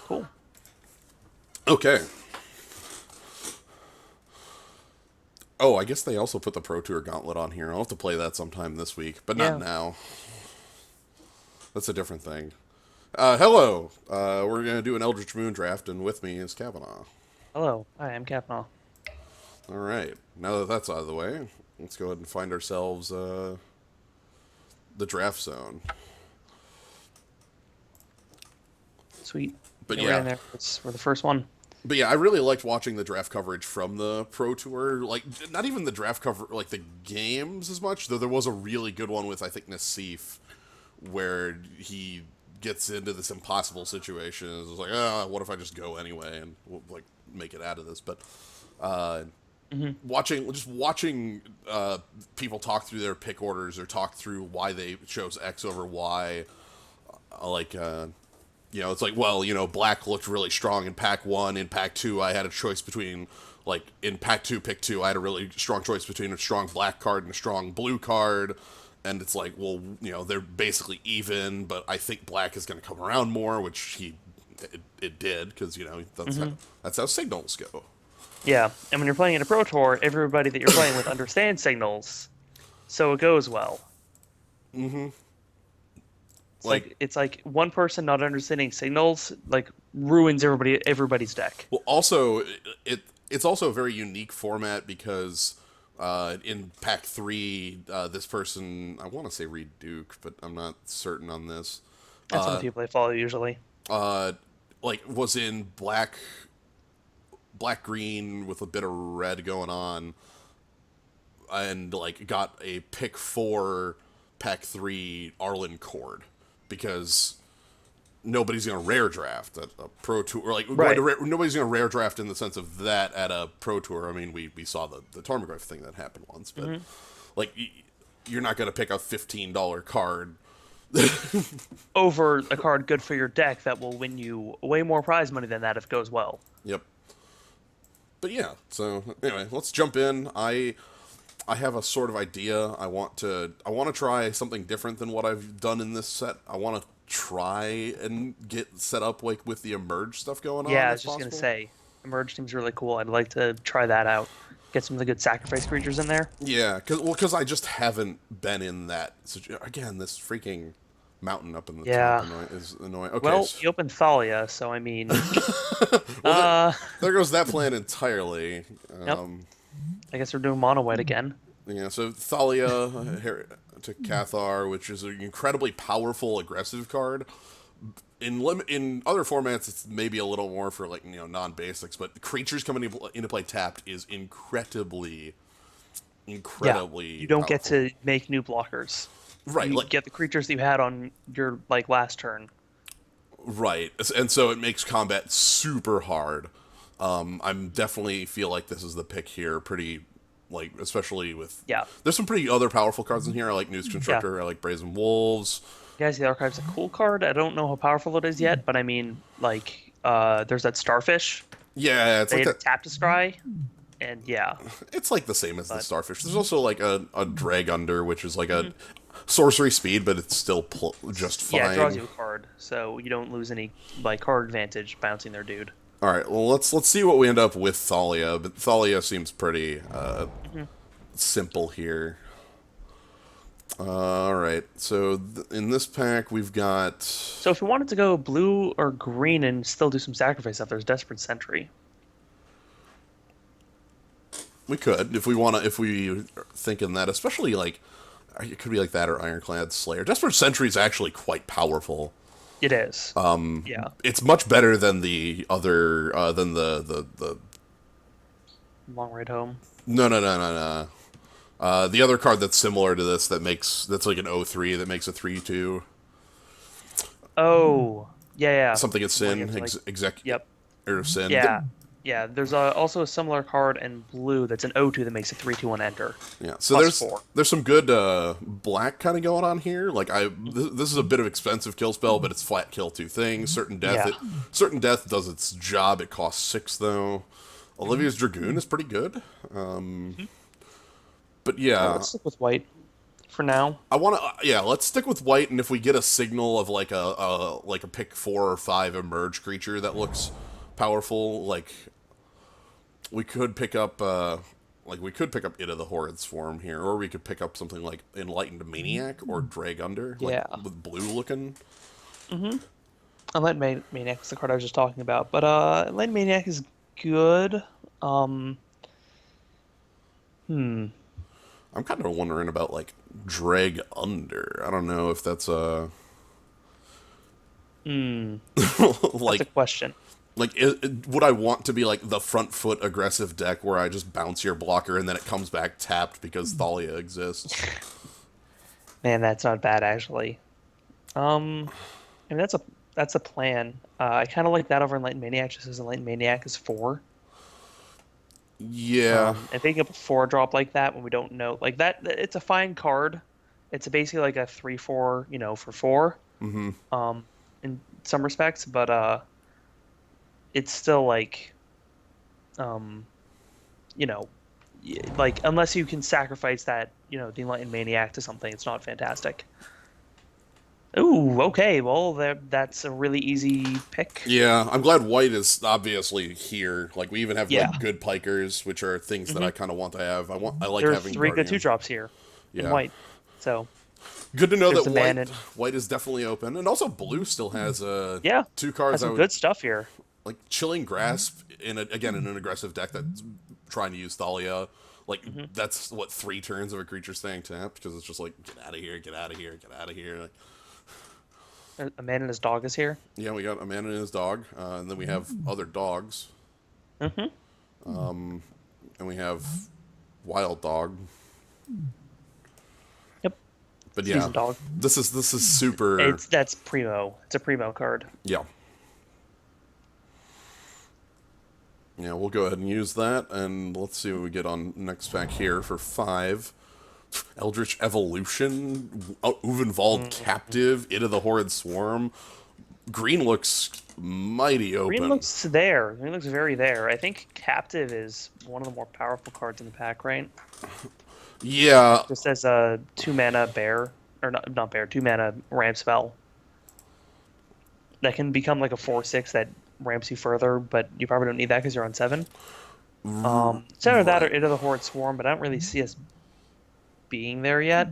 Cool. Okay. Oh, I guess they also put the Pro Tour Gauntlet on here. I'll have to play that sometime this week, but not Yeah. now. That's a different thing. Hello. We're going to do an Eldritch Moon draft, and with me is Kabanaw. Hello. Hi, I'm Kabanaw. All right. Now that that's out of the way, let's go ahead and find ourselves the draft zone. Sweet. But Get right in yeah, there. We're the first one. I really liked watching the draft coverage from the Pro Tour. Like, not even the draft cover, like the games as much, though there was a really good one with, I think, Nassif, where he gets into this impossible situation. It's like, what if I just go anyway and like make it out of this? But uh, Hmm. watching people talk through their pick orders or talk through why they chose X over Y, like. It's like, well, black looked really strong in pack one. In pack two, I had a choice between, like, in pack two, pick two, I had a really strong choice between a strong black card and a strong blue card. And it's like, well, they're basically even, but I think black is going to come around more, which it did, because, Hmm. that's how signals go. Yeah. And when you're playing in a Pro Tour, everybody that you're playing with understands signals, so it goes well. Like, It's like one person not understanding signals like ruins everybody's deck. well, also, it's also a very unique format because in pack three, this person, I want to say Reed Duke, but I'm not certain on this. That's one of the people I follow usually. uh, like was in black green with a bit of red going on, and like got a pick four pack three Arlen cord because nobody's gonna rare draft at a pro tour. Like Right. nobody's gonna rare draft in the sense of that at a pro tour. I mean, we saw the Tormagriff thing that happened once, but Hmm. like you're not gonna pick a $15 card. Over a card good for your deck that will win you way more prize money than that if it goes well. Yep. But yeah, so anyway, let's jump in. I have a sort of idea. I want to try something different than what I've done in this set. I want to try and get set up like with the emerge stuff going Yeah, on I if was just gonna possible. say, Emerge seems really cool. I'd like to try that out. Get some of the good sacrifice creatures in there. Yeah, because I just haven't been in that. Again, this freaking mountain up in the top Yeah. is annoying. Okay, Well, you opened Thalia, so I mean, well uh, there goes that plan entirely. yep. I guess we're doing mono white again. Yeah, so Thalia to Cathar, which is an incredibly powerful aggressive card. In other formats, it's maybe a little more for like non basics, but creatures coming into play tapped is Yeah. incredibly You don't get powerful. to make new blockers. Right, You like get the creatures that you had on your like last turn. right, and so it makes combat super hard. I'm definitely feel like this is the pick here, pretty like especially with Yeah. there's some pretty other powerful cards in here. I like News Yeah. Constructor, I like Brazen Wolves. Guys, the archive's a cool card. I don't know how powerful it is yet, but I mean, like, there's that starfish. Yeah, it's They like had a that. tap to scry, and yeah, It's like the same as the but Starfish. There's also like a Drag Under, which is like a mhm. sorcery speed, but it's still just Yeah, it draws fine. you a card, so you don't lose any like card advantage bouncing their dude. All right, well let's see what we end up with Thalia. But Thalia seems pretty Hmm. simple here. All right, so in this pack we've got. So if we wanted to go blue or green and still do some sacrifice stuff, there's Desperate Sentry. We could if we want to, if we are thinking that, especially like it could be like that or Ironclad Slayer. Desperate Sentry is actually quite powerful. It is. Yeah. It's much better than the other than the Long Ride Home. no. The other card that's similar to this that's like an 0/3 that makes a 3/2 Oh, yeah, yeah. something at The one you Sin have to like. exec Yep. or Sin. Yeah. Yeah. There's also a similar card in blue that's an O2 that makes a 3/2 enter. Yeah, so Plus there's 4. there's some good black kind of going on here. Like this is a bit of expensive kill spell, but it's flat kill two things. Yeah. Certain death does its job. It costs 6 though. Olivia's Dragoon is pretty good. Mhm. But yeah, Let's stick with white for now. I want to, yeah. Let's stick with white, and if we get a signal of like a pick 4 or 5 emerge creature that looks powerful, like we could pick up we could pick up Ida the Horrid Swarm here, or we could pick up something like Enlightened Maniac or Drag Under, like Yeah. with blue looking. Enlightened Maniac is the card I was just talking about, but Enlightened Maniac is good. Um, hmm. I'm kind of wondering about like Drag Under. I don't know if that's a That's a like question. would I want to be like the front foot aggressive deck where I just bounce your blocker and then it comes back tapped because Thalia exists? Man, that's not bad actually. I mean that's a plan. I kind of like that over Enlightened Maniac, just as Enlightened Maniac is 4. Yeah. And picking up a 4 drop like that when we don't know like that, it's a fine card. It's basically like a 3/4, for 4. In some respects, but it's still like, um, you know, like unless you can sacrifice that, the Enlightened Maniac to something, it's not fantastic. Ooh, okay. Well, that's a really easy pick. Yeah, I'm glad white is obviously here. Like we even have Yeah. like good pikers, which are things that I kind of want to have. I like There are having 3 good Guardian. 2 drops here in Yeah. white. So Good to know there's that a white man in. white is definitely open, and also blue still has Yeah, 2 cards. has I some would good stuff here. like Chilling Grasp again in an aggressive deck that's trying to use Thalia. Like that's what 3 turns of a creature staying tapped because it's just like get out of here, get out of here, get out of here. Like, A man and his dog is here. yeah, we got a man and his dog, and then we have other dogs, and we have Wild Dog. Yep, But yeah, season dog. this is super. That's primo. It's a primo card. Yeah. Yeah, we'll go ahead and use that, and let's see what we get on next pack here for 5. Eldritch Evolution, Uvenvald Captive, Ida the Horrid Swarm. Green looks mighty open. Green looks there. Green looks very there. I think Captive is one of the more powerful cards in the pack, right? Yeah, Just as a 2-mana bear, or not bear, 2-mana ramp spell. That can become like a 4/6 that ramps you further, but you probably don't need that because you're on 7. It's either that or Ida the Horrid Swarm, but I don't really see us being there yet.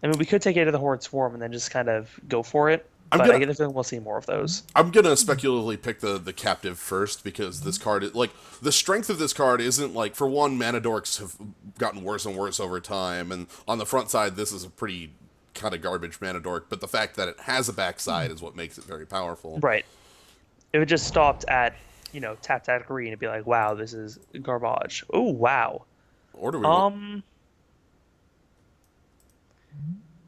I mean, we could take Ida the Horrid Swarm and then just kind of go for it, but I get the feeling we'll see more of those. I'm gonna speculatively pick the captive first because this card is like the strength of this card isn't like for one, mana dorks have gotten worse and worse over time, and on the front side this is a pretty kind of garbage mana dork, but the fact that it has a backside is what makes it very powerful. Right. If it just stopped at, tap that green, it'd be like, wow, this is garbage. Oh, wow. Or do we want...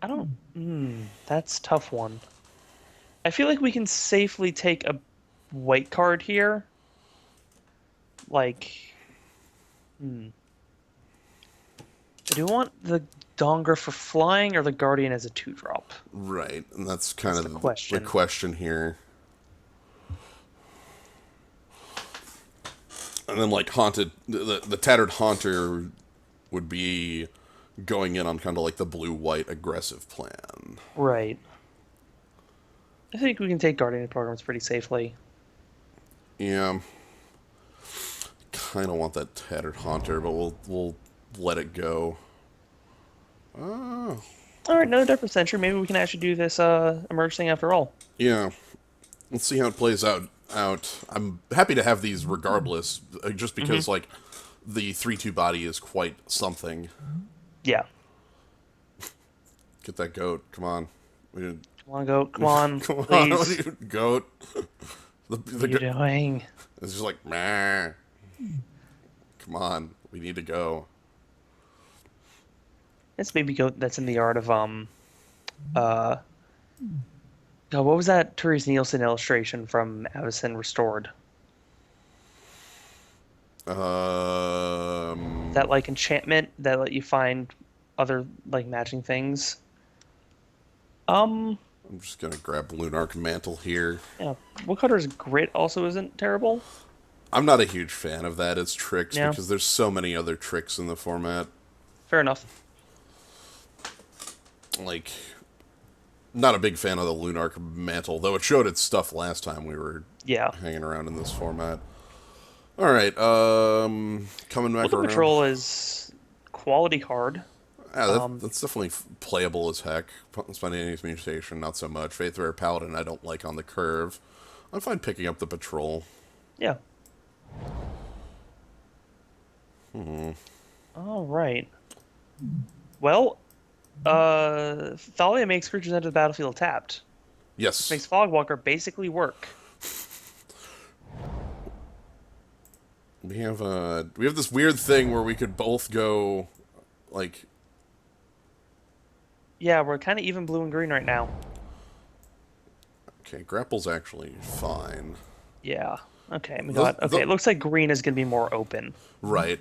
I don't. That's a tough one. I feel like we can safely take a white card here. Like, do you want the Donger for flying or the Guardian as a 2-drop? Right, and that's kind of the question. the question here. And then like Haunted, the Tattered Haunter would be going in on kind of like the blue-white aggressive plan. Right. I think we can take Guardian programs pretty safely. Yeah. Kind of want that Tattered Haunter, but we'll let it go. All right, another different century. Maybe we can actually do this emerge thing after all. Yeah. Let's see how it plays out. I'm happy to have these regardless, just because like the 3/2 body is quite something. Yeah. Get that goat. Come on. Come on, goat. Come on, Come on, please. goat. What are you doing? It's just like, meh. Come on, we need to go. This baby goat that's in the art of God, what was that Therese Nielsen illustration from Avacyn Restored? That like enchantment that let you find other like matching things. I'm just gonna grab Lunarch Mantle here. Yeah, Woodcutter's Grit also isn't terrible. I'm not a huge fan of that as tricks Yeah. because there's so many other tricks in the format. Fair enough. like, not a big fan of the Lunarch mantle, though it showed its stuff last time we were Yeah. hanging around in this format. All right, coming back Looking around. Patrol is quality card. Yeah, Um, that's definitely playable as heck. Spontaneous Mutation, not so much. Faith Rare Paladin, I don't like on the curve. I'm fine picking up the Patrol. yeah. All right. Well, Thalia makes creatures enter the battlefield tapped. Yes. Makes Fogwalker basically work. We have this weird thing where we could both go, like, Yeah, we're kind of even blue and green right now. okay, Grapple's actually fine. Yeah. Okay, we Those- got. Okay, it looks like green is going to be more open. Right.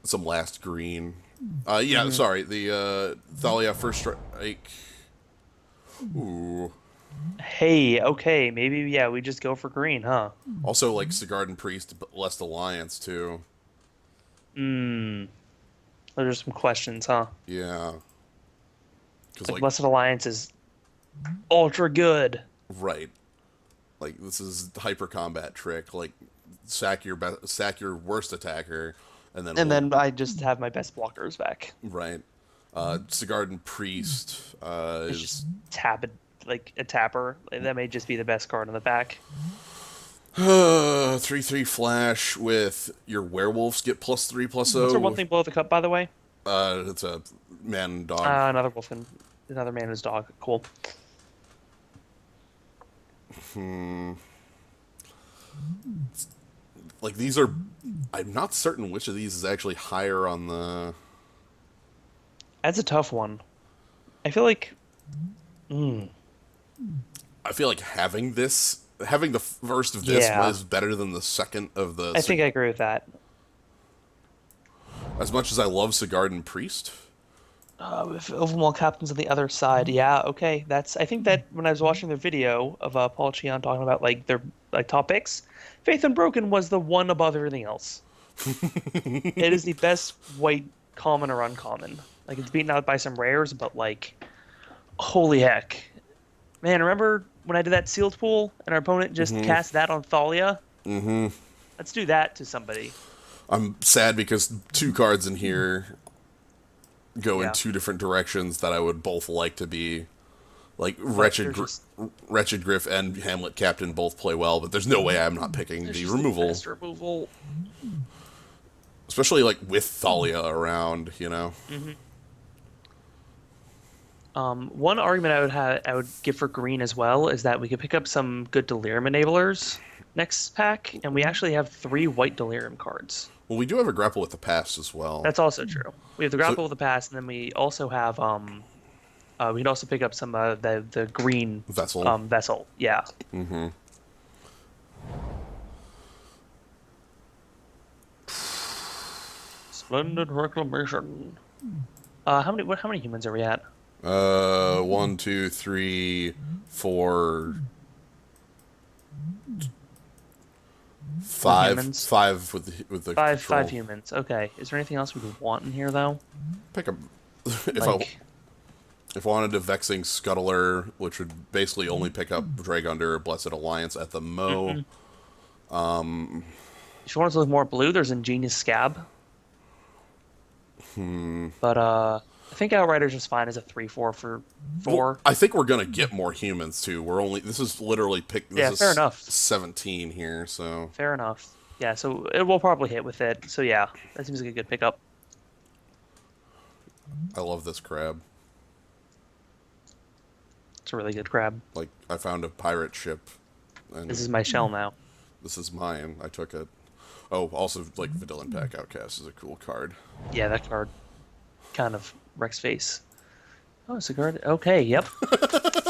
Some last green. Yeah, sorry. The Thalia first strike. Ooh. Hey, okay, maybe yeah, we just go for green, huh? Also, like Sigardan Priest, but less Alliance too. Hmm. Those are some questions, huh? Yeah. Because Like Blessed Alliance is ultra good. right. Like this is hyper combat trick. Like sack your worst attacker, and then And then I just have my best blockers back. right. Sigardan Priest It's is just tap it like a tapper. Like, that may just be the best card on the back. 3/3 flash with your werewolves get +3/+0. What's our one thing below the cup, by the way? It's a man and dog. Another wolf and another man and his dog. Cool. Like these are, I'm not certain which of these is actually higher on the. That's a tough one. I feel like. I feel like having the first of this Yeah. was better than the second of the. I think I agree with that. As much as I love Sigardan Priest. If Overwhelm Captain's on the other side, yeah, okay. That's. I think that when I was watching the video of Paul Cheon talking about like their like top picks, Faith Unbroken was the one above everything else. It is the best white common or uncommon. Like it's beaten out by some rares, but like, holy heck, man! Remember when I did that sealed pool and our opponent just cast that on Thalia? Mm-hmm. Let's do that to somebody. I'm sad because two cards in here go Yeah. in two different directions that I would both like to be. Like they're just- Wretched Griff and Hamlet Captain both play well, but there's no way I'm not picking It's the just removal. best removal. Especially like with Thalia around, you know. One argument I would give for green as well is that we could pick up some good delirium enablers next pack, and we actually have 3 white delirium cards. Well, we do have a grapple with the past as well. That's also true. We have the grapple with the past, and then we also have we can also pick up some the green Vessel. vessel. Yeah. Splendid reclamation. How many humans are we at? 1, 2, 3, 4, 5. humans? 5 with the Five control. humans. Okay. Is there anything else we would want in here though? Pick up if Like, I wanted a Vexing Scuttler, which would basically only pick up Dragunder or Blessed Alliance at the Mo. if you want to look more blue, there's Ingenious Scab. But I think Outrider's just fine as a 3/4 for 4. Well, I think we're gonna get more humans too. This is literally Yeah, fair enough. 17 here, so Fair enough. Yeah, so it will probably hit with it. So yeah, that seems like a good pickup. I love this crab. It's a really good crab. Like I found a pirate ship, and This is my shell now. this is mine. I took it. Oh, also like Vidillion Pack Outcast is a cool card. Yeah, that card kind of wrecks face. Oh, Sigarda. Okay, yep.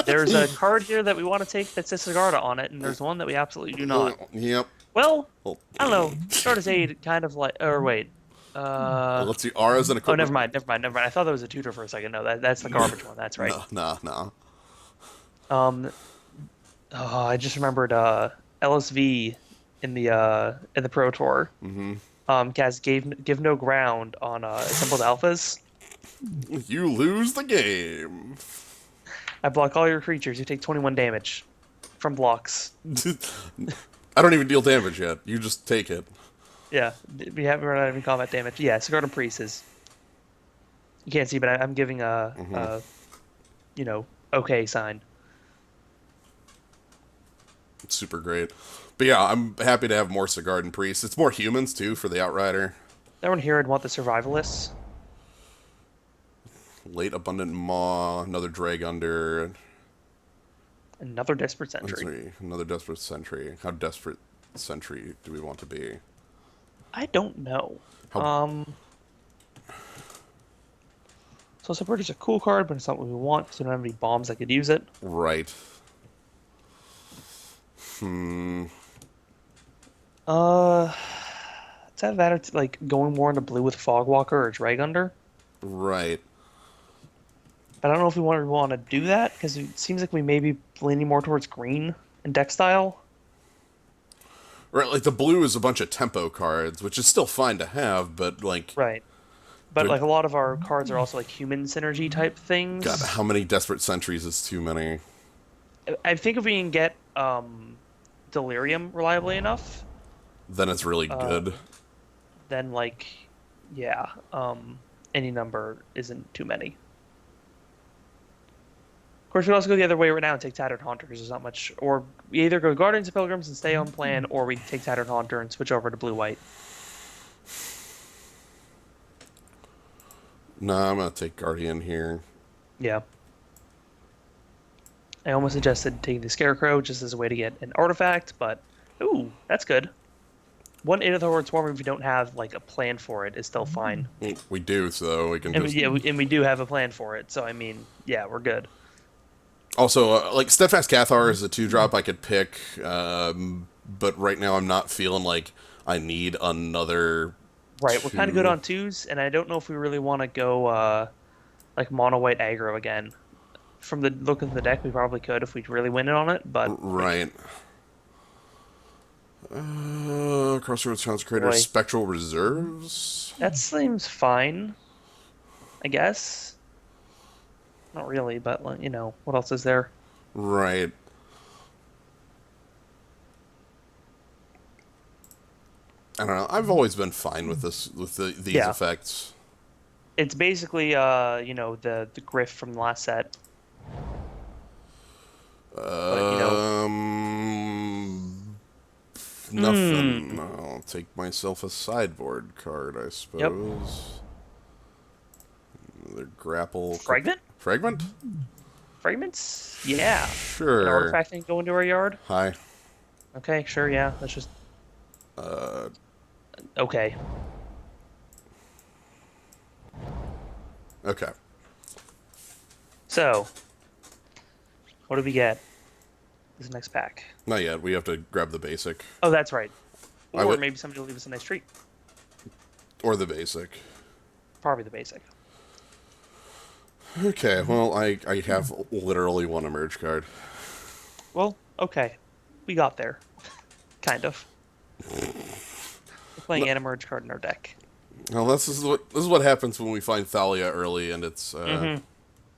There's a card here that we want to take that says Sigarda on it, and there's one that we absolutely do not. Yep. Well, Well, I don't know. Sigarda's Aid kind of like... Or wait. let's see. Auras and Oh, equipment. never mind. I thought that was a tutor for a second. No, that's the garbage one. That's right. Nah. Oh, I just remembered LSV in the Pro Tour. Mm-hmm. Gaz give no ground on assembled alphas. You lose the game. I block all your creatures. You take 21 damage from blocks. I don't even deal damage yet. You just take it. Yeah, we're not having combat damage. Yeah, Sigarda Priest is. You can't see, but I'm giving a okay sign. It's super great. But yeah, I'm happy to have more Sigardan Priests. It's more humans, too, for the Outrider. Everyone here would want the Survivalists. Late Abundant Maw, another Dragunder. Another Desperate Sentry. Another Desperate Sentry. How desperate Sentry do we want to be? I don't know. So Subverter's a cool card, but it's not what we want because we don't have any bombs that could use it. Right. It's that matter to, like going more into blue with Fogwalker or Dragunder. Right. But I don't know if we want to do that because it seems like we may be leaning more towards green and deck style. Right, like the blue is a bunch of tempo cards, which is still fine to have, but like... Right. But like a lot of our cards are also like human synergy type things. God, how many Desperate Sentries is too many? I think if we can get Delirium reliably enough, then it's really good. Then like, yeah, any number isn't too many. Of course, we also go the other way right now and take Tattered Haunter because there's not much. Or we either go Guardians of Pilgrims and stay on plan, or we take Tattered Haunter and switch over to blue-white. Nah, I'm gonna take Guardian here. Yeah. I almost suggested taking the Scarecrow just as a way to get an artifact, but ooh, that's good. One Aether Swarm, if you don't have like a plan for it, is still fine. We do, so we can. And just... we do have a plan for it. So I mean, yeah, we're good. Also, like Steadfast Cathar is a 2-drop I could pick, but right now I'm not feeling like I need another. Right, we're kind of good on 2s, and I don't know if we really want to go like mono white aggro again. From the look of the deck, we probably could if we really win it on it, but right. Crossroads Consecrator, Spectral Reserves. That seems fine, I guess. Not really, but you know, what else is there? Right. I don't know. I've always been fine with this, with these effects. It's basically, the Griff from the last set. But, nothing. I'll take myself a sideboard card, I suppose. Another grapple. Fragment? Fragment? Fragments? Yeah. Sure. An artifact can go into our yard? Hi. Okay, sure, yeah. That's just... Okay. Okay. So, what do we get this next pack? Not yet. We have to grab the basic. Oh, that's right. Or maybe somebody will leave us a nice treat. Or the basic. Probably the basic. Okay, well, I have literally one emerge card. Well, okay. We got there. Kind of. We're playing an emerge card in our deck. Well, this is what happens when we find Thalia early, and it's... And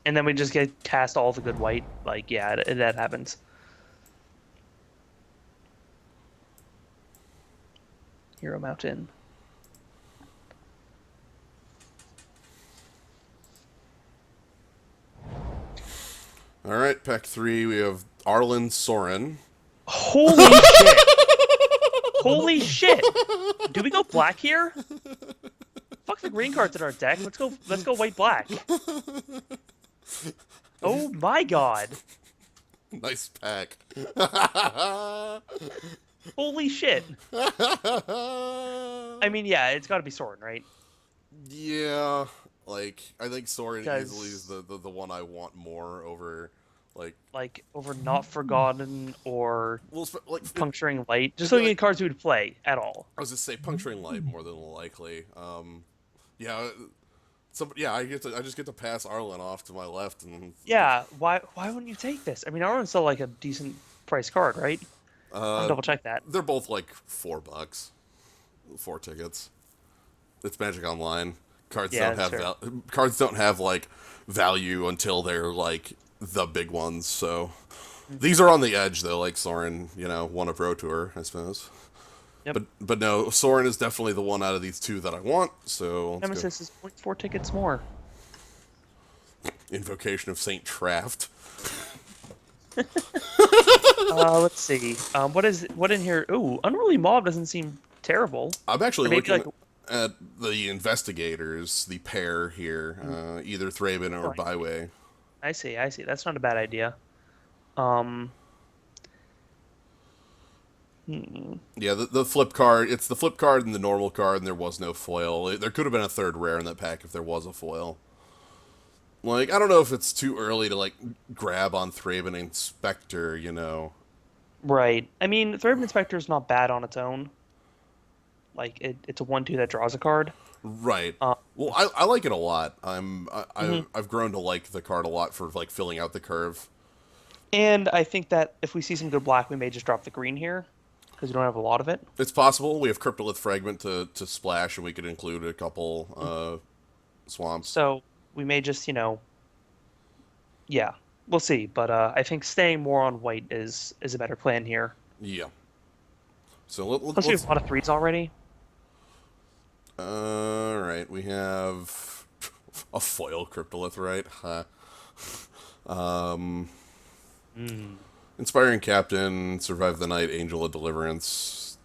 then we just get cast all the good white. Like, yeah, that happens. Hero Mountain. All right, pack 3, we have Arlen Soren. Holy shit! Holy shit! Do we go black here? Fuck the green cards in our deck. Let's go white black. Oh my god! Nice pack. Holy shit! I mean, yeah, it's got to be Soren, right? Yeah, like I think Soren easily is the one I want more over like over Not Forgotten or Puncturing Light. Just looking at cards we would play at all. I was just say Puncturing Light more than likely. Yeah. I just get to pass Arlen off to my left, and yeah. Why wouldn't you take this? I mean, Arlen's still like a decent price card, right? I'll double check that. They're both like $4, 4 tickets. It's Magic Online. Yeah, that's fair. Cards don't have like value until they're like the big ones. So Mm. these are on the edge though, like Soren, won a Pro Tour, I suppose. Yep. But no, Soren is definitely the one out of these two that I want. So let's go. Nemesis is 0.4 tickets more. Invocation of Saint Traft. Let's see. What in here? Ooh, Unruly Mob doesn't seem terrible. I'm actually Or maybe looking like at the investigators, the pair here, either Thraben or oh, Byway. I see. I see. That's not a bad idea. Um, hmm. Yeah, the flip card. It's the flip card and the normal card, and there was no foil. There could have been a third rare in that pack if there was a foil. Like, I don't know if it's too early to, like, grab on Thraben Inspector. Right. I mean, Threat Inspector is not bad on its own. Like it's a 1/2 that draws a card. Right. Um, Well, I like it a lot. mhm. I've grown to like the card a lot for, like, filling out the curve. And I think that if we see some good black, we may just drop the green here because we don't have a lot of it. It's possible. We have Cryptolith Fragment to splash, and we could include a couple swamps. So we may just, yeah, we'll see. But I think staying more on white is a better plan here. Yeah. So Plus we have let's. a lot of threes already. All right, we have a foil Cryptolith, right? Um, Mm. Inspiring Captain, Survive the Night, Angel of Deliverance.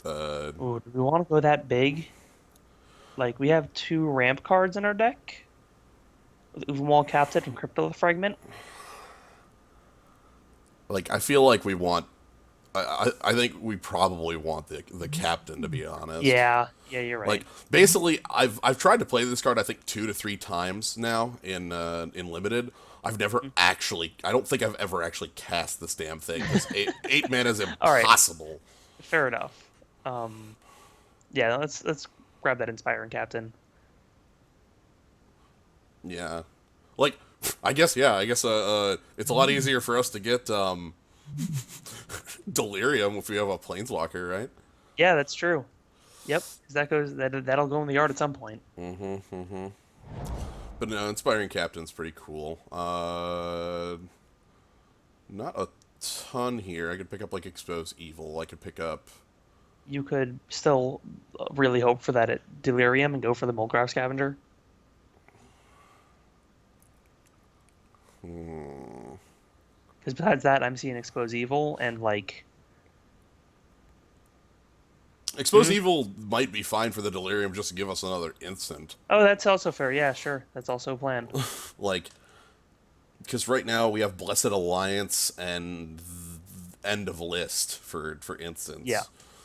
Ooh, do we want to go that big? Like we have 2 ramp cards in our deck. With Uvenwall Captain and Crypto Fragment. Like, I feel like we want. I think we probably want the captain, to be honest. Yeah, yeah, you're Like, right. basically, I've tried to play this card, I think 2 to 3 times now in limited. I've never Mm. actually. I don't think I've ever actually cast this damn thing because eight mana is All right, impossible. fair enough. Um, yeah, let's grab that Inspiring Captain. Yeah, like, I guess, yeah. I guess it's a lot easier for us to get delirium if we have a planeswalker, right? Yeah, that's true. Yep, 'cause that'll go in the yard at some point. But no, inspiring captain's pretty cool. Not a ton here. I could pick up like expose evil. I could pick up. You could still really hope for that at Delirium and go for the Mulgrave Scavenger. Because besides that, I'm seeing Expose Evil and like. Expose Evil might be fine for the Delirium just to give us another instant. Oh, that's also fair. Yeah, sure. That's also a plan. Like, because right now we have Blessed Alliance and End of List for instance. Yeah,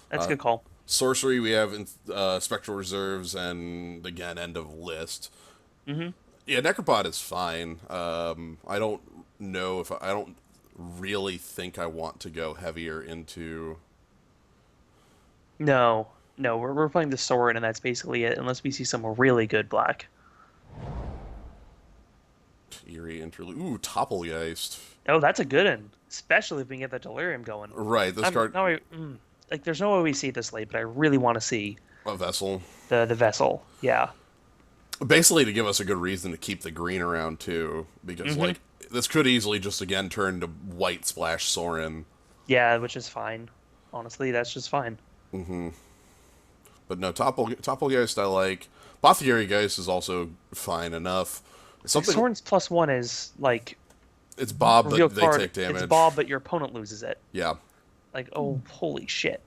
that's a good call. Sorcery, we have Spectral Reserves and, again, End of List. Hmm. Yeah, Necropod is fine. I don't know if I don't really think I want to go heavier into. No, no, we're playing the Sorin, and that's basically it, unless we see some really good black. Eerie Interlude. Ooh, Topplegeist. Oh, that's a good one, especially if we can get the Delirium going. Right, this card. Like, there's no way we see it this late, but I really want to see A Vessel. the vessel. Yeah. Basically to give us a good reason to keep the green around, too. Because, like, this could easily just, again, turn to white splash Sorin. Yeah, which is fine. Honestly, that's just fine. But no, Topplegeist I like. Apothecary Geist is also fine enough. Something. Sorin's +1 is, like, It's Bob, reveal but they card. take damage. It's Bob, but your opponent loses it. Yeah. Like, oh, holy shit.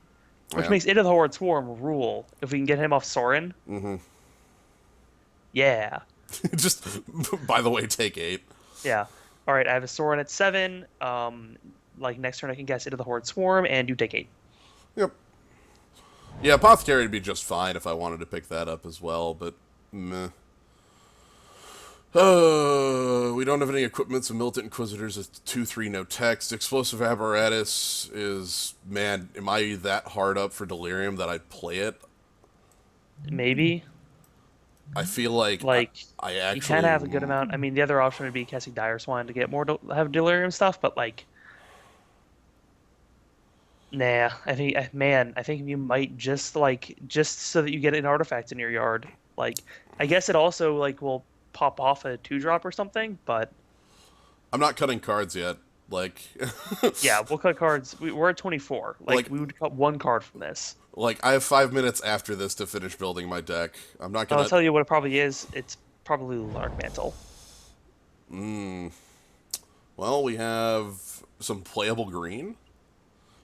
Which Yeah. makes Into the Horde Swarm rule if we can get him off Sorin. Yeah. Just, by the way, take 8. Yeah. All right, I have a Sorin at 7. Like, next turn I can guess Into the Horde Swarm, and you take 8. Yep. Yeah, Apothecary would be just fine if I wanted to pick that up as well, but meh. We don't have any equipments of Militant Inquisitors. It's 2/3, no text. Explosive Apparatus is, man, am I that hard up for Delirium that I'd play it? Maybe. I feel like I actually... You can have a good amount. I mean, the other option would be casting Dire Swine to get more have Delirium stuff, but, like... Nah, I think you might just so that you get an artifact in your yard. Like, I guess it also like will pop off a 2-drop or something, but I'm not cutting cards yet. Like, yeah, we'll cut cards. We're at 24. Like like, we would cut one card from this. I have 5 minutes after this to finish building my deck. I'm not I'll gonna. tell you what it probably is. It's probably Lark Mantle. Well, we have some playable green.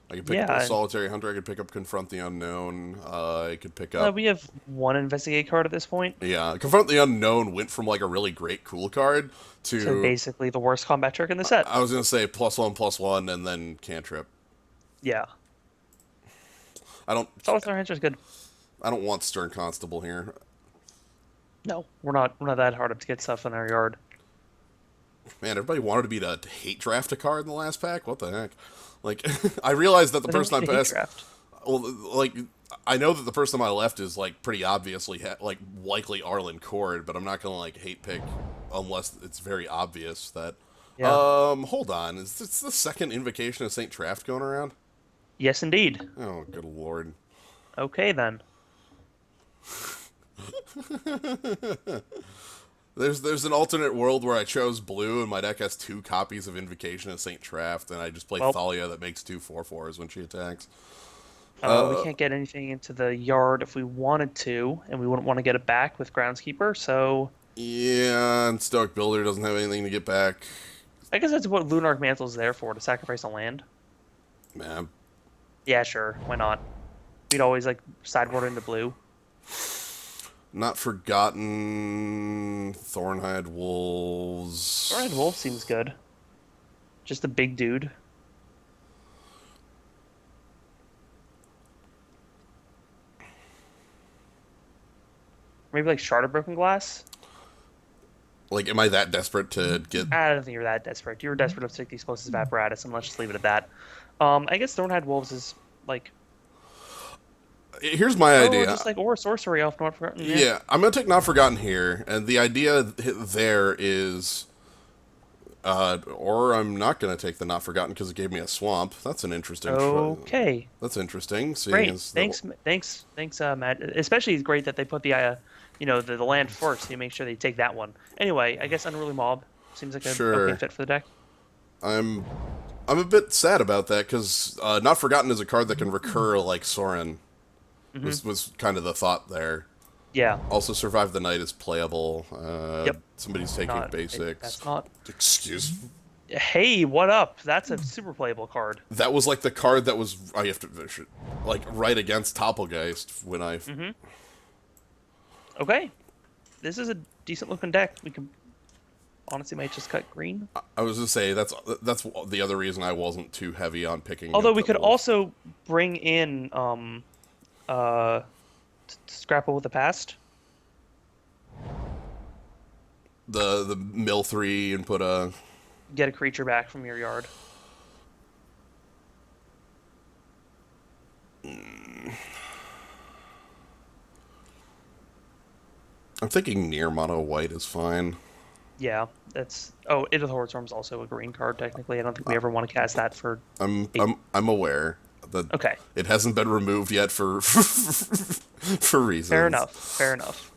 I could pick up a Yeah, Solitary Hunter. I could pick up Confront the Unknown. I could pick up. we have one Investigate card at this point. Yeah, Confront the Unknown went from like a really great cool card So to. basically the worst combat trick in the set. I was gonna say +1/+1 and then cantrip. Yeah. I don't. Solitary Hunter is good. I don't want Stern Constable here. No, we're not that hard up to get stuff in our yard. Man, everybody wanted me to hate draft a card in the last pack. What the heck? Like, I realized that the I don't person I need a hate passed. draft. Well, like, I know that the person on my left is like pretty obviously like likely Arlen Cord, but I'm not gonna like hate pick unless it's very obvious that. Yeah. Hold on. Is this the second Invocation of Saint Traft going around? Yes, indeed. Oh, good lord. Okay then. There's an alternate world where I chose blue and my deck has 2 copies of Invocation of Saint Traft, and I just play Well, Thalia that makes 2 4/4s when she attacks. we can't get anything into the yard if we wanted to, and we wouldn't want to get it back with Groundskeeper. So Yeah, and Stoic Builder doesn't have anything to get back. I guess that's what Lunark Mantle's there for, to sacrifice a land. Man, Yeah, sure. Why not? We'd always like sideboard into blue. Not Forgotten, Thornhide Wolves. Red Wolf seems good. Just a big dude. Maybe like Shard of Broken Glass. Like, am I that desperate to get... I don't think you're that desperate. You're desperate enough to take the explosive apparatus, and let's just leave it at that. I guess Thornhide Wolves is like Here's my idea. just like or sorcery off Not Forgotten. Yeah, I'm going to take Not Forgotten here, and the idea there is... or I'm not going to take the Not Forgotten because it gave me a swamp. That's an interesting... Okay. That's interesting. Great. Thanks, Matt. Especially it's great that they put the the land first. So you make sure they take that one. Anyway, I guess Unruly Mob seems like a okay fit for the deck. I'm a bit sad about that because Not Forgotten is a card that can recur like Sorin. Was kind of the thought there. Yeah. Also, Survive the Night is playable. Yep. Somebody's taking basics. That's not. Excuse. Hey, what up? That's a super playable card. That was like the card that was I have to like right against Topplegeist when I. Okay, this is a decent looking deck. We can honestly might just cut green. I was gonna say that's the other reason I wasn't too heavy on picking. Although we could also bring in Scrapple with the Past. The mill 3 and put a Get a creature back from your yard. I'm thinking near mono white is fine. Yeah, that's. Oh, Into the Horde Storm is also a green card. Technically, I don't think we ever want to cast that for. I'm aware that Okay. it hasn't been removed yet for for reasons. Fair enough. Fair enough.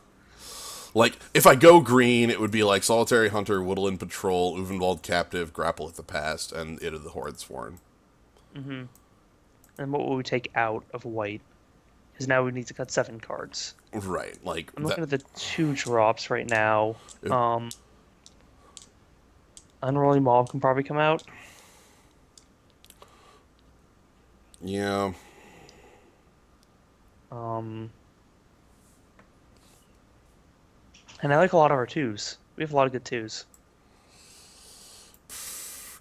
Like, if I go green, it would be like Solitary Hunter, Woodland Patrol, Uvenwald Captive, Grapple with the Past, and Into the Horde Sworn. Mm-hmm. And what will we take out of white? Because now we need to cut 7 cards. Right, like... I'm looking at the 2 drops right now. Yeah. Unruly Mob can probably come out. Yeah. And I like a lot of our 2s. We have a lot of good 2s.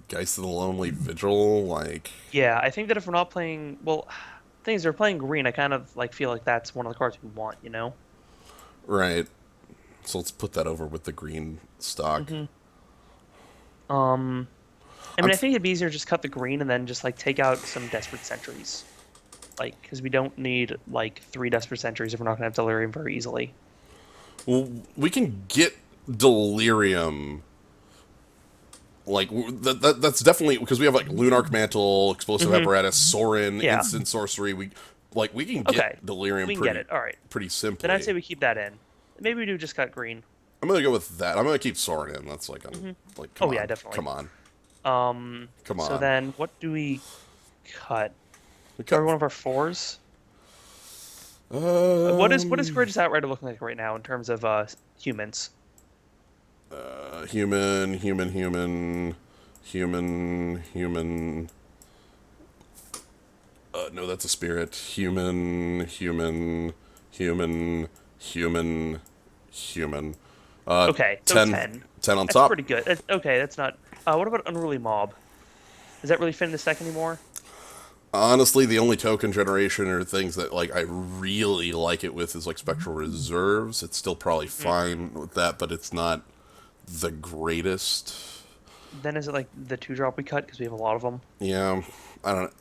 Geist of the Lonely Vigil, like... Yeah, I think that if we're not playing... Well, things are playing green, I kind of like feel like that's one of the cards we want, you know? Right. So let's put that over with the green stock. Mm-hmm. I mean, I think it'd be easier to just cut the green and then just, like, take out some Desperate Sentries. Like, because we don't need, like, 3 Desperate Sentries if we're not going to have Delirium very easily. Well, we can get Delirium... Like, that's definitely... Because we have, like, Lunark Mantle, Explosive Apparatus, Sorin, Instant Sorcery. We can get Delirium we can get it. All right. pretty simply. Then I'd say we keep that in. maybe we do just cut green. I'm gonna go with that. I'm gonna keep Soren in. That's like, like, come Oh on, yeah, definitely. come on, come So on. then what do we cut? We Probably cut. one of our fours. What is Um, Courageous Outrider looking like right now in terms of humans? human, human, human, human, human. No, that's a spirit. Human, human, human, human, human. Okay, so 10, 10. 10 on That's top. pretty good. Okay, that's not. What about Unruly Mob? Does that really fit in this deck anymore? Honestly, the only token generation or things that like I really like it with is like Spectral Reserves. It's still probably Mm. fine with that, but it's not the greatest. Then is it like the 2-drop we cut because we have a lot of them? Yeah, I don't.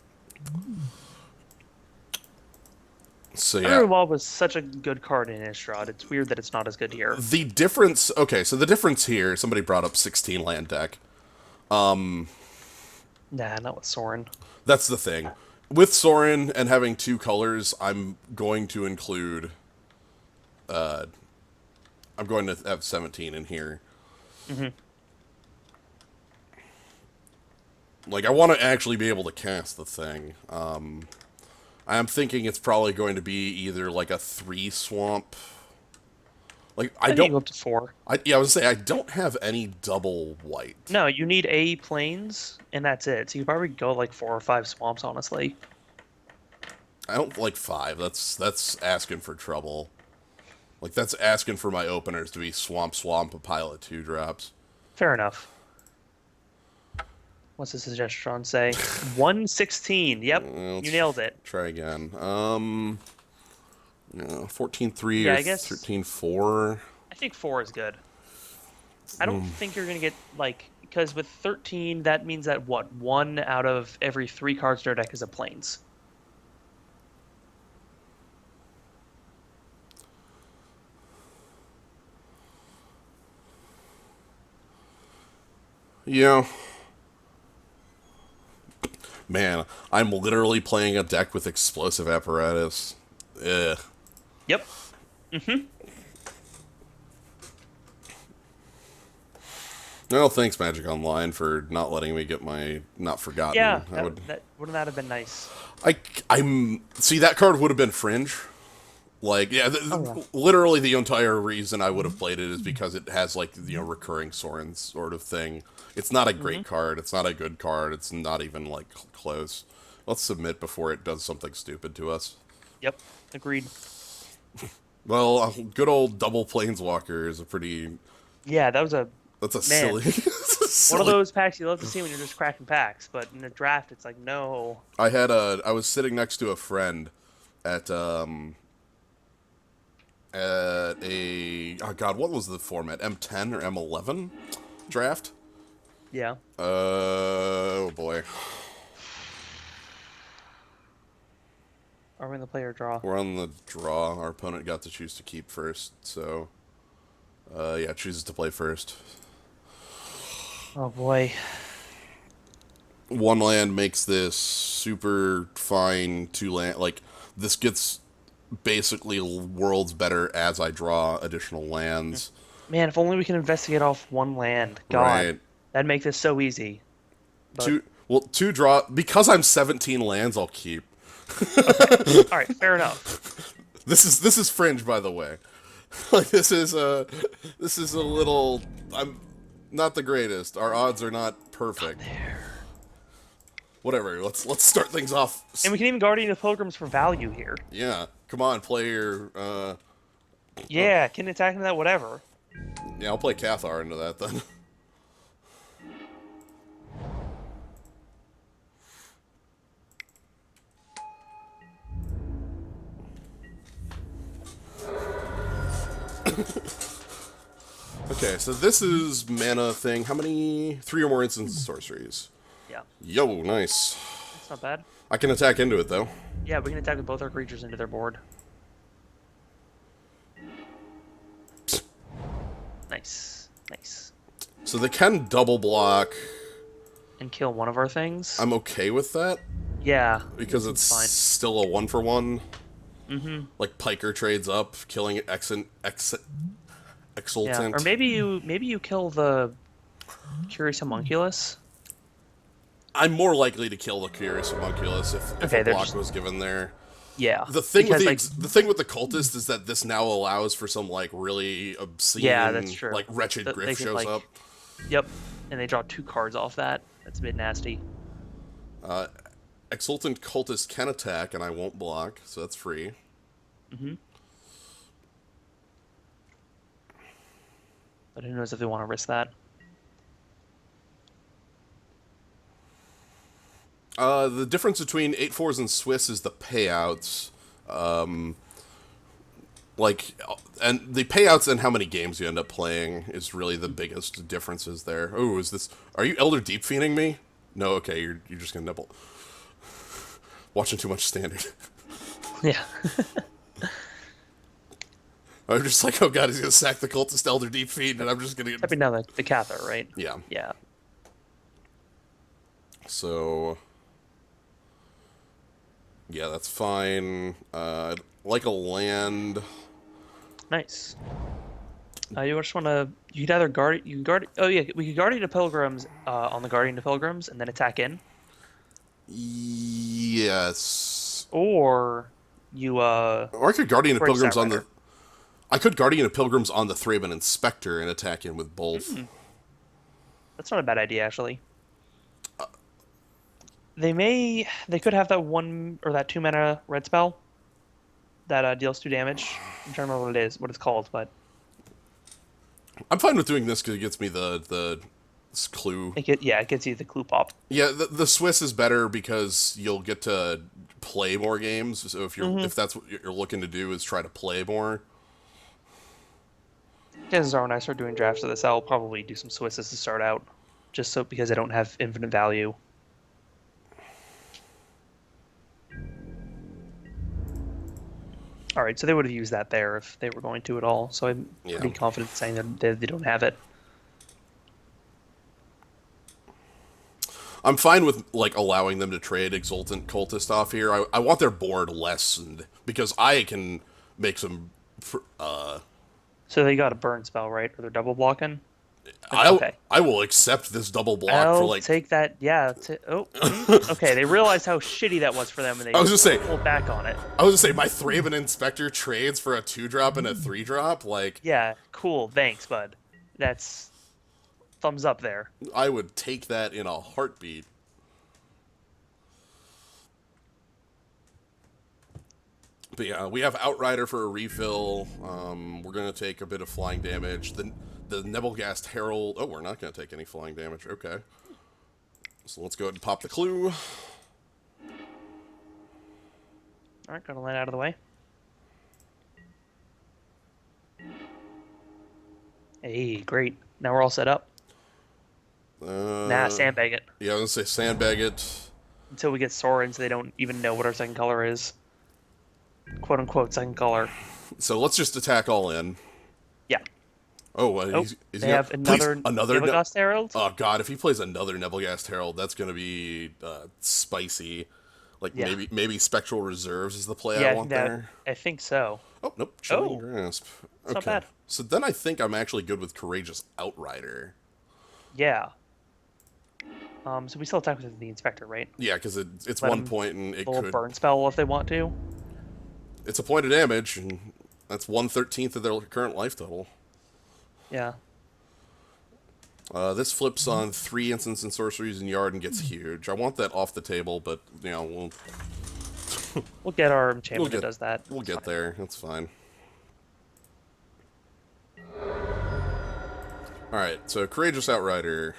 So yeah, Unruly Mob was such a good card in Innistrad. It's weird that it's not as good here. the difference. Okay, so the difference here. Somebody brought up 16 land deck. Nah, not with Sorin. That's the thing. With Sorin and having two colors, I'm going to include. I'm going to have 17 in here. Hmm. Like, I want to actually be able to cast the thing. I am thinking it's probably going to be either like a 3 swamp. Like, I think you go up to 4. Yeah, I was gonna say, I don't have any double white. No, you need a plains, and that's it. So you probably go like 4 or 5 swamps, honestly. I don't like 5. That's asking for trouble. Like, that's asking for my openers to be swamp, swamp, a pile of 2-drops. Fair enough. What's the suggestion say? 116. Yep, you nailed it. Try again. 14-3 Yeah, or I guess 13-4. I think 4 is good. I don't think you're gonna get like because with 13 that means that what 1 out of every 3 cards in your deck is a plains. Yeah. Man, I'm literally playing a deck with explosive apparatus. Ugh. Yep. Mm-hmm. Well, thanks, Magic Online, for not letting me get my Not Forgotten. Yeah, I would. that wouldn't that have been nice? I'm. See, that card would have been Fringe. Like, yeah, Oh yeah. literally the entire reason I would have played it is because it has, like, recurring Soren sort of thing. It's not a great Mm-hmm. card. It's not a good card. It's not even, like, close. Let's submit before it does something stupid to us. Yep. Agreed. Well, good old double Planeswalker is a pretty... Yeah, that was a That's a man. silly... that's a One silly... of those packs you love to see when you're just cracking packs, but in a draft it's like no. I was sitting next to a friend at a... Oh, God, what was the format? M10 or M11 draft? Yeah. Oh, boy. Are we in the player draw? We're on the draw. Our opponent got to choose to keep first, so... yeah, chooses to play first. Oh boy. One land makes this super fine 2 land... Like, this gets basically worlds better as I draw additional lands. Man, if only we can investigate off 1 land. God. Right. That'd make this so easy. But, 2 draw... Because I'm 17 lands, I'll keep. okay. All right, fair enough. This is Fringe, by the way. Like, this is a little... I'm not the greatest. Our odds are not perfect. Whatever, let's start things off. And we can even Guardian of Pilgrims for value here. Yeah, come on, play your... Yeah, can attack into that whatever. Yeah, I'll play Cathar into that, then. Okay, so this is mana thing. How many? 3 or more instant sorceries. Yeah, Yo, nice. that's not bad. I can attack into it, though. Yeah, we can attack with both our creatures into their board. Nice. Nice. So they can double block. And kill one of our things? I'm okay with that, Yeah. because it's fine. still a 1-for-1. Mm-hmm. Like Piker trades up, killing Yeah. Or Exultant. maybe you kill the Curious Homunculus. I'm more likely to kill the Curious Homunculus if a Okay, they're block just was given there. yeah. The thing with Because like the thing with the cultist is that this now allows for some like really yeah, that's obscene, true. like wretched They griff can shows up. like yep, and they draw two cards off that. That's a bit nasty. Exultant cultist can attack, and I won't block, so that's free. Mm-hmm. But who knows if they want to risk that? The difference between 8/4s and Swiss is the payouts. Like, and the payouts and how many games you end up playing is really the biggest differences there. Oh, is this? Are you Elder Deep Fiending me? No, okay, you're just gonna nibble. Watching too much Standard. Yeah. I'm just like, oh god, he's gonna sack the cultist Elder Deep Fiend, and I'm just gonna. Stepping down the Cather, right? Yeah. Yeah. So. Yeah, that's fine. Like a land. Nice. You just want to. You could either guard. You can guard. Oh yeah, we could Guardian of Pilgrims on the Guardian of Pilgrims and then attack in, Yes. or you Or I could Guardian of break Pilgrims on Outrider. the. I could Guardian of Pilgrims on the Thraben Inspector and attack in with both. That's not a bad idea actually. They could have that one or that 2 mana red spell that deals 2 damage. I'm trying to remember what it's called, but I'm fine with doing this because it gets me the clue. it gets you the clue pop. Yeah, the Swiss is better because you'll get to play more games. So if that's what you're looking to do is try to play more. Chances are when I start doing drafts of this, I'll probably do some Swisses to start out, just so because I don't have infinite value. All right, so they would have used that there if they were going to at all. So I'm pretty confident saying that they don't have it. I'm fine with like allowing them to trade Exultant Cultist off here. I want their board lessened because I can make some. So they got a burn spell, right? Or they're double blocking. I will accept this double block I'll for like. take that. Yeah. Okay. They realized how shitty that was for them, and they I was just saying. pulled back on it. I was gonna say my Thraben Inspector trades for a 2-drop and a 3-drop. Like, Yeah. Cool. Thanks, bud. That's thumbs up there. I would take that in a heartbeat. But yeah, we have Outrider for a refill. We're gonna take a bit of flying damage. The Nebelgast Herald. Oh, we're not gonna take any flying damage. Okay. So let's go ahead and pop the clue. All right, gonna land out of the way. Hey, great. Now we're all set up. Sandbag it. Yeah, I was gonna say sandbag it. Until we get Sorin, so they don't even know what our second color is. Quote unquote second color. So let's just attack all in. Yeah. Oh, They have another Nebelgast Herald? Oh god, if he plays another Nebelgast Herald, that's gonna be spicy. Like maybe Spectral Reserves is the play I want there. I think so. Oh nope, Chilling Grasp. It's not bad. So then I think I'm actually good with Courageous Outrider. Yeah. So we still attack with the Inspector, right? Yeah, because it's 1 point and it could burn spell if they want to. It's a point of damage, and that's 1/13 of their current life total. Yeah. This flips on 3 instants and sorceries in yard and gets huge. I want that off the table, but we'll get our enchantment that does that. We'll get there. That's fine. Alright, so Courageous Outrider.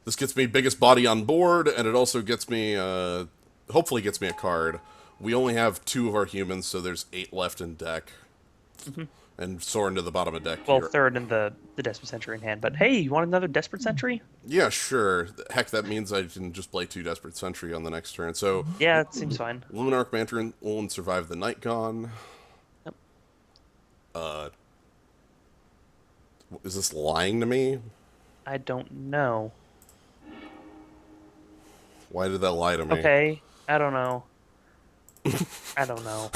This gets me biggest body on board, and it also gets me, hopefully gets me a card. We only have 2 of our humans, so there's 8 left in deck. And Sorin to the bottom of deck. Well, third in the Desperate Sentry in hand. But hey, you want another Desperate Sentry? Yeah, sure. Heck, that means I can just play 2 Desperate Sentry on the next turn. So yeah, it seems fine. Luminarch Mandarin will survive the Night Gone. Yep. Is this lying to me? I don't know. Why did that lie to me? Okay, I don't know. I don't know.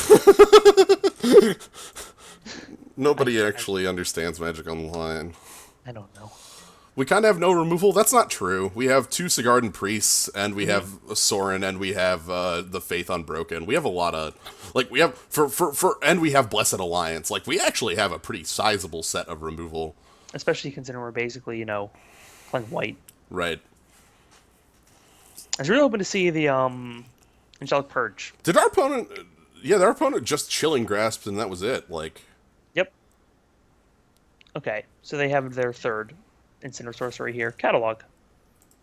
Nobody I actually understands Magic Online. I don't know. We kind of have no removal. That's not true. We have 2 Sigardan Priests, and we Hmm. have Sorin, and we have the Faith Unbroken. We have a lot of, like, we have, and we have Blessed Alliance. Like, we actually have a pretty sizable set of removal. Especially considering we're basically, playing white. Right. I was really hoping to see the Angelic Purge. Did our opponent, yeah, their opponent just Chilling Grasp, and that was it. Like, Yep. Okay, so they have their third instant or sorcery here. Catalog.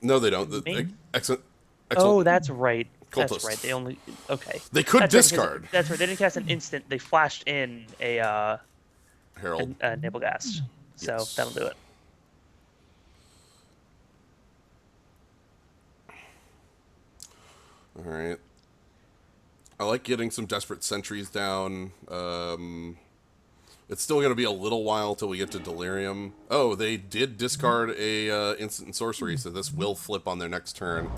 no, they don't. Main? Excellent. Oh, Excellent. that's right. That's Cultist. right. They only okay. They could That's right, discard. that's right. They didn't cast an instant. They flashed in Herald. a Nibelgast. So that'll Yes. do it. Alright. I like getting some Desperate Sentries down. It's still going to be a little while till we get to Delirium. Oh, they did discard a instant and sorcery, so this will flip on their next turn.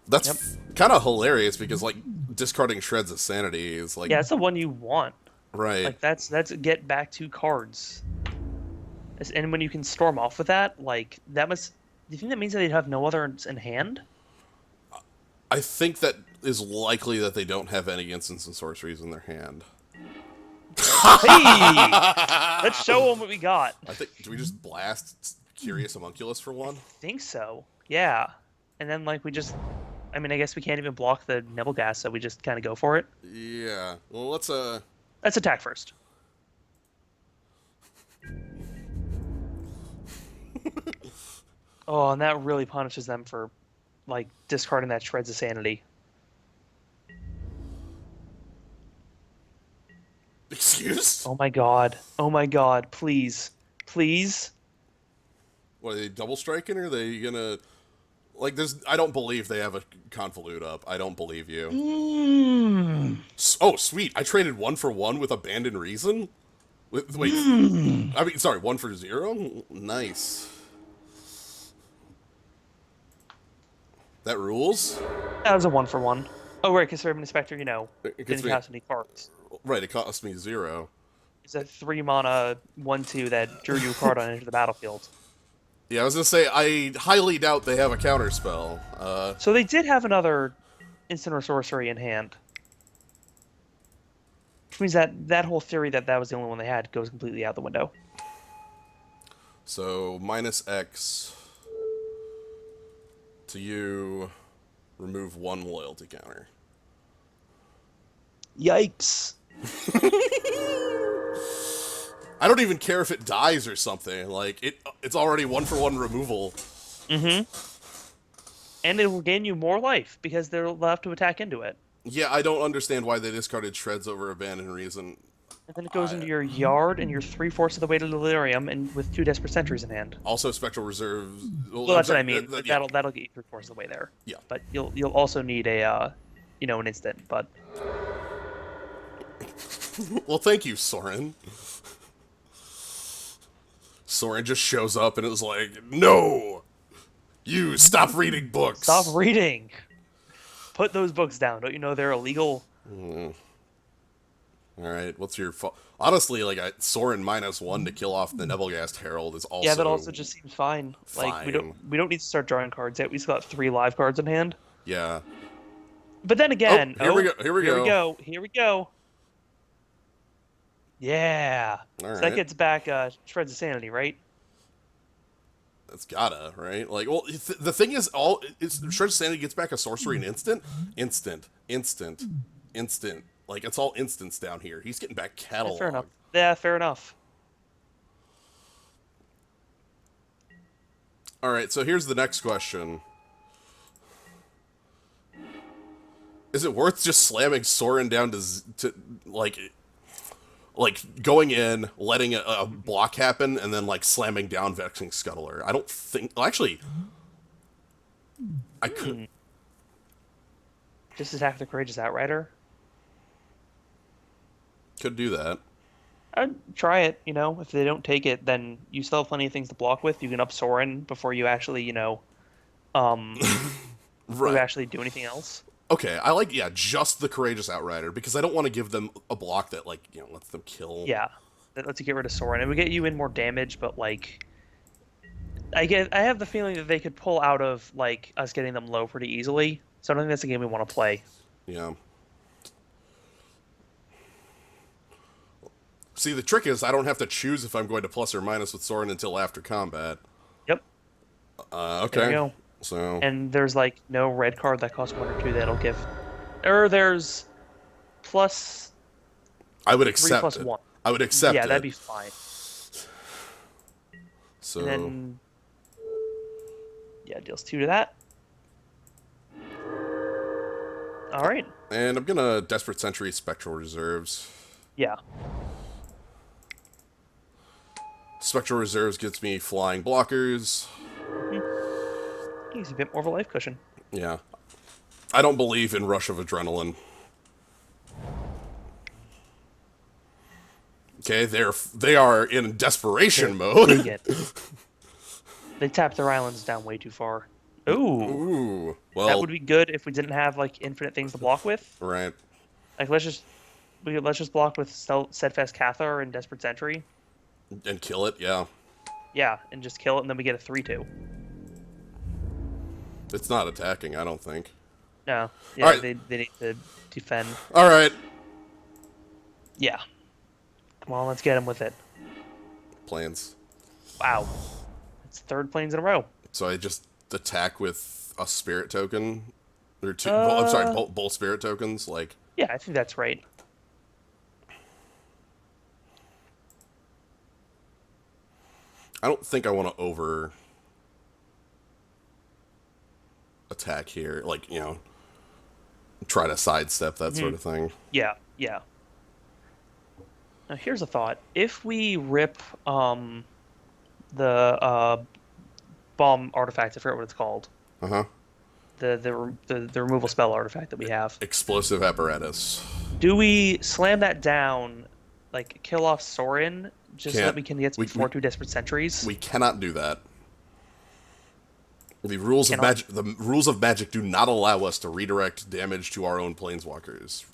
That's kind of hilarious because, like, discarding Shreds of Sanity is like... Yeah, that's the one you want. Right. Like that's get back 2 cards. And when you can storm off with that, like that must. Do you think that means that they'd have no others in hand? I think that is likely that they don't have any instants and sorceries in their hand. Hey, let's show them what we got. I think... Do we just blast Curious Homunculus for one? Think so. Yeah. And then like we just. I mean, I guess we can't even block the Nibelgast, so we just kind of go for it. Yeah. Well, let's Let's attack first. Oh, and that really punishes them for, like, discarding that Shreds of Sanity. Excuse? Oh my god. Oh my god. Please. Please. What, are they double striking, or are they gonna... Like, there's... I don't believe they have a Convolute up. I don't believe you. Oh, sweet. I traded 1 for 1 with Abandoned Reason? Wait. I mean, sorry, 1 for 0? Nice. That rules? That was a 1-for-1. Oh, right, because Servant Inspector, It gets didn't me... cast any cards. Right, it cost me 0. It's a 3-mana 1/2 that drew you a card on into the battlefield. Yeah, I was gonna say, I highly doubt they have a counterspell. So they did have another instant or sorcery in hand. Which means that whole theory that was the only one they had goes completely out the window. So, minus X to you, remove 1 loyalty counter. Yikes. I don't even care if it dies or something. Like, it's already 1 for 1 removal. Mm-hmm. And it will gain you more life because they'll have to attack into it. Yeah, I don't understand why they discarded Shreds over Abandoned Reason. And then it goes into your yard, and you're 3/4 of the way to Delirium, and with 2 Desperate Sentries in hand. Also, Spectral Reserves... Well, that's what I mean. Yeah. That'll get you 3/4 of the way there. Yeah. But you'll also need an instant. But Well, thank you, Soren. Soren just shows up and it was like, no! You, stop reading books! stop reading. Put those books down. Don't you know they're illegal? Alright, what's your... Honestly, like, Soren -1 to kill off the Nebelgast Herald is also... Yeah, that also just seems fine. Like we don't need to start drawing cards yet. We still got 3 live cards in hand. Yeah. But then again, here we go. Here we go. Yeah. All So right. that gets back Shreds of Sanity, right? That's gotta, right? Like, well, the thing is, Shreds of Sanity gets back a sorcery in instant. Like, it's all instants down here. He's getting back catalog. Fair enough. Yeah, fair enough. All right, so here's the next question. Is it worth just slamming Soren down to like going in, letting a block happen, and then like slamming down Vexing Scuttler? I don't think. Well, actually, I could Just attack the Courageous Outrider. do that. I'd try it. If they don't take it, then you still have plenty of things to block with. You can up Soren before you actually, Right. actually do anything else. Okay, I like, yeah, just the Courageous Outrider, because I don't want to give them a block that, like, lets them kill. Yeah, that lets you get rid of Soren, and we get you in more damage, but like I have the feeling that they could pull out of like us getting them low pretty easily. So I don't think that's a game we want to play. Yeah. See, the trick is I don't have to choose if I'm going to plus or minus with Soren until after combat. Yep, there we Okay. go. So, And there's like no red card that costs 1 or 2 that'll give. Or there's plus I would 3 accept plus it. 1. I would accept Yeah, that'd it. be fine. So, And then yeah, deals 2 to that. All right. and I'm gonna Desperate Sentry Spectral Reserves. Yeah. Spectral Reserves gets me flying blockers. Gives you a bit more of a life cushion. Yeah. I don't believe in Rush of Adrenaline. Okay, they are in desperation mode. They tap their islands down way too far. Ooh. Ooh. Well, That would be good if we didn't have like infinite things to block with. right. Like let's just block with Steadfast Cathar and Desperate Sentry. And kill it, yeah. Yeah, and just kill it, and then we get a 3/2. It's not attacking, I don't think. No, yeah, All right. they need to defend. All right. Yeah, come on, let's get him with it. Planes. Wow, it's 3rd planes in a row. So I just attack with a spirit token, or two. I'm sorry, both spirit tokens. Like, Yeah, I think that's right. I don't think I want to over attack here. Like, try to sidestep that sort of thing. Yeah, yeah. Now here's a thought: if we rip the bomb artifact, I forget what it's called. Uh huh. The removal spell artifact that we have. Explosive apparatus. Do we slam that down, like kill off Soren, just so that we can get some 4/2 Desperate Sentries? We cannot do that. The rules of magic do not allow us to redirect damage to our own planeswalkers.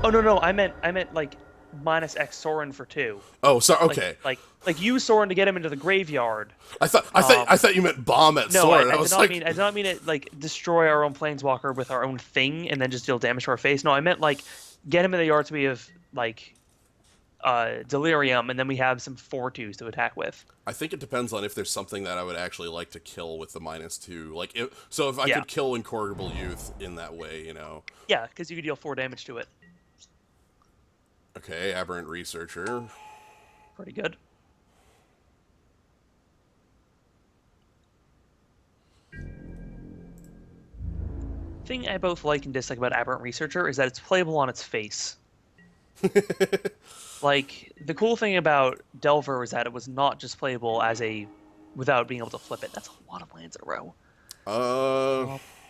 Oh no, I meant like minus X Soren for 2. Oh, sorry. Okay. Like use Soren to get him into the graveyard. I thought you meant bomb at Soren. I did not mean it like destroy our own planeswalker with our own thing and then just deal damage to our face. No, I meant like get him in the yard so we have like delirium, and then we have some 4/2s to attack with. I think it depends on if there's something that I would actually like to kill with the -2. Like, if I could kill Incorrigible Youth in that way, Yeah, because you could deal 4 damage to it. Okay, Aberrant Researcher. Pretty good. Thing I both like and dislike about Aberrant Researcher is that it's playable on its face. Like, the cool thing about Delver was that it was not just playable as without being able to flip it. That's a lot of lands in a row.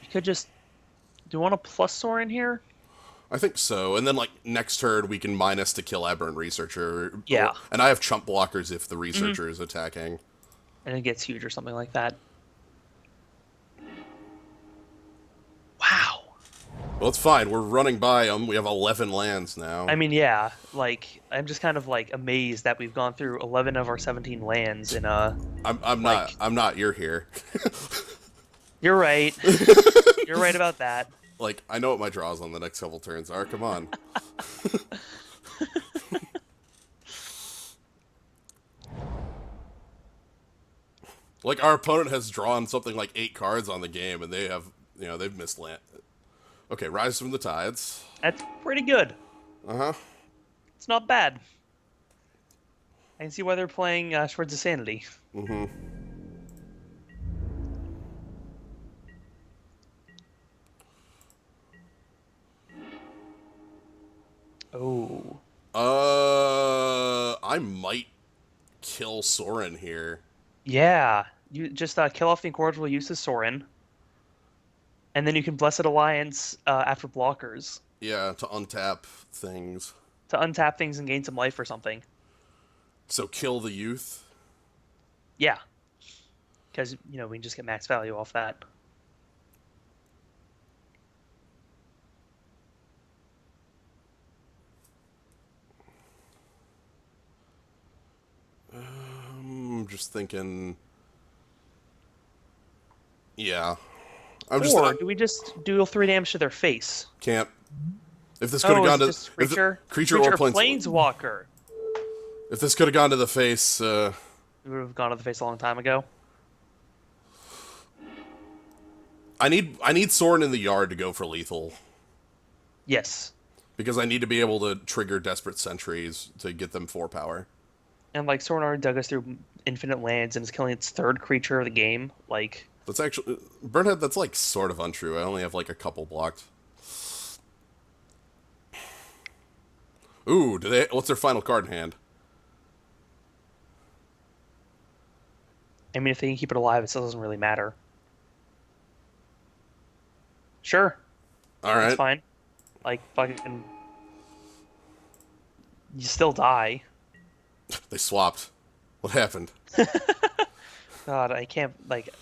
You could just... Do you want a plus Soren here? I think so. And then, like, next turn, we can minus to kill Aberrant Researcher. Yeah. And I have chump blockers if the Researcher is attacking. And it gets huge or something like that. Wow. Well, it's fine. We're running by them. We have 11 lands now. I mean, yeah. Like, I'm just kind of, like, amazed that we've gone through 11 of our 17 lands in a... I'm not. You're here. You're right. You're right about that. Like, I know what my draws on the next couple turns are. Come on. Like, our opponent has drawn something like 8 cards on the game, and they have, they've missed land. Okay, Rise from the Tides. That's pretty good. Uh-huh. It's not bad. I can see why they're playing Swords of Sanity. Mm-hmm. Oh. I might kill Soren here. Yeah. You just kill off the Incorrigible Use of Soren. And then you can Blessed Alliance after blockers. Yeah, to untap things. To untap things and gain some life or something. So kill the youth? Yeah. Because, we can just get max value off that. I'm just thinking... Yeah. Or do we just deal 3 damage to their face? Can't. If this could have gone to... Just creature? Creature or planeswalker. If this could have gone to the face... We would have gone to the face a long time ago. I need Sorin in the yard to go for lethal. Yes. Because I need to be able to trigger Desperate Sentries to get them 4 power. And, like, Sorin already dug us through infinite lands and is killing its 3rd creature of the game. Like... That's actually... Burnhead, that's, like, sort of untrue. I only have, like, a couple blocked. Ooh, what's their final card in hand? I mean, if they can keep it alive, it still doesn't really matter. Sure. Alright. It's fine. Like, fucking... You still die. They swapped. What happened? God, I can't, like...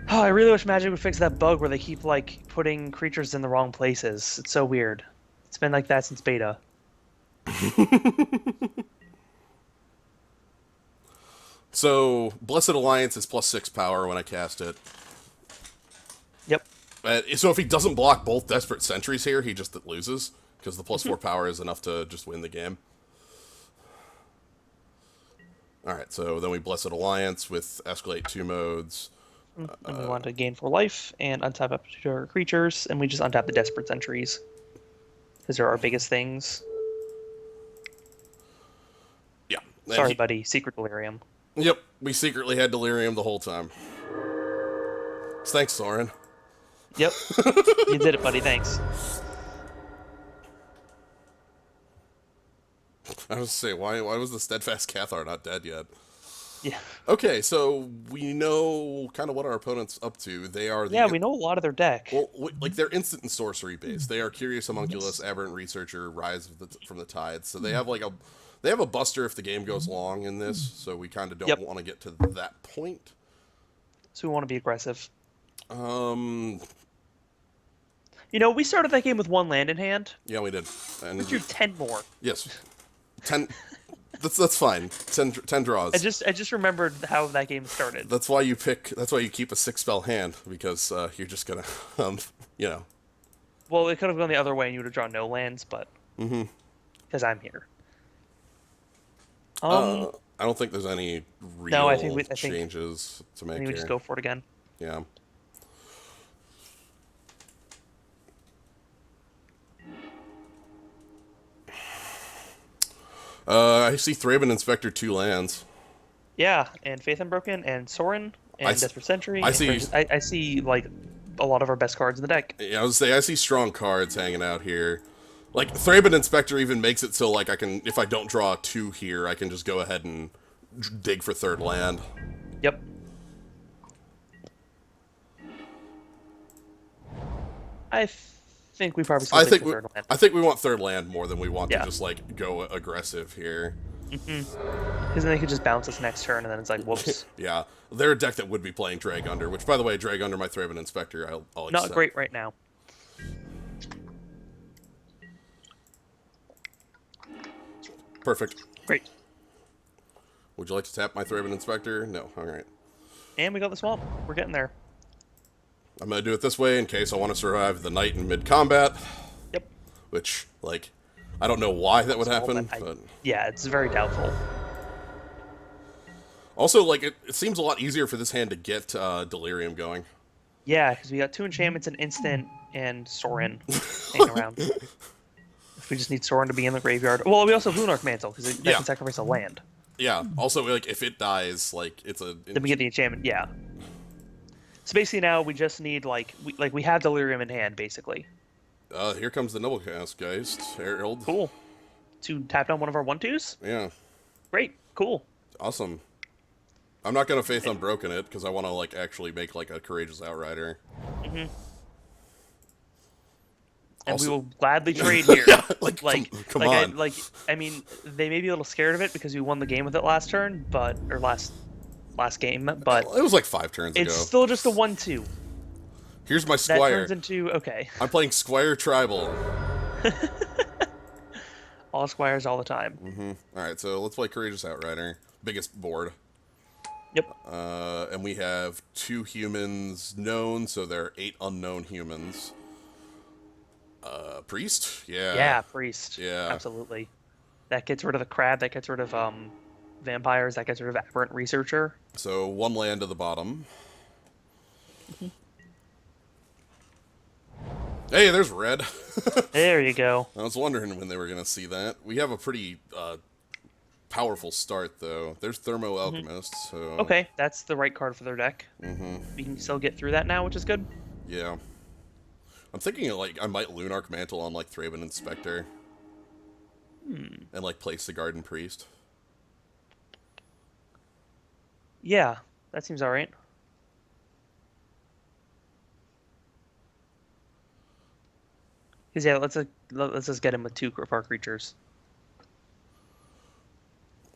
Oh, I really wish Magic would fix that bug where they keep, like, putting creatures in the wrong places. It's so weird. It's been like that since beta. So, Blessed Alliance is +6 power when I cast it. Yep. So if he doesn't block both Desperate Sentries here, he just loses. Because the +4 power is enough to just win the game. Alright, so then we Blessed Alliance with Escalate 2 modes. And we want to gain 4 life and untap up to our creatures, and we just untap the Desperate Sentries. Because they're our biggest things. Yeah. Sorry, buddy. Secret Delirium. Yep, we secretly had Delirium the whole time. Thanks, Sorin. Yep. You did it, buddy. Thanks. I was gonna say, why was the Steadfast Cathar not dead yet? Yeah. Okay, so we know kind of what our opponent's up to. They are we know a lot of their deck. Well, like they're instant and sorcery based. They are Curious Homunculus, Aberrant Researcher, Rise from the Tides. So they have they have a buster if the game goes long in this. So we kind of don't want to get to that point. So we want to be aggressive. You know, we started that game with 1 land in hand. Yeah, we did. And we drew 10 more. Yes. 10. That's fine. 10 draws. I just remembered how that game started. That's why you keep a 6-spell hand, because you're just gonna you know. Well, it could have gone the other way and you would have drawn no lands, but because I'm here. I don't think there's any real I think changes to make. I think we just go for it again. Yeah. I see Thraben Inspector 2 lands. Yeah, and Faith Unbroken, and Sorin, and Desperate Sentry. I see like a lot of our best cards in the deck. Yeah, I was say I see strong cards hanging out here. Like Thraben Inspector even makes it so like I can, if I don't draw 2 here, I can just go ahead and dig for 3rd land. Yep. I think we probably still dig for 3rd land. I think we want 3rd land more than we want to just like go aggressive here. Because then they could just bounce us next turn, and then it's like, whoops. Yeah, they're a deck that would be playing Drag Under, which, by the way, Drag Under my Thraben Inspector, I'll accept. Not great right now. Perfect. Great. Would you like to tap my Thraben Inspector? No. All right. And we got the swamp. We're getting there. I'm going to do it this way in case I want to survive the night in mid-combat. Yep. Which, like, I don't know why that would happen, but... Yeah, it's very doubtful. Also, like, it seems a lot easier for this hand to get Delirium going. Yeah, because we got 2 enchantments, an instant, and Sorin hanging around. If we just need Sorin to be in the graveyard. Well, we also have Lunarch Mantle, because they can sacrifice a land. Yeah, also, like, if it dies, like, it's a... Then we get the enchantment, yeah. So basically now we just need, we have Delirium in hand, basically. Here comes the Noblecast Geist, Herald. Cool. To tap down one of our 1/2s? Yeah. Great, cool. Awesome. I'm not going to Faith Unbroken it, because I want to, like, actually make, like, a Courageous Outrider. Mm-hmm. And we will gladly trade here. Yeah, come on. I mean, they may be a little scared of it because we won the game with it last turn, or last game, but... It was like 5 turns ago. It's still just a 1/2. Here's my Squire. That turns into... Okay. I'm playing Squire Tribal. All Squires all the time. Mm-hmm. Alright, so let's play Courageous Outrider. biggest board. Yep. And we have 2 humans known, so there are 8 unknown humans. Priest? Yeah. Yeah, priest. Yeah. Absolutely. That gets rid of the crab. That gets rid of vampires. That gets rid of aberrant researcher. So 1 land to the bottom. Mhm. Hey, there's red. There you go. I was wondering when they were going to see that. We have a pretty powerful start, though. There's Thermo Mhm. Alchemist, so... Okay, that's the right card for their deck. We can still get through that now, which is good. Yeah. I'm thinking, like, I might Lunarch Mantle on, like, Thraben Inspector. And, like, place the Garden Priest. Yeah, that seems all right. Because yeah, let's just get him with 2 of our creatures.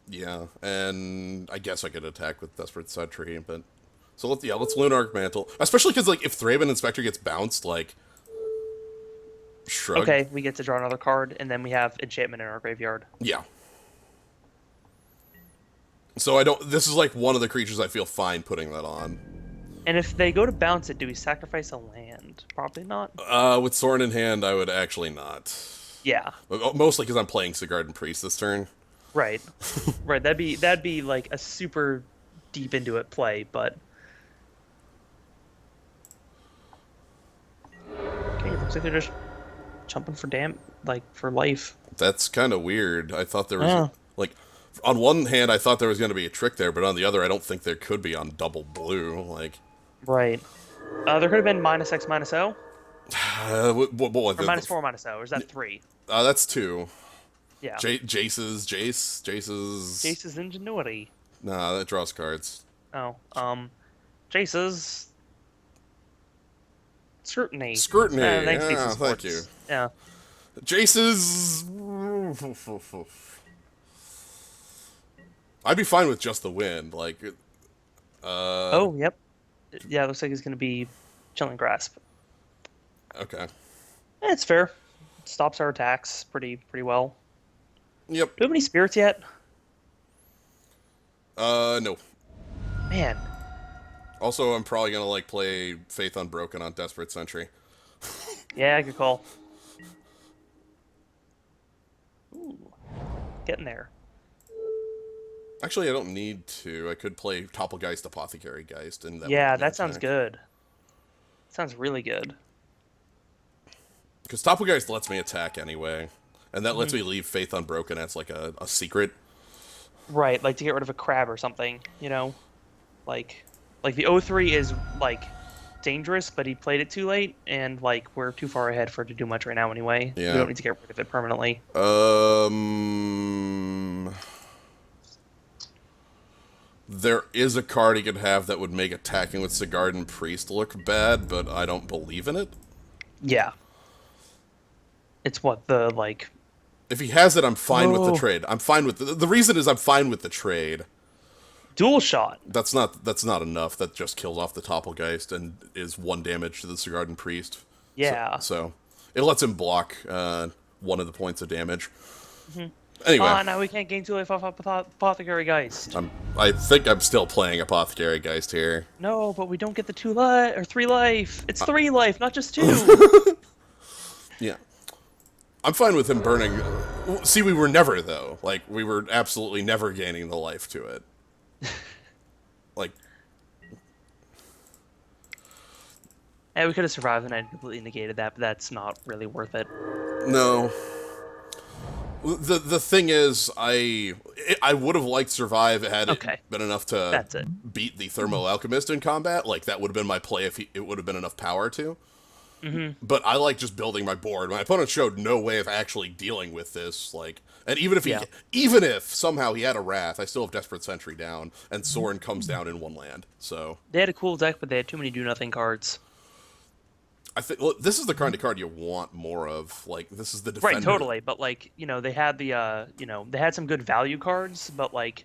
Yeah, and I guess I could attack with Desperate Sentry, but... So, let's Lunarch Mantle. Especially because, like, if Thraben Inspector gets bounced, like... Shrug. Okay, we get to draw another card, and then we have enchantment in our graveyard. Yeah. So I don't... This is, like, one of the creatures I feel fine putting that on. And if they go to bounce it, do we sacrifice a land? Probably not. With Sorin in hand, I would actually not. Yeah. Mostly because I'm playing Sigarden Priest this turn. Right. Right. That'd be like a super deep into it play, but okay, it looks like they're just jumping for for life. That's kind of weird. I thought there was... Yeah. Like, on one hand, I thought there was going to be a trick there, but on the other, I don't think there could be on double blue. Like... Right. There could have been -X, -O. What Or -4, -O. Or is that 3? That's 2. Yeah. Jace's... Jace's ingenuity. Nah, that draws cards. Oh. Jace's scrutiny. Scrutiny. Thanks, Yeah, Jace's thank sports. you. Yeah. Jace's... I'd be fine with just the wind. Like... Oh, yep. Yeah, it looks like it's going to be Chilling Grasp. Okay. It's fair. Stops our attacks pretty well. Yep. Do we have any spirits yet? No. Man. Also, I'm probably gonna, like, play Faith Unbroken on Desperate Sentry. Yeah, good call. Ooh. Getting there. Actually, I don't need to. I could play Topplegeist, Apothecary Geist, and Yeah, that sounds good. Sounds really good. Because Topplegeist lets me attack anyway, and that lets me leave Faith Unbroken as, like, a secret. Right, like to get rid of a crab or something, you know? Like the O3 is, like, dangerous, but he played it too late, and, like, we're too far ahead for it to do much right now anyway. Yeah. We don't need to get rid of it permanently. There is a card he could have that would make attacking with Sigarden Priest look bad, but I don't believe in it. Yeah. It's what, like... If he has it, I'm fine with the trade. I'm fine with... The reason is I'm fine with the trade. Dual shot. That's not enough. That just kills off the Topplegeist and is 1 damage to the Sigarden Priest. Yeah. So it lets him block 1 of the points of damage. Anyway. Now we can't gain 2 life off Apothecary Geist. I think I'm still playing Apothecary Geist here. No, but we don't get the 2 life or 3 life. It's 3 life, not just 2. Yeah. I'm fine with him burning. See, we were never, though. Like, we were absolutely never gaining the life to it. Like... Yeah, we could have survived and I completely negated that, but that's not really worth it. No. The thing is, I would have liked Survive had it been enough to beat the Thermo Alchemist in combat. Like, that would have been my play if it would have been enough power to. But I like just building my board. My opponent showed no way of actually dealing with this. Like, and even if somehow he had a Wrath, I still have Desperate Sentry down, and Sorin comes down in 1 land. So they had a cool deck, but they had too many do-nothing cards. I think this is the kind of card you want more of. Like, this is the defender. Right, totally. But, like, you know, they had they had some good value cards, but, like,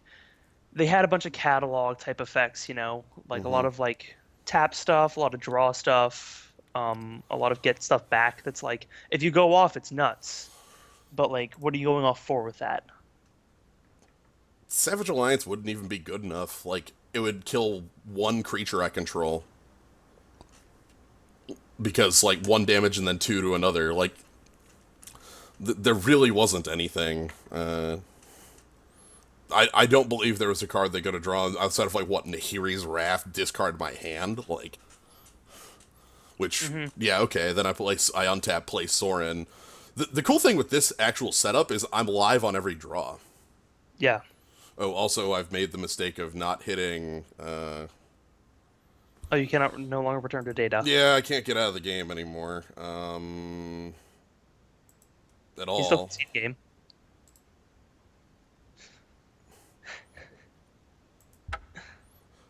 they had a bunch of catalog type effects, you know, like a lot of, like, tap stuff, a lot of draw stuff, a lot of get stuff back. That's like, if you go off, it's nuts. But, like, what are you going off for with that? Savage Alliance wouldn't even be good enough. Like, it would kill one creature I control. Because, like, one damage and then two to another. Like, there really wasn't anything. I don't believe there was a card they could have drawn outside of, like, what, Nahiri's Wrath, discard my hand? Like, which, yeah, okay, then I untap, play Sorin. The cool thing with this actual setup is I'm live on every draw. Yeah. Oh, also, I've made the mistake of not hitting, Oh, you cannot no longer return to data. Yeah, I can't get out of the game anymore. At all. You still can see the game.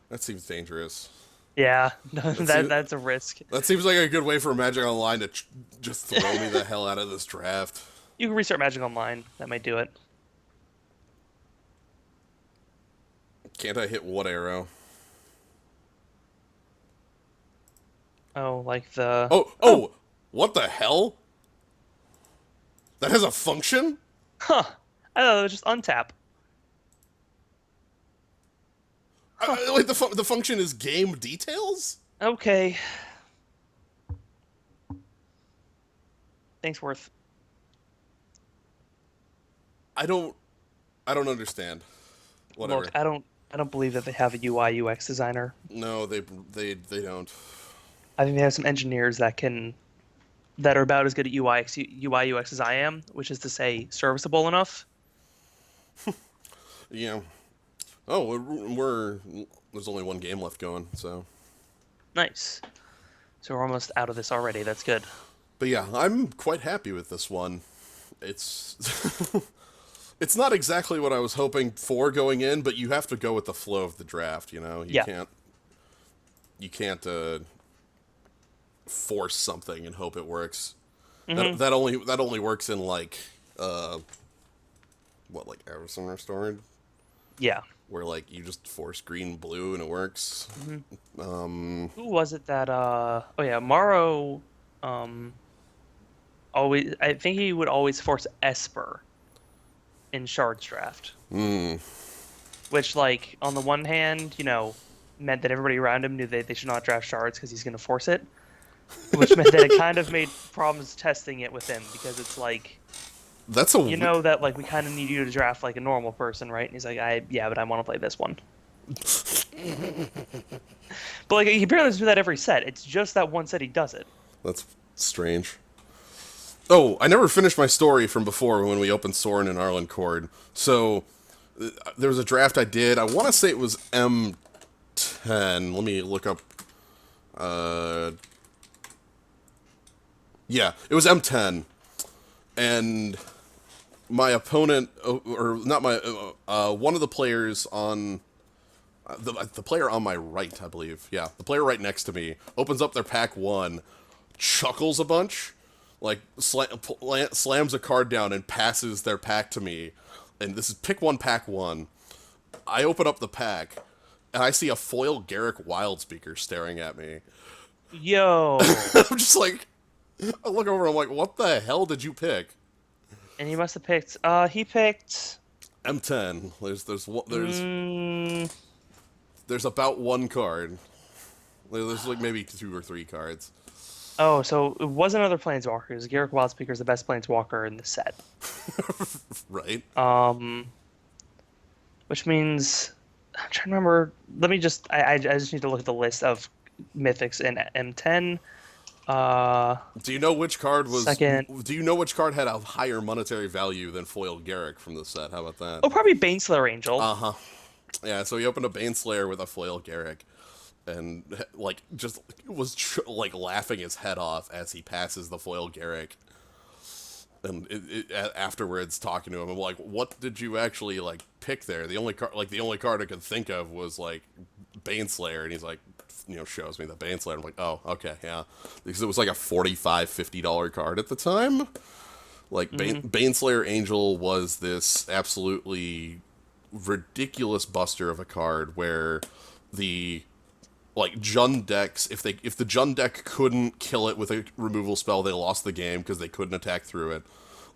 That seems dangerous. Yeah, that's a risk. That seems like a good way for Magic Online to just throw me the hell out of this draft. You can restart Magic Online. That might do it. Can't I hit what arrow? Oh, like the... Oh! What the hell? That has a function? Huh. I thought it was just untap. Like, the function is game details? Okay. Thanks, Worth. I don't understand. Whatever. Look, I don't believe that they have a UI UX designer. No, they don't. I think they have some engineers that are about as good at UI UX as I am, which is to say serviceable enough. Yeah. Oh, there's only one game left going, so. Nice. So we're almost out of this already. That's good. But yeah, I'm quite happy with this one. It's it's not exactly what I was hoping for going in, but you have to go with the flow of the draft, you know? You can't force something and hope it works. Mm-hmm. That only works in like Avacyn Restored? Yeah. Where like you just force green blue and it works. Mm-hmm. Who was it that Morrow always I think he would always force Esper in Shard's draft. Which, like, on the one hand, meant that everybody around him knew they should not draft Shards because he's going to force it. Which meant that it kind of made problems testing it with him because it's like, that like we kind of need you to draft like a normal person, right? And he's like, but I want to play this one. But like he apparently doesn't do that every set. It's just that one set he does it. That's strange. Oh, I never finished my story from before when we opened Sorin and Arlen Cord. So there was a draft I did. I want to say it was M10. Let me look up. Yeah, it was M10, and my opponent, or not my, one of the players on, the player on my right, I believe, yeah, the player right next to me, opens up their pack 1, chuckles a bunch, like, slams a card down and passes their pack to me, and this is pick 1, pack 1. I open up the pack, and I see a foil Garruk Wildspeaker staring at me. Yo! I'm just like, I look over and I'm like, what the hell did you pick? And he must have picked, he picked... M10. There's about one card. There's like maybe 2 or 3 cards. Oh, so it was another Planeswalker. Because Garruk Wildspeaker is the best Planeswalker in the set. Right. Which means... I'm trying to remember... Let me just... I just need to look at the list of mythics in M10. Do you know which card was... Second. Do you know which card had a higher monetary value than foil Garruk from the set? How about that? Oh, probably Baneslayer Angel. Uh-huh. Yeah, so he opened a Baneslayer with a foil Garruk. And, like, just was, like, laughing his head off as he passes the foil Garruk. And afterwards, talking to him, I'm like, what did you actually, like, pick there? The only card I could think of was, like, Baneslayer. And he's like, shows me the Baneslayer. I'm like, oh, okay, yeah. Because it was like a $45, $50 card at the time. Like, Baneslayer Angel was this absolutely ridiculous buster of a card where the, like, Jund decks, if the Jund deck couldn't kill it with a removal spell, they lost the game because they couldn't attack through it.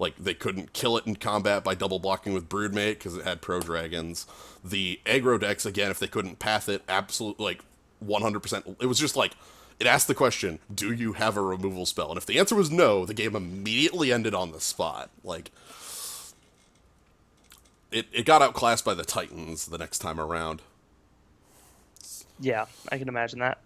Like, they couldn't kill it in combat by double blocking with Broodmate because it had pro dragons. The aggro decks, again, if they couldn't path it, absolutely, like, 100%. It was just like, it asked the question, do you have a removal spell? And if the answer was no, the game immediately ended on the spot. Like, it got outclassed by the Titans the next time around. Yeah, I can imagine that.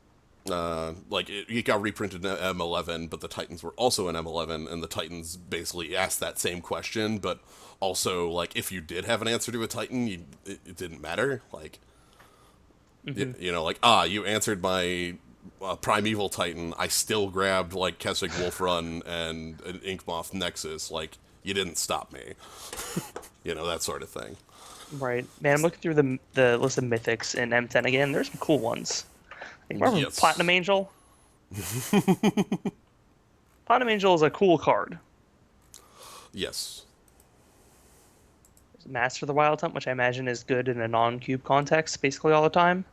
Like, it got reprinted in M11, but the Titans were also in M11, and the Titans basically asked that same question, but also, like, if you did have an answer to a Titan, it didn't matter. Like, you know, like, you answered my Primeval Titan, I still grabbed, like, Kessig Wolfrun and an Inkmoth Nexus. Like, you didn't stop me. You know, that sort of thing. Right. Man, I'm looking through the list of mythics in M10 again. There's some cool ones. Like, remember Yes. Platinum Angel? Platinum Angel is a cool card. Yes. There's Master of the Wild Hunt, which I imagine is good in a non-cube context basically all the time.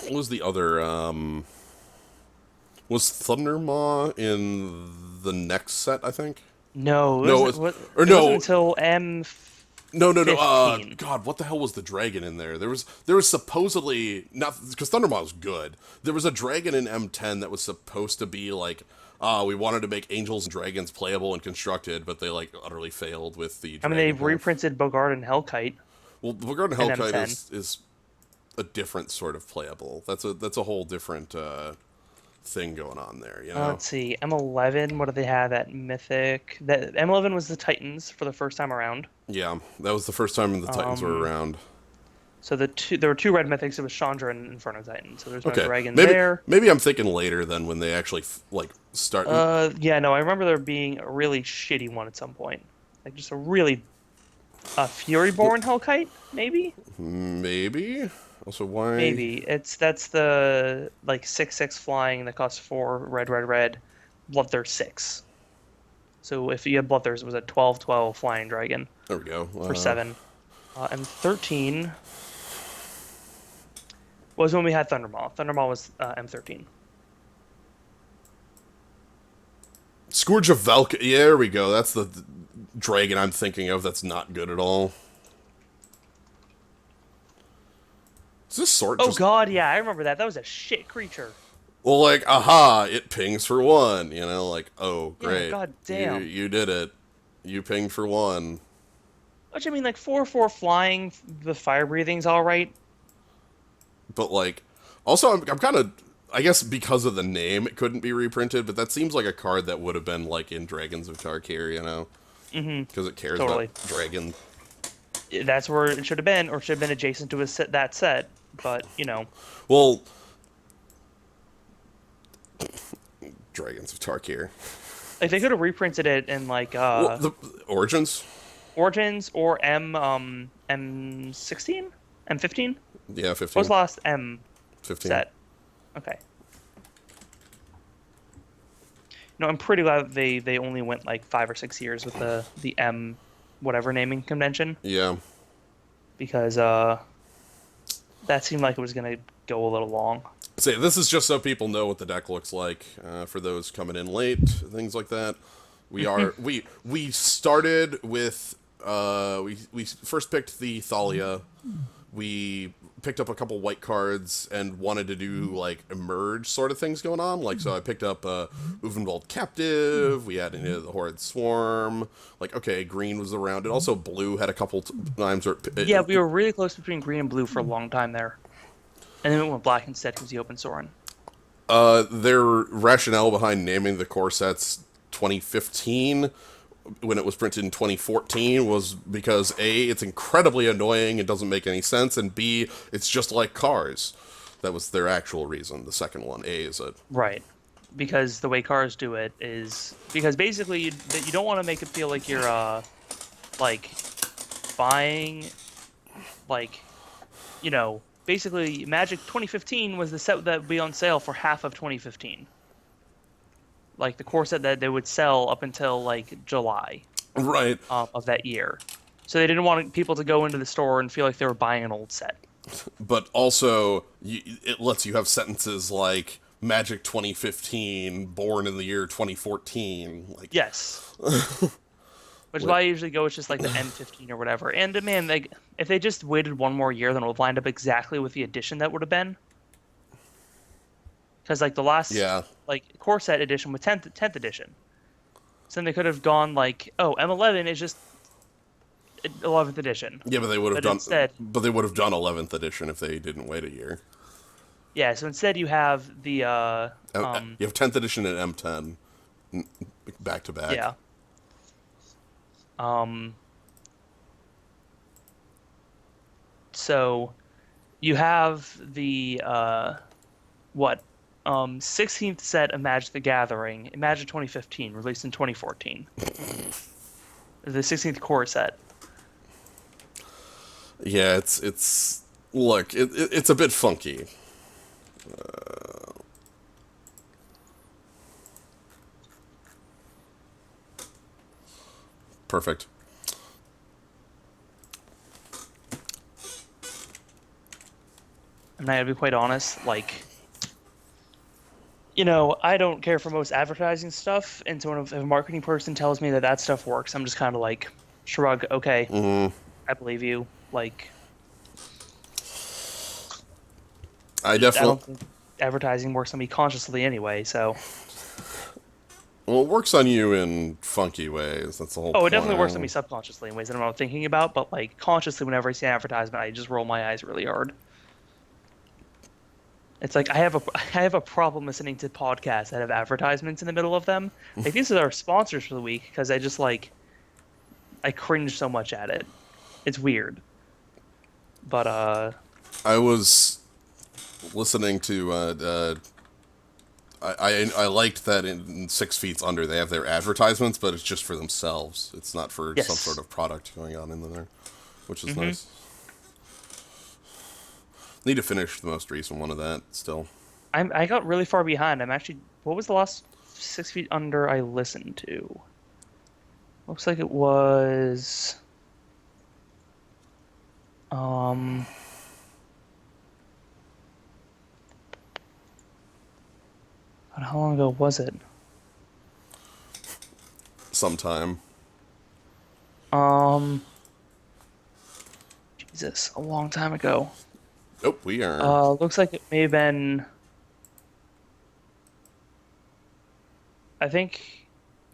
What was the other, was Thundermaw in the next set, I think? No, No, it wasn't until M. No. 15. God, what the hell was the dragon in there? There was supposedly, not because Thundermaw was good. There was a dragon in M10 that was supposed to be like, we wanted to make angels and dragons playable and constructed, but they like utterly failed with the. I mean, they've reprinted Bogard and Hellkite. Well, Bogard and Hellkite M10. is a different sort of playable. That's a whole different thing going on there. You know. Let's see, M11. What do they have at Mythic? That M11 was the Titans for the first time around. Yeah, that was the first time the Titans were around. So there were two red mythics. It was Chandra and Inferno Titan. So there's no dragon maybe, there. Maybe I'm thinking later than when they actually like start. Yeah, no, I remember there being a really shitty one at some point, like just a really Furyborn Hellkite, maybe. Maybe. Also, why? Maybe that's the like 6/6 flying that costs 4 red. Bloodthirst 6. So if you had Bloodthirst, it was a 12/12 flying dragon. There we go. For 7. And 13 was when we had Thundermaw. Thundermaw was M13. Scourge of Valk. Yeah, there we go. That's the dragon I'm thinking of. That's not good at all. Is this sword? Oh god, yeah, I remember that. That was a shit creature. Well, like, aha! It pings for 1. You know, like, oh great. Yeah, god damn. You did it. You pinged for 1. Which I mean, like 4/4 flying, the fire breathing's all right. But like, also I'm kind of. I guess because of the name, it couldn't be reprinted, but that seems like a card that would have been, like, in Dragons of Tarkir, you know? Mm-hmm. Because it cares Totally. about dragon. That's where it should have been, or should have been adjacent to that set, but, you know. Well, Dragons of Tarkir. Like, they could have reprinted it in, like, Well, the Origins? Origins or M16? M15? Yeah, 15. What was the last M 15. set? Okay. No, I'm pretty glad they only went like 5 or 6 years with the M whatever naming convention. Yeah. Because that seemed like it was gonna go a little long. Say, this is just so people know what the deck looks like, for those coming in late, things like that. We started with we first picked the Thalia. We picked up a couple white cards and wanted to do like emerge sort of things going on. Like, so I picked up Uvenwald Captive. We had the Horrid Swarm. Like, okay, green was around it. Also, blue had a couple times. Yeah, we were really close between green and blue for a long time there, and then we went black instead because the open Sorin. Their rationale behind naming the core sets 2015 when it was printed in 2014 was because A, it's incredibly annoying and doesn't make any sense, and B, it's just like cars. That was their actual reason. The second one, A, is it. Right. Because the way cars do it is because basically you don't want to make it feel like you're like buying, like, you know, basically Magic 2015 was the set that would be on sale for half of 2015. Like the core set that they would sell up until like July, right, of that year. So they didn't want people to go into the store and feel like they were buying an old set. But also, it lets you have sentences like, Magic 2015, born in the year 2014. Like, Yes. Which is why I usually go with just like the M15 or whatever. And man, like if they just waited one more year, then it would wind up exactly with the edition that would have been. Because like the last yeah, like core set edition with tenth edition. So then they could have gone like, oh, M11 is just 11th edition. yeah, but they would have But done, instead, 11th edition if they didn't wait a year. yeah. So instead, you have the You have 10th edition and M10 back to back. yeah. Um, so you have the what 16th set of Magic the Gathering, Magic 2015, released in 2014. The 16th core set. Yeah, it's look, it's a bit funky. Perfect. And I gotta be quite honest, like, I don't care for most advertising stuff, and so if a marketing person tells me that that stuff works, I'm just kind of like, shrug, okay, I believe you. Like, I I don't definitely. think advertising works on me consciously anyway, so. Well, it works on you in funky ways. That's the whole Oh, it definitely works on me point. subconsciously in ways that I'm not thinking about, but like consciously, whenever I see an advertisement, I just roll my eyes really hard. It's like I have a problem listening to podcasts that have advertisements in the middle of them. Like these are our sponsors for the week because I just like I cringe so much at it. It's weird. But I was listening to. I liked that in 6 Feet Under they have their advertisements, but it's just for themselves. It's not for some sort yes. of product going on in there, which is Hmm. nice. Need to finish the most recent one of that still. I got really far behind. I'm actually what was the last 6 feet under I listened to? Looks like it was um God, how long ago was it? Sometime. Um Jesus, a long time ago. Oh, we are. Looks like it may have been, I think,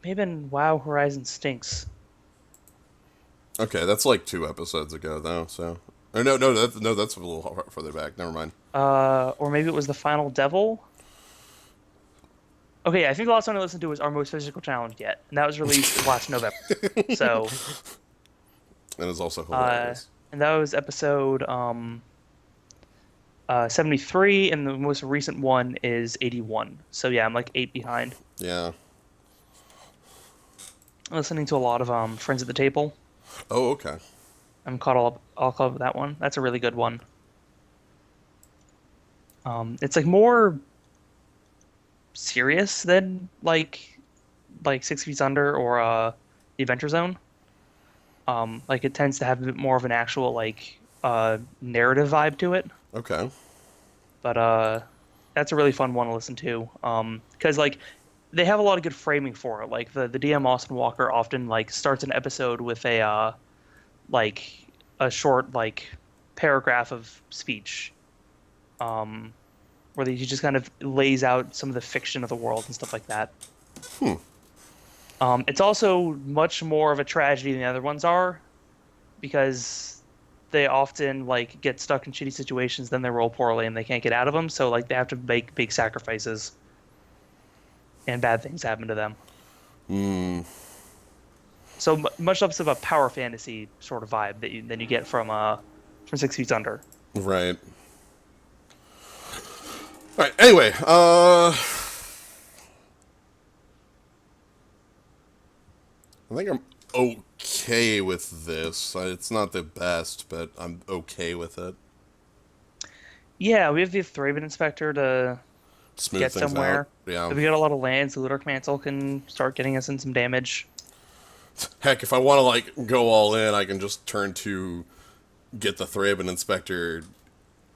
may have been WoW Horizon Stinks. Okay, that's like 2 episodes ago though. So, or no, that's a little further back. Never mind. Or maybe it was the Final Devil. Okay, I think the last one I listened to was Our Most Physical Challenge Yet, and that was released last November. So, And it's also uh, hilarious. and that was episode 73, and the most recent one is 81. So yeah, I'm like 8 behind. Yeah. I'm listening to a lot of Friends at the Table. Oh, okay. I'm caught all caught up with that one. That's a really good one. It's like more serious than like 6 Feet Under or the Adventure Zone. Like it tends to have a bit more of an actual like narrative vibe to it. Okay. But that's a really fun one to listen to. Because like they have a lot of good framing for it. Like the DM Austin Walker often like starts an episode with a like a short like paragraph of speech. Um, where he just kind of lays out some of the fiction of the world and stuff like that. It's also much more of a tragedy than the other ones are because they often like get stuck in shitty situations, then they roll poorly and they can't get out of them. So like they have to make big sacrifices and bad things happen to them. So much less of a power fantasy sort of vibe than you get from 6 Feet Under. Right. All right. Anyway, I think I'm okay with this. It's not the best, but I'm okay with it. Yeah, we have the Thraben Inspector to Smooth get things out. somewhere. Yeah. If we get a lot of lands, the Ludark Mantle can start getting us in some damage. Heck, if I want to like go all in, I can just turn to get the Thraben Inspector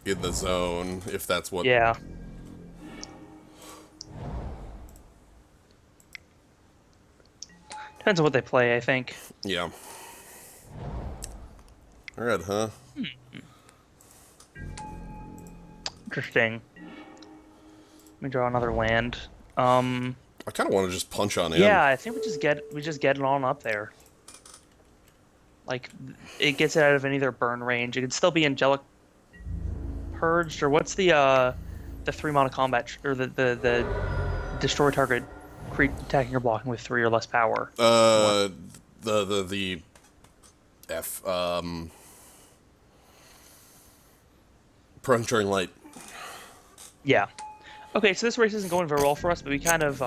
in the zone if that's what. Yeah. Depends on what they play, I think. Yeah. Red, huh? Interesting. Let me draw another land. I kind of want to just punch on in. Yeah, I think we just get it on up there. Like it gets it out of any of their burn range. It can still be angelic purged, or what's the 3 mana combat or the destroy target attacking or blocking with 3 or less power. One. The F Perpetuating Light. Yeah. Okay, so this race isn't going very well for us, but we can kind of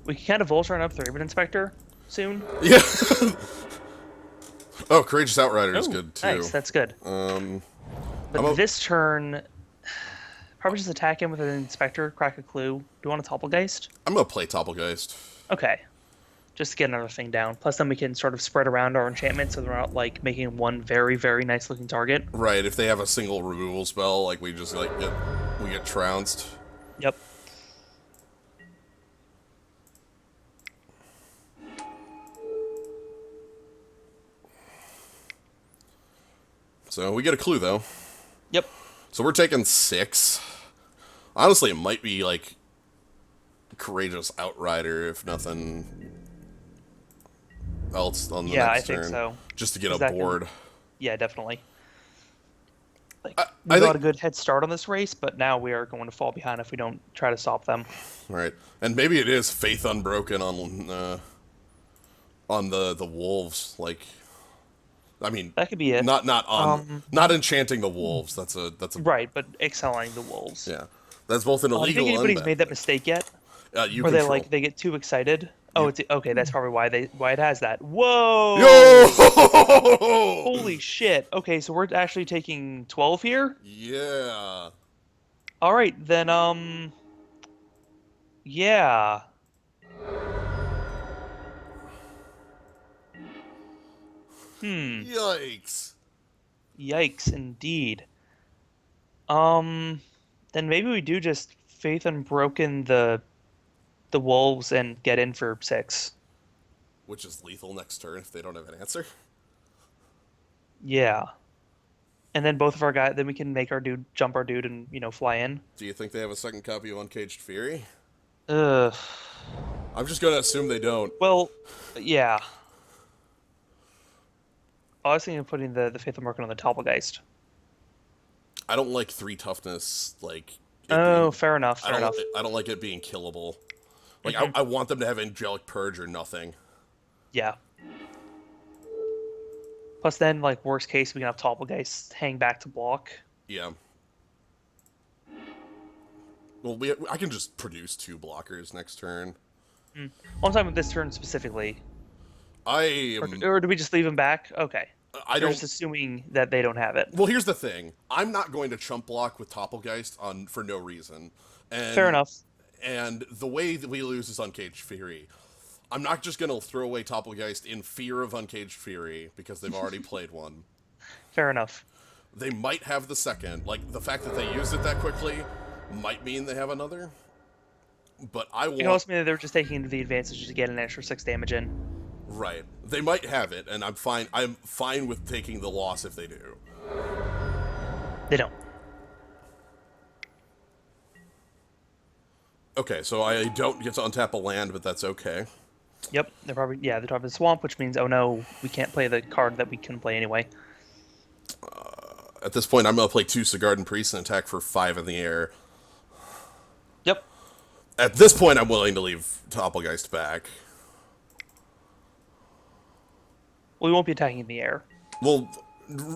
Voltron up the Raven Inspector soon. Yeah. Oh, Courageous Outrider is Oh, good too. nice, that's good. But this turn, probably just attack him with an Inspector, crack a clue. Do you want a Topplegeist? I'm gonna play Topplegeist. Okay. Just to get another thing down. Plus, then we can sort of spread around our enchantments so they're not, like, making one very, very nice-looking target. Right, if they have a single removal spell, like, we just, like, get trounced. Yep. So, we get a clue, though. Yep. So we're taking 6. Honestly, it might be, like, Courageous Outrider, if nothing else on the next turn. Yeah, I think so. Just to get a board. Yeah, definitely. Like, I we got think a good head start on this race, but now we are going to fall behind if we don't try to stop them. Right, and maybe it is Faith Unbroken on the wolves. Like, I mean, That could be it. Not enchanting the wolves. That's a Right, but excelling the wolves. yeah. That's both an Do you illegal think and anybody's bad made that thing. mistake yet? You Where they control. they get too excited? Oh, it's okay. That's probably why it has that. Whoa! Yo! Holy shit! Okay, so we're actually taking 12 here. Yeah. All right, then yeah. Yikes. Yikes, indeed. Then maybe we do just Faith Unbroken the wolves and get in for 6. Which is lethal next turn if they don't have an answer. Yeah. And then both of our guys, then we can make our dude jump our dude and fly in. Do you think they have a second copy of Uncaged Fury? Ugh. I'm just gonna assume they don't. Well, yeah. I was thinking of putting the Faith Unbroken on the Topplegeist. I don't like 3 toughness. Like. Oh, fair enough. Fair enough. I don't like it being killable. Like Mhm. I want them to have Angelic Purge or nothing. Yeah. Plus, then, like, worst case, we can have Topplegeist hang back to block. Yeah. Well, I can just produce 2 blockers next turn. Well, I'm talking about this turn specifically. I Or do we just leave him back? Okay. I You're don't. just assuming that they don't have it. Well, here's the thing. I'm not going to chump block with Topplegeist for no reason. And, Fair enough. And the way that we lose is Uncaged Fury. I'm not just going to throw away Topplegeist in fear of Uncaged Fury because they've already played one. Fair enough. They might have the second. Like, the fact that they used it that quickly might mean they have another. But I It want... can also mean that they're just taking the advantage to get an extra 6 damage in. Right. They might have it, and I'm fine with taking the loss if they do. They don't. Okay, so I don't get to untap a land, but that's okay. Yep. They're probably the swamp, which means, oh no, we can't play the card that we couldn't play anyway. At this point, I'm going to play 2 Sigardan Priests and attack for 5 in the air. Yep. At this point, I'm willing to leave Topplegeist back. We won't be attacking in the air. Well,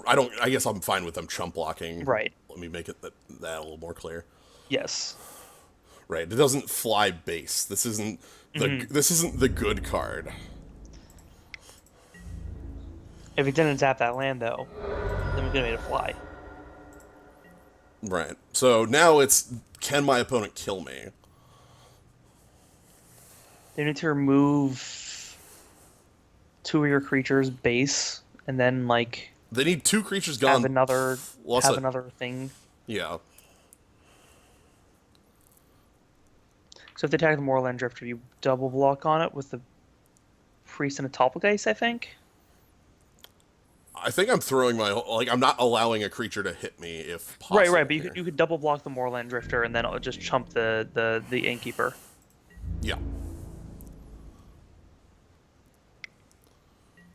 I guess I'm fine with them chump blocking. Right. Let me make it that a little more clear. Yes. Right. It doesn't fly base. This isn't the good card. If we didn't tap that land, though, then we could have made it fly. Right. So now it's, can my opponent kill me? They need to remove 2 of your creatures' base, and then, like, They need 2 creatures gone. have another Plus another thing. Yeah. So if they attack the Moorland Drifter, you double block on it with the priest and a Topplgeist, I think. I think I'm throwing my like I'm not allowing a creature to hit me if Right, possible right, but here. you could double block the Moorland Drifter and then it'll just chump the Innkeeper. Yeah.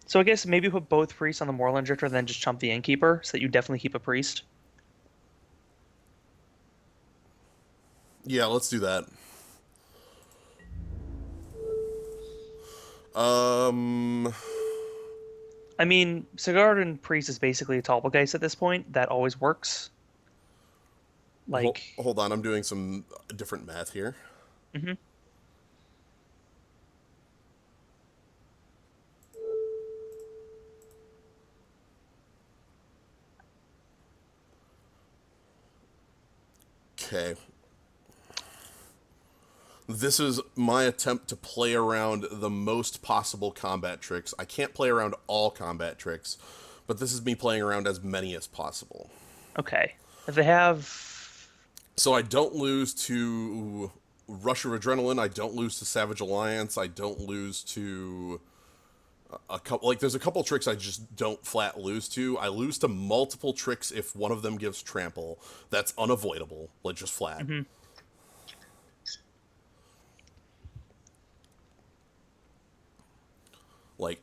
So I guess maybe put both priests on the Moorland Drifter and then just chump the Innkeeper so that you definitely keep a priest. Yeah, let's do that. Um, I mean, Sigurd and Priest is basically a Topplgeist at this point. That always works. Like, hold on, I'm doing some different math here. mhm. Okay. This is my attempt to play around the most possible combat tricks. I can't play around all combat tricks, but this is me playing around as many as possible. Okay. If they have, So I don't lose to Rush of Adrenaline, I don't lose to Savage Alliance, I don't lose to a couple, like there's a couple tricks I just don't flat lose to. I lose to multiple tricks if one of them gives trample. That's unavoidable, like just flat. mhm. Like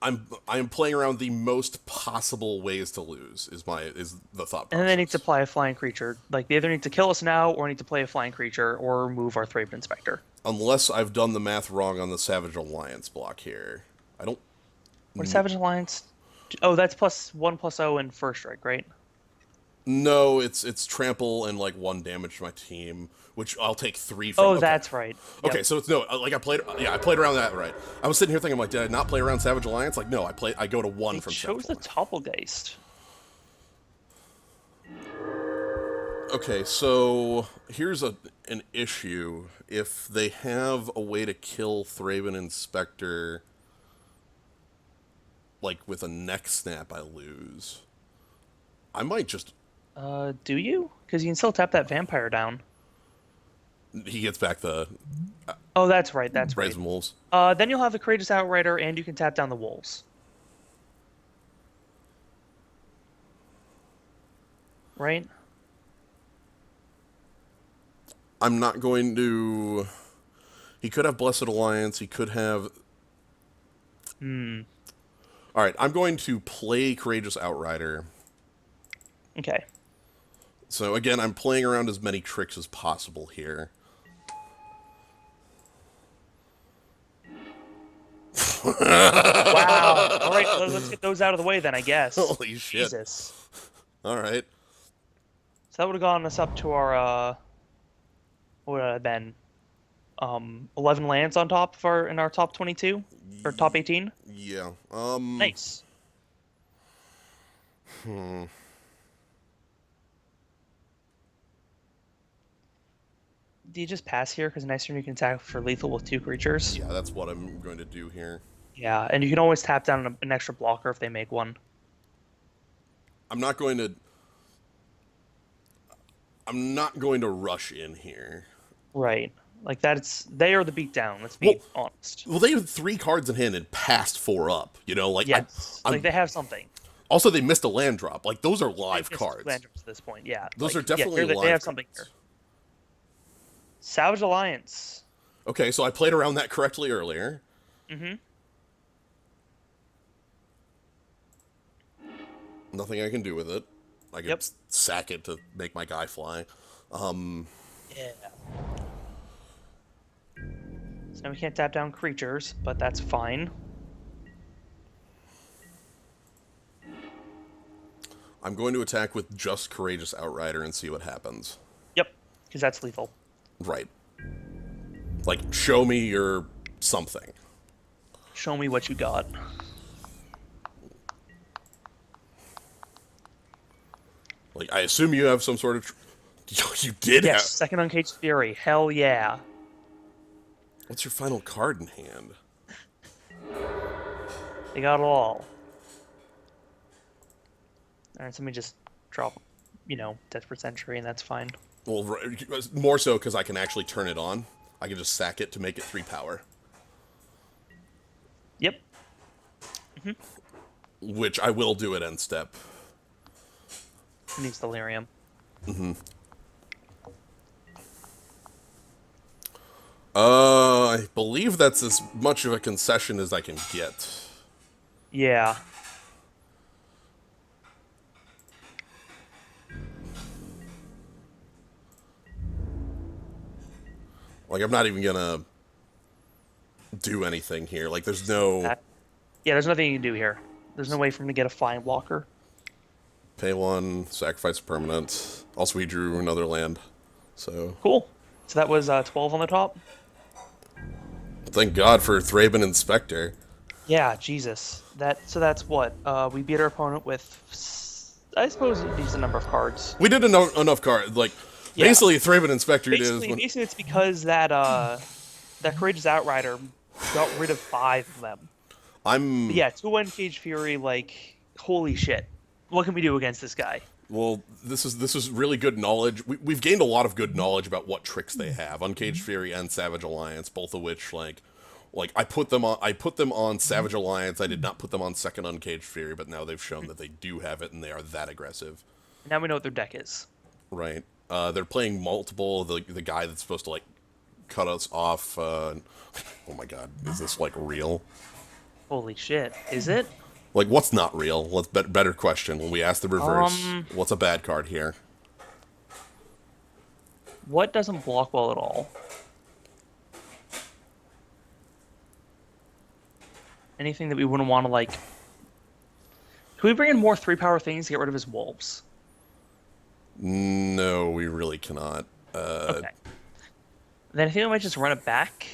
I'm playing around the most possible ways to lose is the thought And then they need to process. apply a flying creature. Like, they either need to kill us now or need to play a flying creature or remove our Thraben Inspector. Unless I've done the math wrong on the Savage Alliance block here. I don't. What is Savage Alliance? Oh, that's +1/+0 and first strike, right? No, it's trample and like 1 damage to my team, which I'll take 3 from. Oh, Okay, that's right. okay, Yep. so it's no, like I played around that right. I was sitting here thinking, I'm like, did I not play around Savage Alliance? Like, no, I go to 1 They from chose Savage the Alliance. Topplgeist. Okay, so here's an issue. If they have a way to kill Thraben Inspector, like with a neck snap, I lose. I might just. Do you? Because you can still tap that vampire down. He gets back the Oh, that's right. That's right. Brazen Wolves. Then you'll have the Courageous Outrider, and you can tap down the wolves. Right? I'm not going to. He could have Blessed Alliance. He could have. Hmm. All right, I'm going to play Courageous Outrider. Okay. So again, I'm playing around as many tricks as possible here. Wow. All right, let's get those out of the way then, I guess. Holy shit. Jesus. All right. So that would have gotten us up to our what would it have been? 11 lands on top of our top 22 or top 18. Yeah. Nice. Do you just pass here because next turn you can attack for lethal with 2 creatures? Yeah, that's what I'm going to do here. Yeah, and you can always tap down an extra blocker if they make one. I'm not going to. I'm not going to rush in here. Right. Like they are the beatdown. Let's be Well, honest. Well, they had 3 cards in hand and passed 4 up. You know, like Yes, I'm like they have something. also they missed a land drop. Like those are live They missed cards. land drops at this point, yeah. Those Like, are definitely yeah, live they have something cards. here. Savage Alliance. Okay, so I played around that correctly earlier. Mm-hmm. Nothing I can do with it. I can Yep. sack it to make my guy fly. Yeah. So now we can't tap down creatures, but that's fine. I'm going to attack with just Courageous Outrider and see what happens. Yep, because that's lethal. Right. Like, show me your something. Show me what you got. Like, I assume you have some sort of. You did Yes, have. second Uncaged Fury. Hell yeah. What's your final card in hand? They got it all. Alright, so let me just drop, Desperate Century, and that's fine. Well, more so because I can actually turn it on. I can just sack it to make it 3 power. Yep. which I will do at end step. It needs delirium. I believe that's as much of a concession as I can get. Yeah. Like, I'm not even gonna do anything here. Like, there's no Yeah, there's nothing you can do here. There's no way for him to get a flying blocker. pay one, sacrifice permanent. Also, we drew another land. So, Cool. So that was 12 on the top? thank God for Thraben Inspector. Yeah, Jesus. That's what? We beat our opponent with, I suppose, a decent number of cards. We did enough cards. Like, Yeah. basically, Thraben Inspector Basically, it's because that Courageous Outrider got rid of 5 of them. I'm... But yeah, 2-1 Cage Fury, like, holy shit. What can we do against this guy? Well, this is really good knowledge. We've gained a lot of good knowledge about what tricks they have. Uncaged Fury and Savage Alliance, both of which, like I put them on Savage Alliance. I did not put them on second Uncaged Fury, but now they've shown that they do have it and they are that aggressive. Now we know what their deck is. Right. They're playing multiple. The guy that's supposed to, like, cut us off. Oh my God, is this, like, real? Holy shit. Is it? Like, what's not real? Let's better question. When we ask the reverse, what's a bad card here? What doesn't block well at all? Anything that we wouldn't want to, like... Can we bring in more 3-power things to get rid of his wolves? No, we really cannot. Okay. Then I think I might just run it back.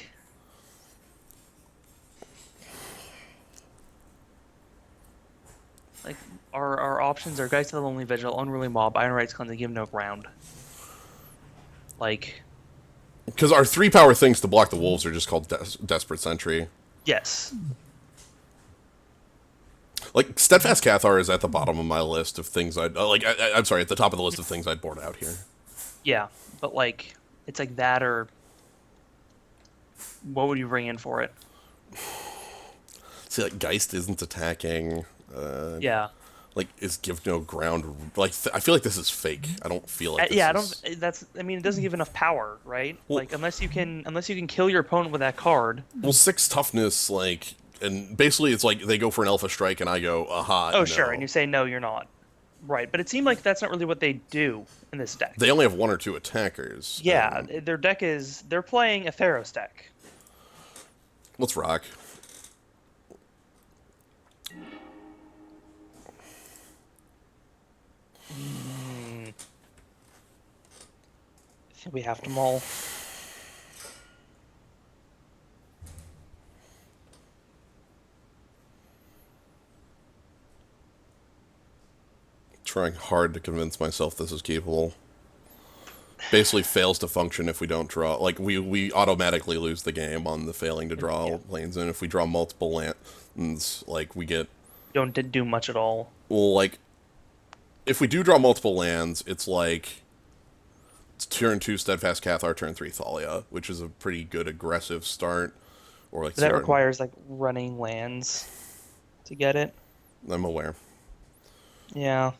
Like, our options are Geist of the Lonely Vigil, Unruly Mob, Iron Rights Cleanse, and Give No Ground. Like... Because our 3-power things to block the wolves are just called Desperate Sentry. Yes. Like, Steadfast Cathar is at the bottom of my list of things I'd... I'm sorry, at the top of the list of things I'd board out here. Yeah, but, like, it's like that or... What would you bring in for it? See, like, Geist isn't attacking. Yeah. Like, is Give No Ground... Like, I feel like this is fake. I don't feel like this yeah, is... I mean, it doesn't give enough power, right? Well, like, unless you can kill your opponent with that card. Well, 6 toughness, like... And basically, it's like they go for an Alpha Strike, and I go, aha, Oh, no. sure, and you say, no, you're not. Right, but it seemed like that's not really what they do in this deck. They only have 1 or 2 attackers. Yeah, their deck is... They're playing a Theros deck. Let's rock. I think we have to maul. Trying hard to convince myself this is capable. Basically fails to function if we don't draw. Like, we automatically lose the game on the failing to draw lanes, and if we draw multiple lands, like, we get... Don't do much at all. Well, like, if we do draw multiple lands, it's like... It's turn 2 Steadfast Cathar, turn 3 Thalia, which is a pretty good aggressive start. Or like that requires, like, running lands to get it. I'm aware. Yeah.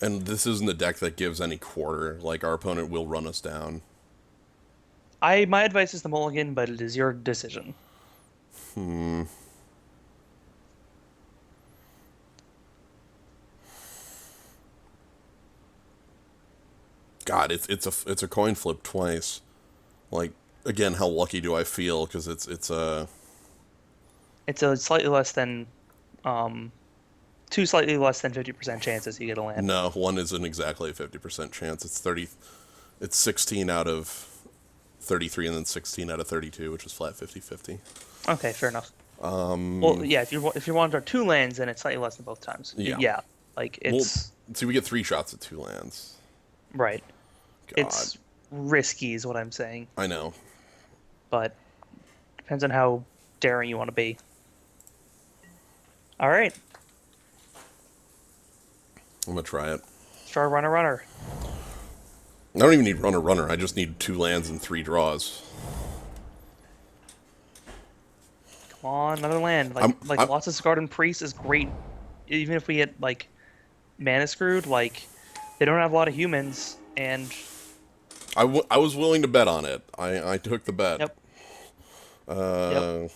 And this isn't a deck that gives any quarter. Like, our opponent will run us down. My advice is the mulligan, but it is your decision. God, it's a coin flip twice. Like, again, how lucky do I feel? Because it's a slightly less than, 2 slightly less than 50% chances you get a land. No, 1 isn't exactly a 50% chance. It's 16 out of 33, and then 16 out of 32, which is flat 50-50. Okay, fair enough. Well, yeah, if you want to draw 2 lands, then it's slightly less than both times. Yeah. Like, it's... Well, see, we get 3 shots at 2 lands. Right. God. It's risky is what I'm saying. I know. But depends on how daring you want to be. All right. I'm going to try it. Let's try runner. I don't even need runner. I just need 2 lands and 3 draws. Come on, another land. Like I'm lots of Garden Priest is great. Even if we get like mana screwed, like they don't have a lot of humans, and I was willing to bet on it. I took the bet. yep, yep, Uh,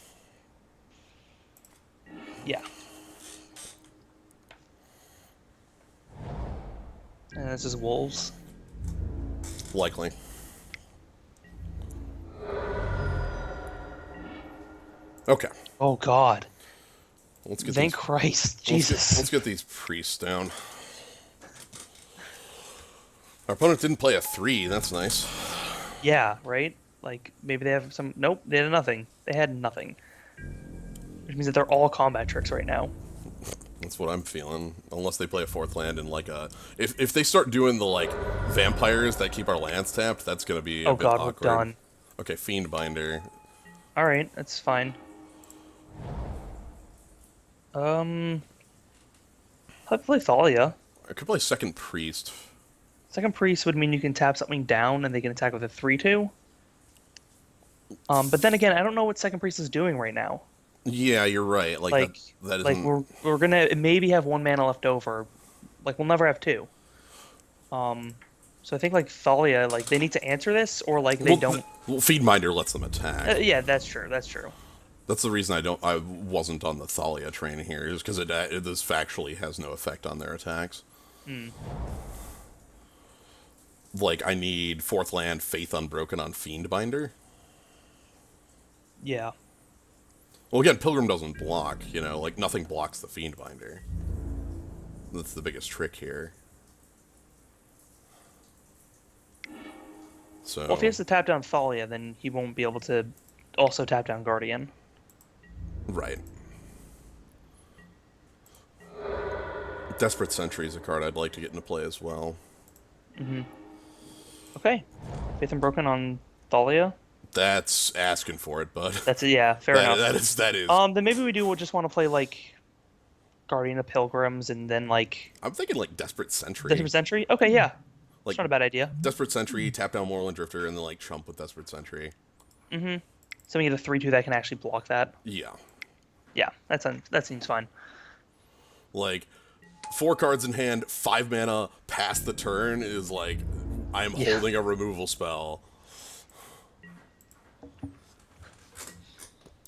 yeah. And this is wolves. likely. Okay. Oh God, Let's get thank these. Christ, Jesus. Let's get these priests down. Our opponent didn't play a 3. That's nice. Yeah, right. Like maybe they have some. Nope, they had nothing. They had nothing, which means that they're all combat tricks right now. That's what I'm feeling. Unless they play a 4th land and like a... If they start doing the like vampires that keep our lands tapped, that's gonna be a Oh bit God, awkward. we're done. Okay, Fiendbinder. All right, that's fine. I'd play Thalia. I could play second priest. Second priest would mean you can tap something down and they can attack with a 3/2. But then again, I don't know what second priest is doing right now. Yeah, you're right. Like, Like, that like isn't... we're gonna maybe have one mana left over. Like we'll never have two. So I think like Thalia, like they need to answer this, or like they don't. Well, Fiendbinder lets them attack. Yeah, that's true. That's true. That's the reason I wasn't on the Thalia train here, is because this factually has no effect on their attacks. Hmm. Like, I need 4th land, Faith Unbroken on Fiendbinder. Yeah. Well, again, Pilgrim doesn't block, you know, like, nothing blocks the Fiendbinder. That's the biggest trick here. So... Well, if he has to tap down Thalia, then he won't be able to also tap down Guardian. Right. Desperate Sentry is a card I'd like to get into play as well. Mm-hmm. Okay. Faith Unbroken on Thalia. That's asking for it, but... That's it, yeah, fair enough. That is... Then maybe we do we'll just want to play, like, Guardian of Pilgrims, and then, like... I'm thinking, like, Desperate Sentry. Desperate Sentry? Okay, yeah. Like, it's not a bad idea. Desperate Sentry, tap down Moorland Drifter, and then, like, chump with Desperate Sentry. Mm-hmm. So we get a 3/2 that can actually block that. Yeah. Yeah, that seems fine. Like, 4 cards in hand, 5 mana, past the turn is, like, I'm holding a removal spell.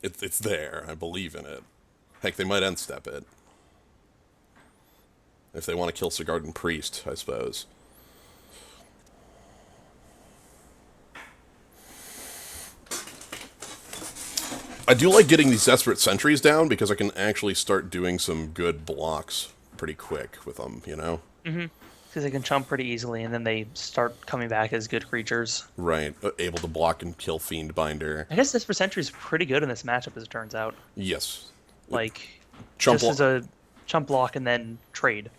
It's there. I believe in it. Heck, they might end step it. If they want to kill Sigarden Priest, I suppose. I do like getting these Desperate Sentries down because I can actually start doing some good blocks pretty quick with them, you know? Mm-hmm. Because they can chump pretty easily, and then they start coming back as good creatures. Right. Able to block and kill Fiendbinder. I guess Desperate Sentry is pretty good in this matchup, as it turns out. Yes. Like, Chump just as a chump block and then trade.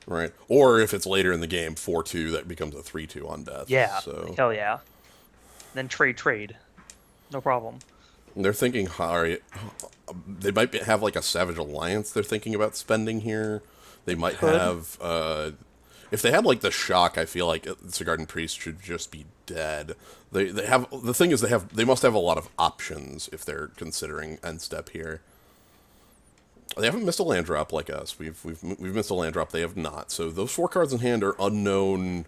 Right. Or if it's later in the game, 4/2, that becomes a 3/2 on death. Yeah. So Hell yeah. Then trade. No problem. they're thinking, they might have like a Savage Alliance they're thinking about spending here. They might have, if they had like the shock, I feel like Sigarden Priest should just be dead. They have, the thing is they must have a lot of options if they're considering end step here. They haven't missed a land drop like us. We've missed a land drop. They have not. So those 4 cards in hand are unknown.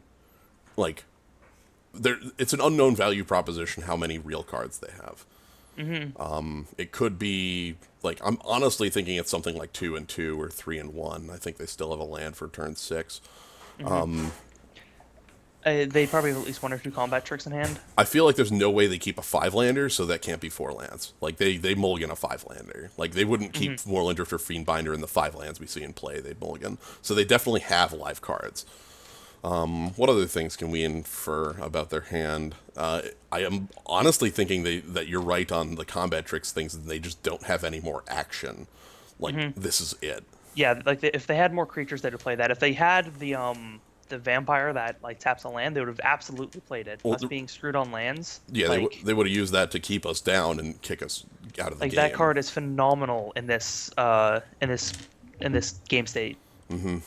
Like, it's an unknown value proposition how many real cards they have. Mm-hmm. It could be like, I'm honestly thinking it's something like 2 and 2 or 3 and 1. I think they still have a land for turn 6. Mm-hmm. They probably have at least 1 or 2 combat tricks in hand. I feel like there's no way they keep a 5-lander, so that can't be 4 lands. Like, they mulligan a 5-lander. Like, they wouldn't keep Moorland Drifter, Fiendbinder in the 5 lands we see in play. They'd mulligan. So they definitely have live cards. What other things can we infer about their hand? I am honestly thinking that you're right on the combat tricks things, and they just don't have any more action. Like, this is it. Yeah, like if they had more creatures, they would play that. If they had the vampire that like taps a land, they would have absolutely played it. Us being screwed on lands. Yeah, like, they would have used that to keep us down and kick us out of the game. Like that card is phenomenal in this game state. Mm-hmm.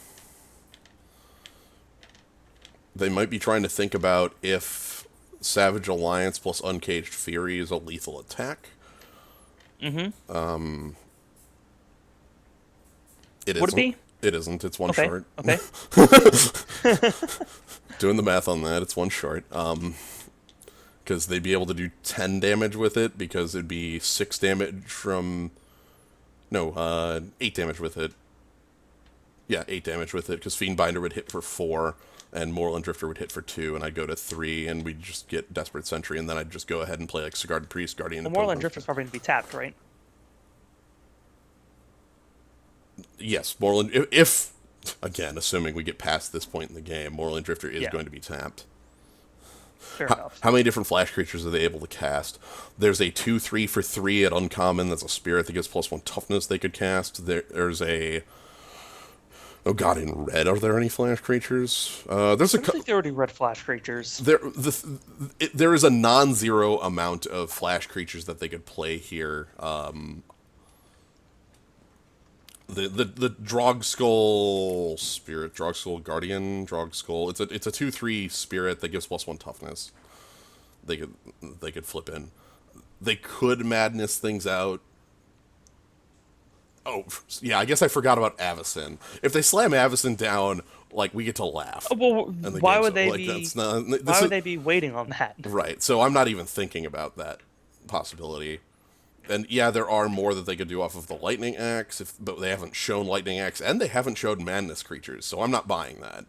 They might be trying to think about if Savage Alliance plus Uncaged Fury is a lethal attack. Mm-hmm. It Would it isn't. be? It isn't. It's one Okay. short. Okay. Doing the math on that, it's one short. Because they'd be able to do 10 damage with it, because it'd be 6 damage from... No, 8 damage with it. Yeah, 8 damage with it, because Fiendbinder would hit for 4, and Moorland Drifter would hit for 2, and I'd go to 3, and we'd just get Desperate Sentry, and then I'd just go ahead and play, like, Sigarded Priest, Guardian Well, of Moorland Pilgrims. Drifter's probably going to be tapped, right? Yes, Moorland... If, again, assuming we get past this point in the game, Moorland Drifter is Yeah. going to be tapped. Fair enough. How many different flash creatures are they able to cast? There's a 2/3 for 3 at uncommon. That's a spirit that gives +1 toughness they could cast. There's a... Oh god, in red, are there any flash creatures? There's a... I think they already read flash creatures. There is a non-zero amount of flash creatures that they could play here. The Drogskull spirit, Drogskull Guardian, Drogskull. It's a 2/3 spirit that gives +1 toughness. They could flip in. They could madness things out. Oh yeah, I guess I forgot about Avacyn. If they slam Avacyn down, like, we get to laugh. Oh, well, why would they like, be? That's not, Why would they be waiting on that? Right. So I'm not even thinking about that possibility. And yeah, there are more that they could do off of the Lightning Axe, but they haven't shown Lightning Axe, and they haven't showed Madness creatures, so I'm not buying that.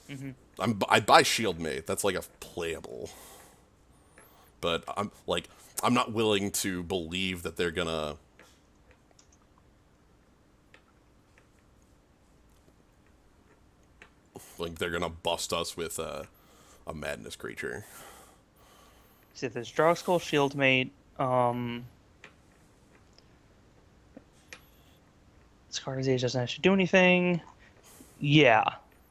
Mm-hmm. I'd buy Shieldmate. That's like a playable. But I'm not willing to believe that they're gonna... Like, they're gonna bust us with a Madness creature. See, there's Drogskull, Shieldmate, Scar's Age doesn't actually do anything. Yeah.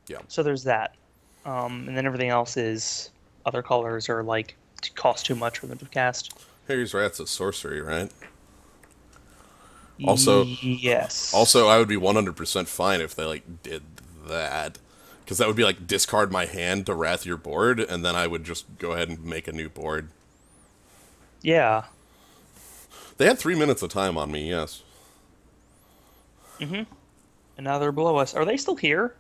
Yeah. So there's that. And then everything else is other colors or, like, cost too much for them to cast. Harry's Rat's a sorcery, right? Also, yes. Also, I would be 100% fine if they, like, did that. Because that would be, like, discard my hand to wrath your board, and then I would just go ahead and make a new board. Yeah. They had 3 minutes of time on me, yes. Mm-hmm. And now they're below us. Are they still here?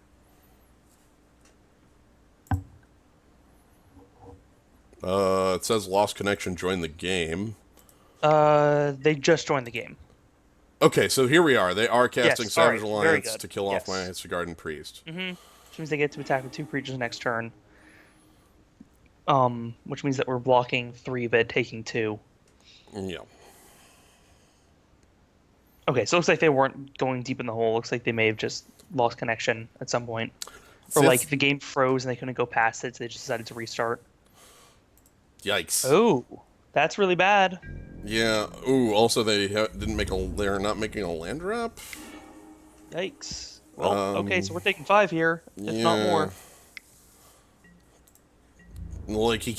It says lost connection, join the game. They just joined the game. Okay, so here we are. They are casting Yes, Savage alright, very Alliance good. to kill off my Yes. Garden Priest. Mm-hmm. Which means they get to attack with 2 creatures next turn. Which means that we're blocking 3 but taking 2. Yeah. Okay, so it looks like they weren't going deep in the hole. Looks like they may have just lost connection at some point. Or See, like the game froze and they couldn't go past it, so they just decided to restart. Yikes. Oh, that's really bad. Yeah. Ooh, also they're not making a land drop? Yikes. Well, okay, so we're taking 5 here, if not more. Like, he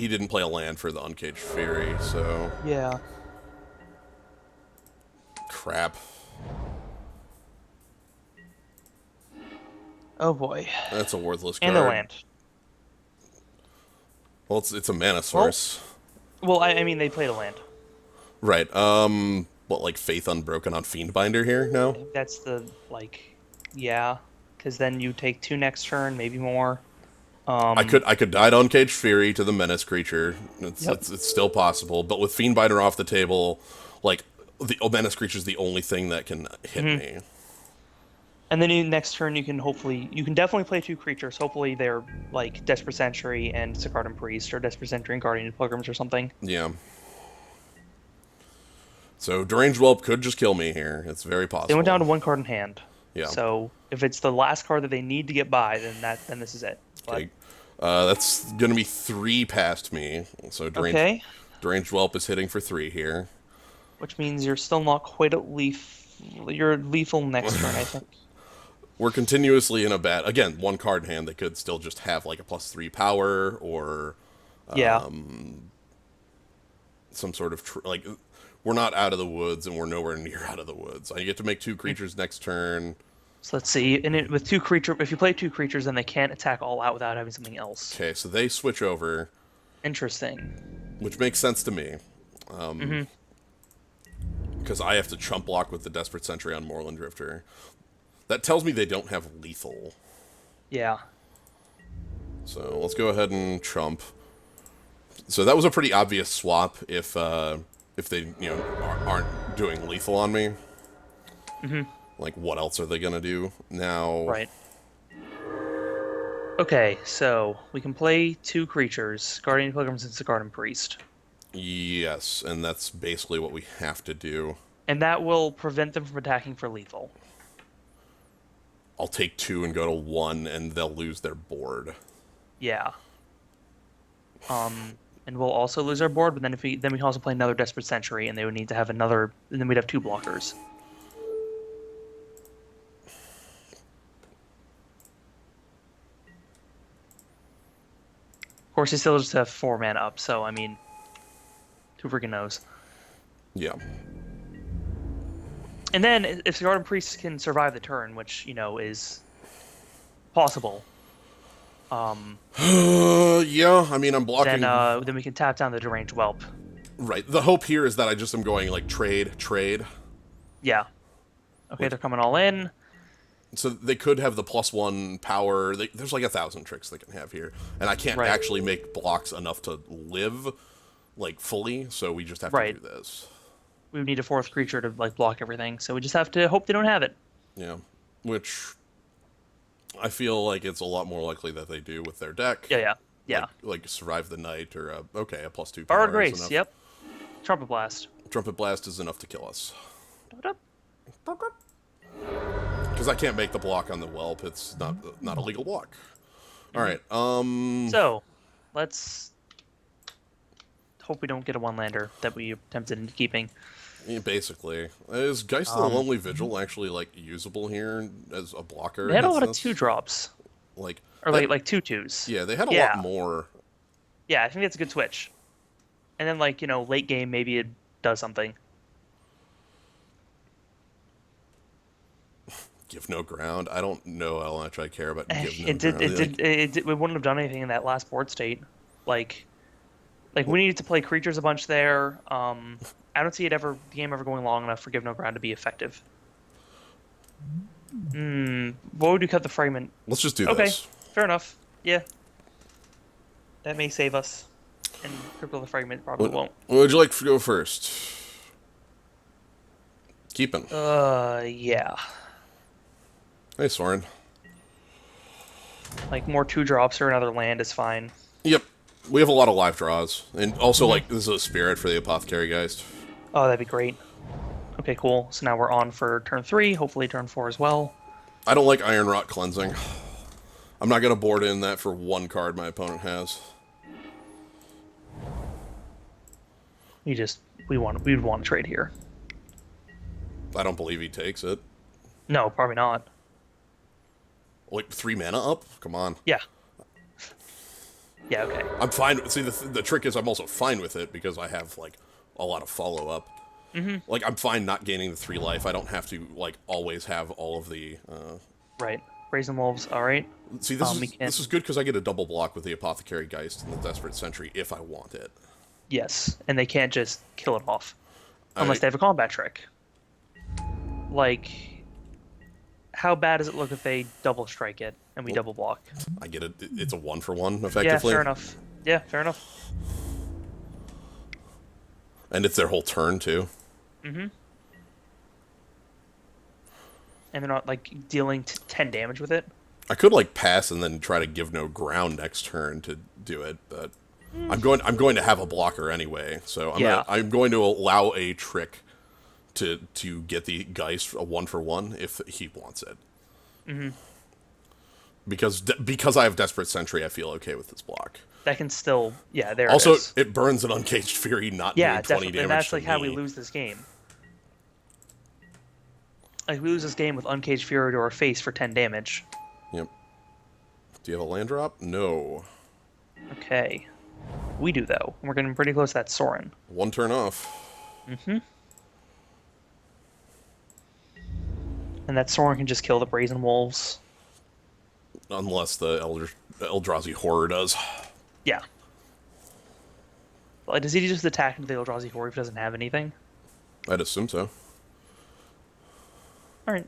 didn't play a land for the Uncaged Fury, so... Yeah. Crap. Oh boy. That's a worthless card. And the land. Well, it's a mana source. Well, I mean, they played a land. Right. What, like Faith Unbroken on Fiendbinder here? I No? think that's the, like, yeah. Because then you take 2 next turn, maybe more. I could die to Uncaged Fury to the Menace creature. It's still possible, but with Fiendbinder off the table, like, the Menace creature is the only thing that can hit me. And then next turn you can definitely play 2 creatures. Hopefully they're like Desperate Sentry and Sakardin Priest, or Desperate Sentry and Guardian of Pilgrims or something. Yeah. So Deranged Whelp could just kill me here. It's very possible. They went down to 1 card in hand. Yeah. So if it's the last card that they need to get by, then this is it. Okay. That's gonna be 3 past me. So Deranged Whelp is hitting for 3 here. Which means you're still not quite at you're lethal next turn, I think. We're continuously in a bad... Again, 1 card in hand, they could still just have, like, a +3 power, or... some sort of... like, we're not out of the woods, and we're nowhere near out of the woods. I get to make 2 creatures next turn. So let's see. With 2 creatures... If you play 2 creatures, then they can't attack all out without having something else. Okay, so they switch over. Interesting. Which makes sense to me. Because I have to chump block with the Desperate Sentry on Moorland Drifter. That tells me they don't have lethal. Yeah. So let's go ahead and chump. So that was a pretty obvious swap if they, you know, aren't doing lethal on me. Mm-hmm. Like, what else are they gonna do now? Right. Okay, so we can play 2 creatures, Guardian Pilgrims and Garden Priest. Yes, and that's basically what we have to do. And that will prevent them from attacking for lethal. I'll take 2 and go to 1, and they'll lose their board. Yeah. And we'll also lose our board, but then we can also play another Desperate Sentry, and they would need to have another, and then we'd have 2 blockers. Of course, they still just have 4 mana up, so I mean, who freaking knows? Yeah. And then if the Garden Priest can survive the turn, which you know is possible, yeah. I mean, I'm blocking. then we can tap down the Deranged Whelp. Right. The hope here is that I just am going like trade. Yeah. Okay, they're coming all in. So they could have the +1 power. There's like 1,000 tricks they can have here, and I can't actually make blocks enough to live like fully. So we just have to do this. We would need a 4th creature to like block everything, so we just have to hope they don't have it. Yeah, which I feel like it's a lot more likely that they do with their deck. Yeah. Like survive the night or a +2 power. Borrowed Grace. Yep. Trumpet Blast. Trumpet Blast is enough to kill us. Because I can't make the block on the Whelp. It's not a legal block. All right. So, let's hope we don't get a 1-lander that we attempted into keeping. Yeah, basically, is Geist of the Lonely Vigil actually like usable here as a blocker? They had a lot of 2-drops, like 2/2s. Yeah, they had a lot more. Yeah, I think that's a good switch. And then like late game maybe it does something. Give no ground. I don't know how much I care about give no ground. It wouldn't have done anything in that last board state. Like we needed to play creatures a bunch there. I don't see the game ever going long enough for give no ground to be effective. What would you cut the fragment? Let's just do this. Okay, fair enough. Yeah, that may save us. And cripple the fragment probably won't. What would you like to go first? Keeping. Yeah. Hey, Soren. Like more 2-drops or another land is fine. Yep. We have a lot of live draws. And also, like, this is a spirit for the Apothecary Geist. Oh, that'd be great. Okay, cool. So now we're on for turn 3, hopefully turn 4 as well. I don't like Iron Rot Cleansing. I'm not going to board in that for 1 card my opponent has. We would want to trade here. I don't believe he takes it. No, probably not. Like 3 mana up? Come on. Yeah. Yeah, okay. I'm fine. See, the trick is I'm also fine with it because I have, like, a lot of follow-up. Like, I'm fine not gaining the 3 life. I don't have to, like, always have all of the... Right. Brazen Wolves, alright. See, this is good because I get a double block with the Apothecary Geist and the Desperate Sentry if I want it. Yes, and they can't just kill it off. Unless they have a combat trick. Like... How bad does it look if they double strike it and we double block? I get it. It's a 1-for-1, effectively. Yeah, fair enough. Yeah, fair enough. And it's their whole turn, too. And they're not, like, dealing 10 damage with it? I could, like, pass and then try to give no ground next turn to do it, but... I'm going to have a blocker anyway, so I'm going to allow a trick to get the Geist a 1-for-1 if he wants it. Because I have Desperate Sentry, I feel okay with this block. That can still, there also, it is. it burns an Uncaged Fury, not doing 20 damage. And that's like how we lose this game. Like we lose this game with Uncaged Fury to our face for 10 damage. Yep. Do you have a land drop? No. Okay. We do though. We're getting pretty close to that Sorin. 1 turn off. And that Sorin can just kill the Brazen Wolves. Unless the Eldrazi Horror does. Yeah. Well, does he just attack into the Eldrazi Horror if he doesn't have anything? I'd assume so. All right.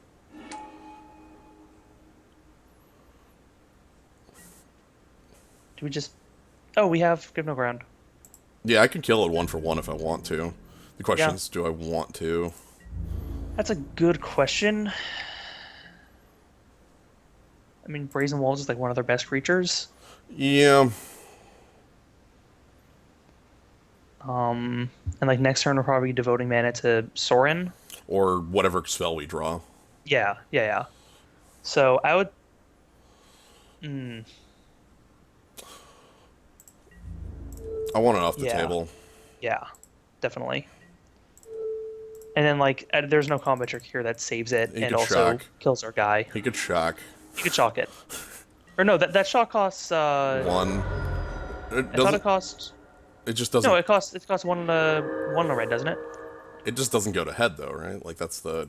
Do we just? Oh, we have give no ground. Yeah, I can kill it 1 for 1 if I want to. The question Yeah, is, do I want to? that's a good question. I mean, Brazen Walls is like one of their best creatures. Yeah. And like next turn we're probably devoting mana to Sorin. Or whatever spell we draw. Yeah, yeah, yeah. So I would. Mm, I want it off the yeah, table. yeah, definitely. And then like there's no combat trick here that saves it He and could also shock. kills our guy. He could shock. You could shock it. Or no, that shock costs. 1. It I thought doesn't. it cost. It just No, doesn't. it costs one red, doesn't it? It just doesn't go to head though, right? Like that's the.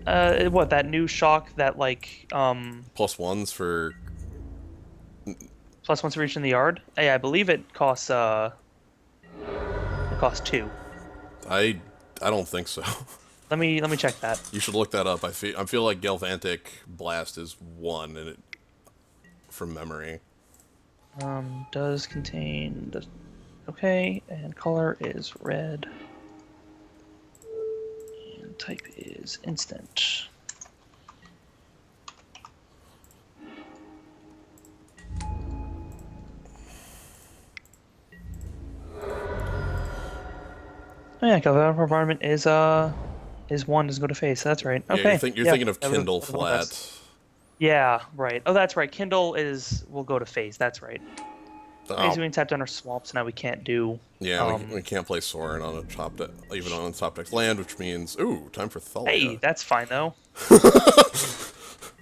What that new shock that like +1s for. plus once reached in the yard? Yeah, I believe it costs 2. I don't think so. Let me check that. You should look that up. I feel like Galvantic Blast is 1 and it from memory. Does contain okay, and color is red. And type is instant. Oh yeah, Galvanic Bombardment is 1, doesn't go to face. That's right. Yeah, Okay. you're thinking of that would've- Kindle that would've been Flat. best. Yeah, right. Oh, that's right. Kindle will go to face. That's right. Oh, Basically, we tapped on our swamps. Now we can't do. yeah, we can't play Sorin on a top deck, even on a top deck land, which means ooh, time for Thalia. Hey, that's fine though.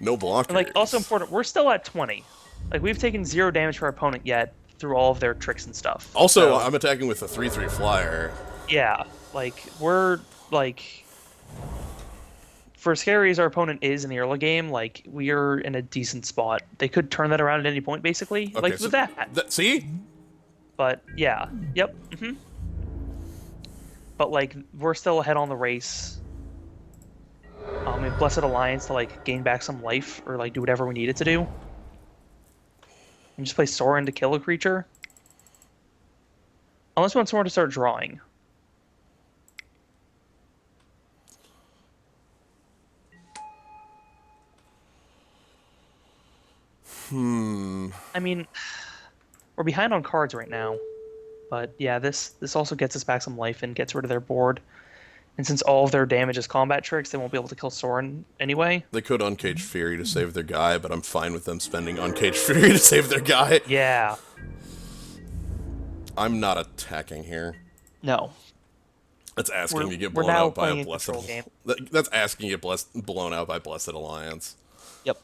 No blockers. And, like, also important, we're still at 20. Like, we've taken 0 damage for our opponent yet through all of their tricks and stuff. Also, So, I'm attacking with a 3/3 flyer. yeah, like we're like, for as scary as our opponent is in the early game, like we're in a decent spot. They could turn that around at any point, basically, Okay, like so with that. see? But yeah, yep. But like we're still ahead on the race. We have Blessed Alliance to like gain back some life or like do whatever we need it to do. And just play Sorin to kill a creature. Unless we want Sorin to start drawing. I mean, we're behind on cards right now. But yeah, this also gets us back some life and gets rid of their board. And since all of their damage is combat tricks, they won't be able to kill Sorin anyway. They could Uncage Fury to save their guy, but I'm fine with them spending Uncage Fury to save their guy. Yeah. I'm not attacking here. No. That's asking to get we're blown now out by playing a a blessed. control game. That's asking to get blown out by Blessed Alliance. Yep.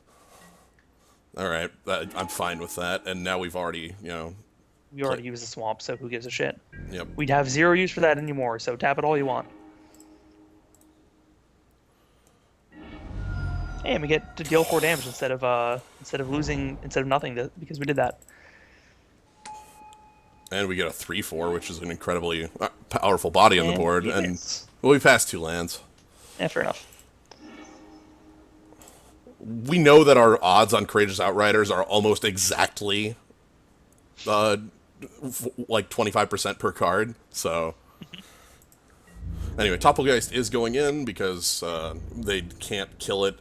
All right, I'm fine with that. And now we've already, We already used the swamp, so who gives a shit? Yep. We'd have 0 use for that anymore, so tap it all you want. Hey, and we get to deal 4 damage instead of nothing because we did that. And we get a 3/4, which is an incredibly powerful body on the board. And yes. well, we passed 2 lands. Yeah, fair enough. We know that our odds on Courageous Outriders are almost exactly, like 25% per card. So, anyway, Topplegeist is going in because they can't kill it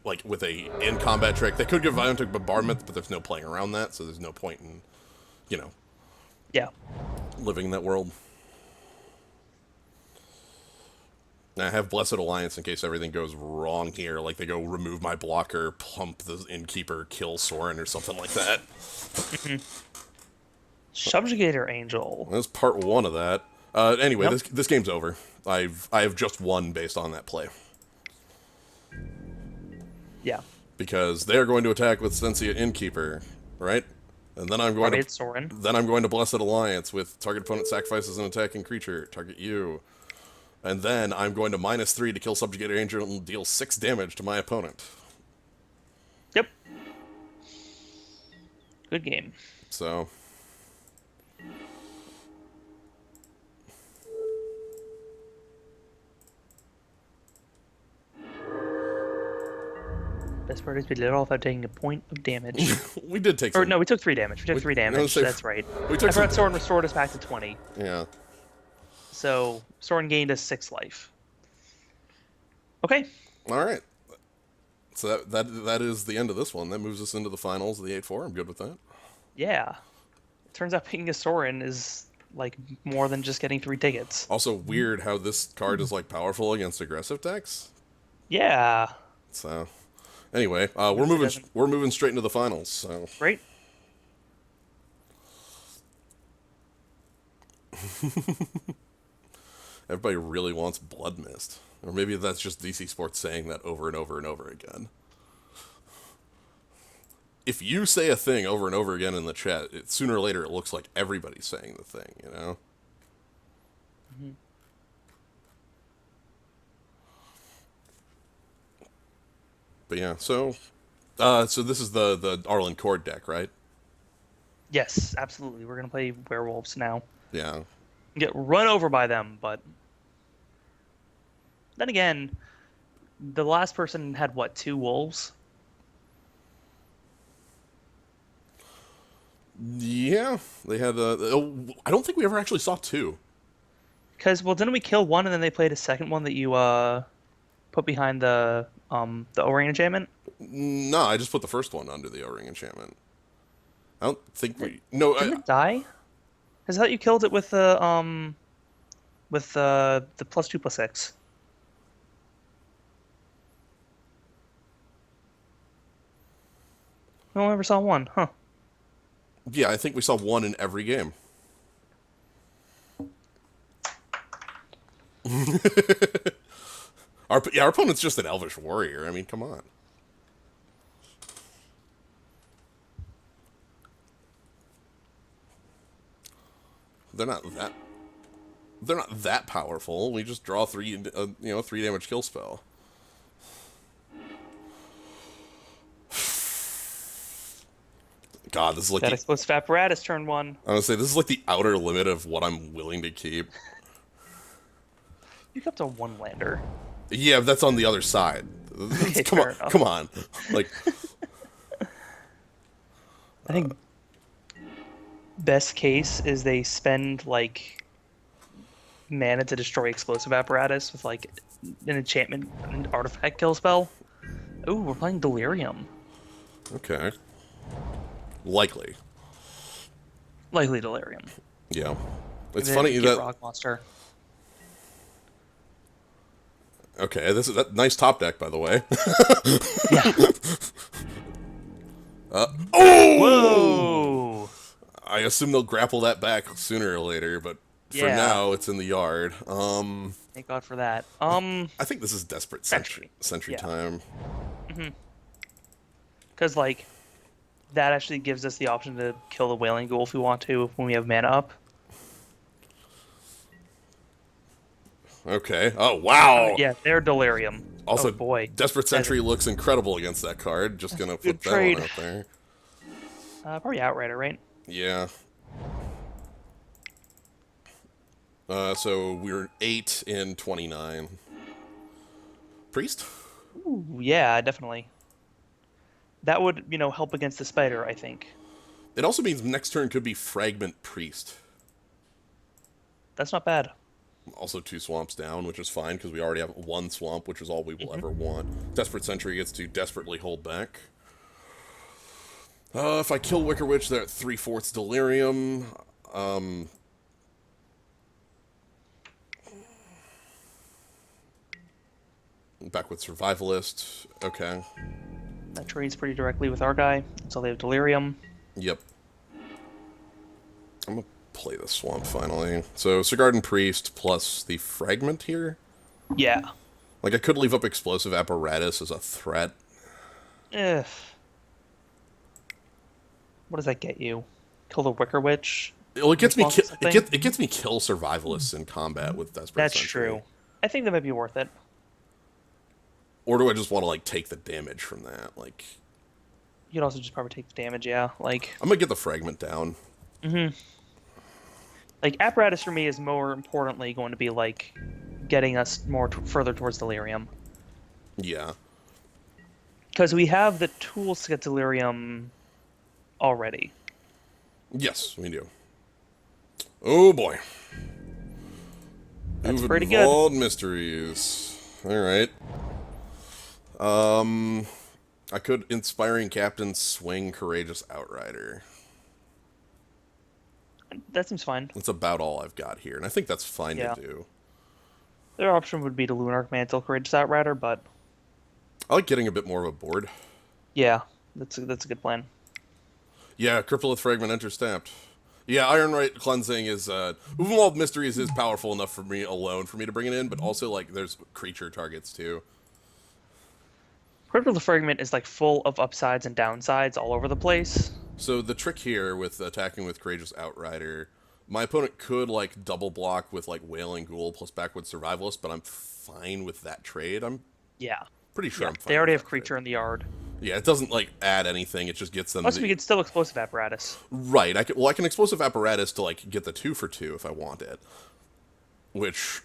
like with a in combat trick. They could give Violent Bombardment, but there's no playing around that, so there's no point in, Yeah. living in that world. I have Blessed Alliance in case everything goes wrong here. Like they go remove my blocker, plump the Innkeeper, kill Sorin or something like that. Subjugator Angel. That's part 1 of that. Anyway, Yep. this game's over. I have just won based on that play. Yeah. Because they're going to attack with Sentient Innkeeper, right? And then I'm going It's Sorin. Then I'm going to Blessed Alliance with target opponent sacrifices an attacking creature, target you. And then I'm going to -3 to kill Subjugator Angel and deal 6 damage to my opponent. Yep. Good game. So Best part is we did it all without taking a point of damage. We did take Or some. no, we took 3 damage. We took 3 damage. That's right. We took I forgot Soren restored us back to 20. Yeah. So Soren gained us 6 life. Okay. All right. So that is the end of this one. That moves us into the finals of the 8-4. I'm good with that. Yeah. It turns out picking a Soren is like more than just getting 3 tickets. Also weird how this card is like powerful against aggressive decks. Yeah. So anyway, we're moving straight into the finals. So right. Everybody really wants Blood Mist, or maybe that's just DC Sports saying that over and over and over again. If you say a thing over and over again in the chat, sooner or later it looks like everybody's saying the thing, you know? Mm-hmm. But yeah, so this is the Arlen Cord deck, right? Yes, absolutely. We're gonna play werewolves now. Yeah. Get run over by them, but then again, the last person had what, 2 wolves? Yeah, they had. I don't think we ever actually saw 2. Because didn't we kill one and then they played a second one that you put behind the O-ring enchantment? No, I just put the first one under the O-ring enchantment. I don't think we. No, Didn't it die? Because I thought you killed it with the +2/+6. No one ever saw one, huh? Yeah, I think we saw 1 in every game. Our opponent's just an Elvish warrior. I mean, come on. They're not that powerful. We just draw 3 damage kill spell. God, this is like that explosive apparatus turn 1. I'm gonna say this is like the outer limit of what I'm willing to keep. You kept a 1-lander. Yeah, that's on the other side. Okay, come on. Like, I think best case is they spend like mana to destroy explosive apparatus with like an enchantment and artifact kill spell. Ooh, we're playing Delirium. Okay. Likely Delirium. Yeah. It's funny that Rock Monster. Okay, this is that nice top deck, by the way. Yeah. Oh! Whoa! I assume they'll grapple that back sooner or later, but for now, it's in the yard. Thank God for that. I think this is desperate sentry time. Mm-hmm. Because like that actually gives us the option to kill the Wailing Ghoul if we want to when we have mana up. Okay. Oh, wow. Yeah, they're Delirium. Also, oh, boy. Desperate Sentry looks incredible against that card. Just gonna put that one out there. Probably Outrider, right? Yeah. So we're 8 in 29. Priest? Ooh, yeah, definitely. That would, help against the spider, I think. It also means next turn could be Fragment Priest. That's not bad. Also 2 swamps down, which is fine, because we already have 1 swamp, which is all we will ever want. Desperate Sentry gets to desperately hold back. If I kill Wicker Witch, they're at 3/4 Delirium. Back with Survivalist. Okay. That trades pretty directly with our guy, so they have Delirium. Yep. I'm gonna play the swamp finally. So Garden Priest plus the Fragment here? Yeah. Like, I could leave up Explosive Apparatus as a threat. What does that get you? Kill the Wicker Witch? Well, it gets me it gets me kill Survivalists in combat with Desperate That's Sentry. true. I think that might be worth it. Or do I just want to, like, take the damage from that? Like, You'd also just probably take the damage, yeah. Like, I'm gonna get the Fragment down. Mm-hmm. Like, Apparatus for me is more importantly going to be, like, getting us more further towards Delirium. Yeah. Because we have the tools to get delirium already. Yes, we do. Oh boy. That's Who've pretty good. involved mysteries. Alright. I could Inspiring Captain swing Courageous Outrider. That seems fine. That's about all I've got here, and I think that's fine to Yeah. do. Their option would be to Lunar Mantle Courageous Outrider, but I like getting a bit more of a board. yeah, that's a good plan. Yeah, Cryptolith Fragment enters stamped. Yeah, Ironrite Cleansing is, Uvenwald Mysteries is powerful enough for me alone for me to bring it in, but also, like, there's creature targets, too. Critical Fragment is like full of upsides and downsides all over the place. So the trick here with attacking with Courageous Outrider, my opponent could, like, double block with, like, Wailing Ghoul plus Backward Survivalist, but I'm fine with that trade. I'm Yeah. pretty sure Yeah. I'm fine They already with have that creature trade. in the yard. Yeah, it doesn't, like, add anything. It just gets them Plus, we could still Explosive Apparatus. Right. I can Explosive Apparatus to, like, get the 2-for-2 if I want it. Which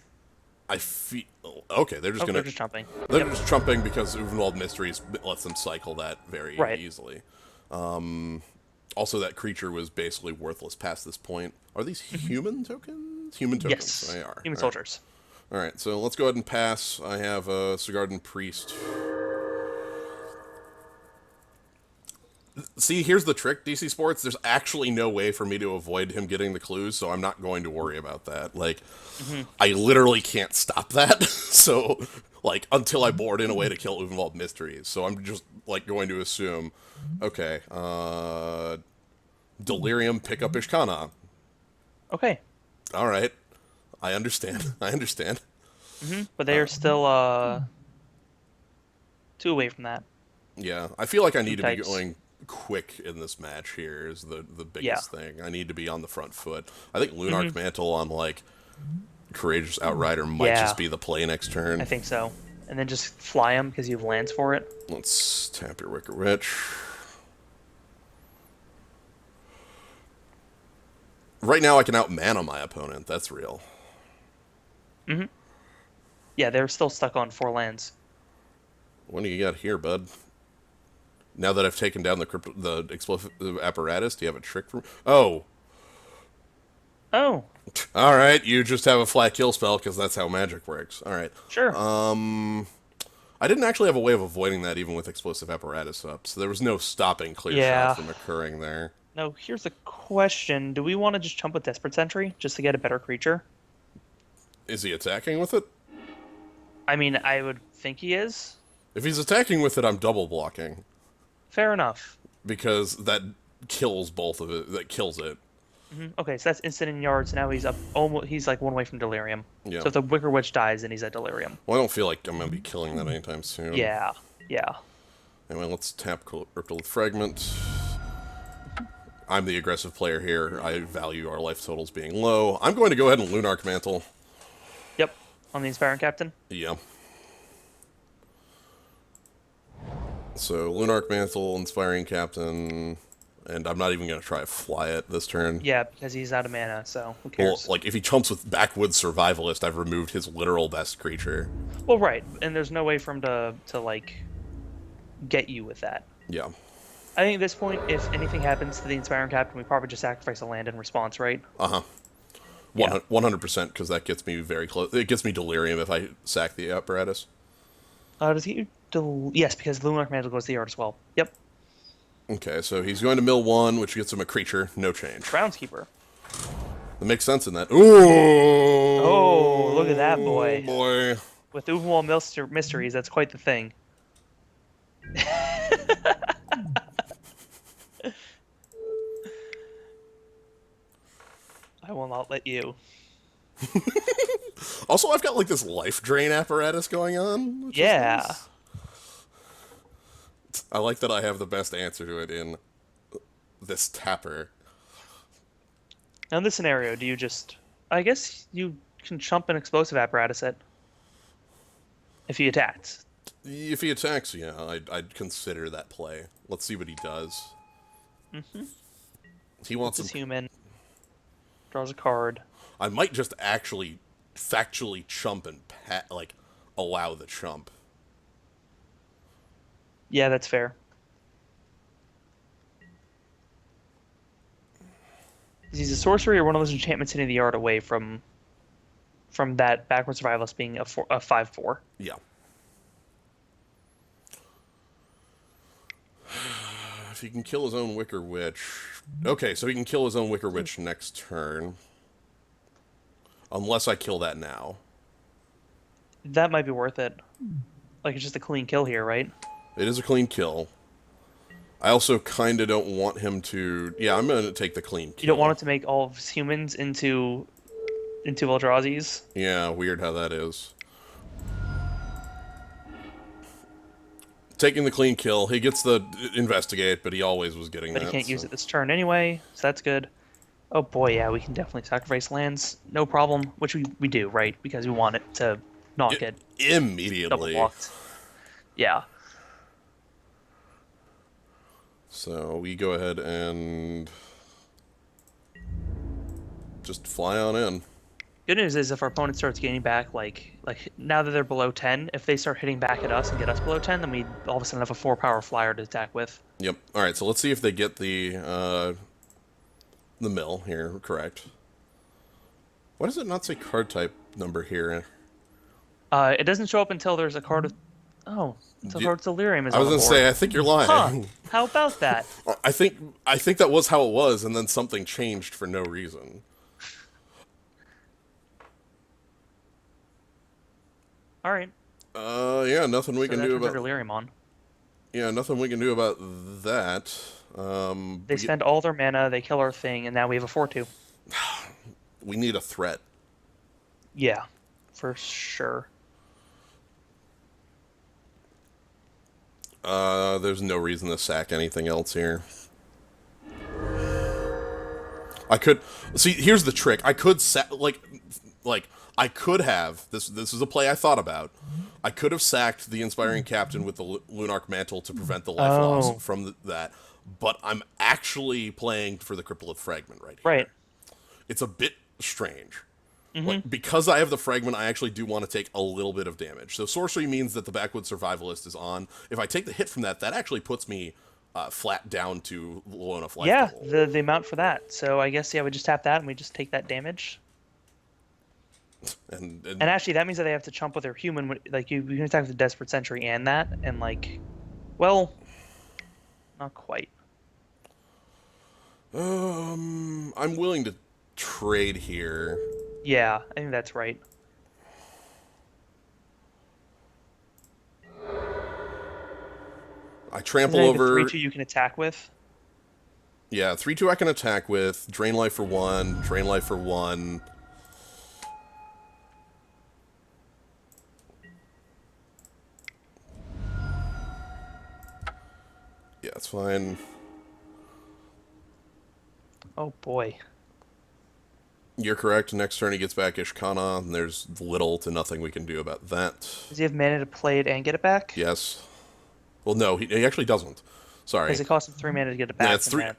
I feel... Okay, they're just gonna... They're just jumping. They're just jumping because Uvenwald Mysteries lets them cycle that very Right. easily. Also, that creature was basically worthless past this point. Are these human tokens? Human tokens. Yes. They are. Human All soldiers. right. Alright, so let's go ahead and pass. I have a Sigardan Priest. See, here's the trick, DC Sports. There's actually no way for me to avoid him getting the clues, so I'm not going to worry about that. Like, I literally can't stop that. So, like, until I board in a way to kill Uvenwald Mysteries. So I'm just, like, going to assume, okay, Delirium, pick up Ishkana. Okay. Alright. I understand. I understand. But they are still 2 away from that. Yeah, I feel like I need to be Types. going quick in this match here is the biggest thing. I need to be on the front foot. I think Lunarch Mantle on, like, Courageous Outrider might Yeah. just be the play next turn. I think so. And then just fly them because you have lands for it. Let's tap your Wicker Witch. Right now I can out-mana my opponent. That's real. Yeah, they're still stuck on 4 lands. What do you got here, bud? Now that I've taken down the explosive apparatus, do you have a trick for me? Oh. Oh, Alright, you just have a flat kill spell because that's how magic works. Alright. sure. I didn't actually have a way of avoiding that even with explosive apparatus up, so there was no stopping clear Yeah. shot from occurring there. Now, here's a question. Do we want to just jump with Desperate Sentry just to get a better creature? Is he attacking with it? I mean, I would think he is. If he's attacking with it, I'm double blocking. Fair enough. Because that kills both of it. That kills it. Okay, so that's instant in yards. Now he's up. Almost, he's like 1 away from Delirium. Yeah. So if the Wicker Witch dies, then he's at Delirium. Well, I don't feel like I'm going to be killing that anytime soon. Yeah. Yeah. Anyway, let's tap Cryptolith Fragment. I'm the aggressive player here. I value our life totals being low. I'm going to go ahead and Lunarch Mantle. Yep. On the Inspiring Captain. Yeah. So, Lunarch Mantle, Inspiring Captain, and I'm not even going to try to fly it this turn. Yeah, because he's out of mana, so who Well, cares? like, if he chumps with Backwoods Survivalist, I've removed his literal best creature. Well, right, and there's no way for him to like get you with that. Yeah. I think at this point, if anything happens to the Inspiring Captain, we probably just sacrifice a land in response, right? Uh-huh. 100%, because that gets me very close. It gets me Delirium if I sack the apparatus. Does he? Yes, because Lunar Mantle goes to the yard as well. Yep. Okay, so he's going to mill 1, which gets him a creature. No change. Groundskeeper. That makes sense in that. Ooh! Oh, look at that boy. Boy. With Uvenwald Mysteries, that's quite the thing. I will not let you. Also, I've got, like, this life drain apparatus going on. Which is Yeah. nice. I like that I have the best answer to it in this tapper. Now, in this scenario, do you just... I guess you can chump an explosive apparatus it. If he attacks. If he attacks, yeah, I'd consider that play. Let's see what he does. He wants This is some... human. Draws a card. I might just actually factually chump and allow the chump. Yeah, that's fair. He's a sorcery or one of those enchantments hitting the yard away from that backward survivalist being a 5/4. Yeah. If he can kill his own Wicker Witch... Okay, so he can kill his own Wicker Witch next turn. Unless I kill that now. That might be worth it. Like it's just a clean kill here, right? It is a clean kill. I also kind of don't want him to... Yeah, I'm going to take the clean kill. You don't want it to make all of his humans into Eldrazi's. Yeah, weird how that is. Taking the clean kill. He gets the investigate, but he always was getting But that. he can't use it this turn anyway, so that's good. Oh boy, yeah, we can definitely sacrifice lands. No problem. Which we do, right? Because we want it to not get immediately double blocked. Yeah. So we go ahead and just fly on in. Good news is if our opponent starts gaining back, like now that they're below 10, if they start hitting back at us and get us below 10, then we all of a sudden have a 4-power flyer to attack with. Yep. All right. So let's see if they get the mill here. Correct. Why does it not say card type number here? It doesn't show up until there's a card of. Oh, until card of Delirium is I on was the gonna board. say I think you're lying. Huh. How about that? I think that was how it was, and then something changed for no reason. All right. Yeah, nothing we can do about Delirium on. Yeah, nothing we can do about that. They spend all their mana, they kill our thing, and now we have a 4/2. We need a threat. Yeah, for sure. There's no reason to sack anything else here. I could see. Here's the trick. I could like I could have this. This is a play I thought about. I could have sacked the Inspiring Captain with the Lunarch Mantle to prevent the life loss from that. But I'm actually playing for the Crippled Fragment right here. Right. It's a bit strange. Like, because I have the fragment, I actually do want to take a little bit of damage. So sorcery means that the Backwoods Survivalist is on. If I take the hit from that, that actually puts me flat down to low enough life. Yeah, the amount for that. So I guess, yeah, we just tap that and we just take that damage. And actually, that means that they have to chump with their human. Like, you can attack with the Desperate Sentry and that. And, like, well, not quite. I'm willing to trade here. Yeah, I think that's right. I trample over... 3/2 you can attack with. Yeah, 3/2 I can attack with. Drain life for 1. Drain life for 1. Yeah, it's fine. Oh, boy. You're correct. Next turn he gets back Ishkana, and there's little to nothing we can do about that. Does he have mana to play it and get it back? Yes. Well, no, he actually doesn't. Sorry. Because it costs him 3 mana to get it back. Yeah, it's 3.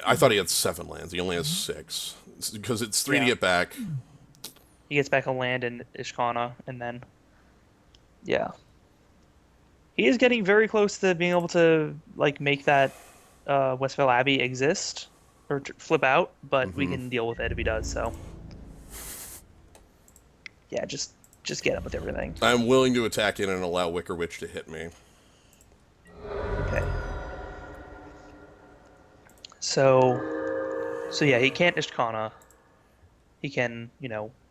I thought he had 7 lands. He only has 6. Because it's 3 to get back. He gets back a land in Ishkana, and then... Yeah. He is getting very close to being able to, like, make that Westvale Abbey exist. Or flip out, but we can deal with it if he does, so... Yeah, just get him with everything. I'm willing to attack in and allow Wicker Witch to hit me. Okay. So yeah, he can't Ishkana. He can,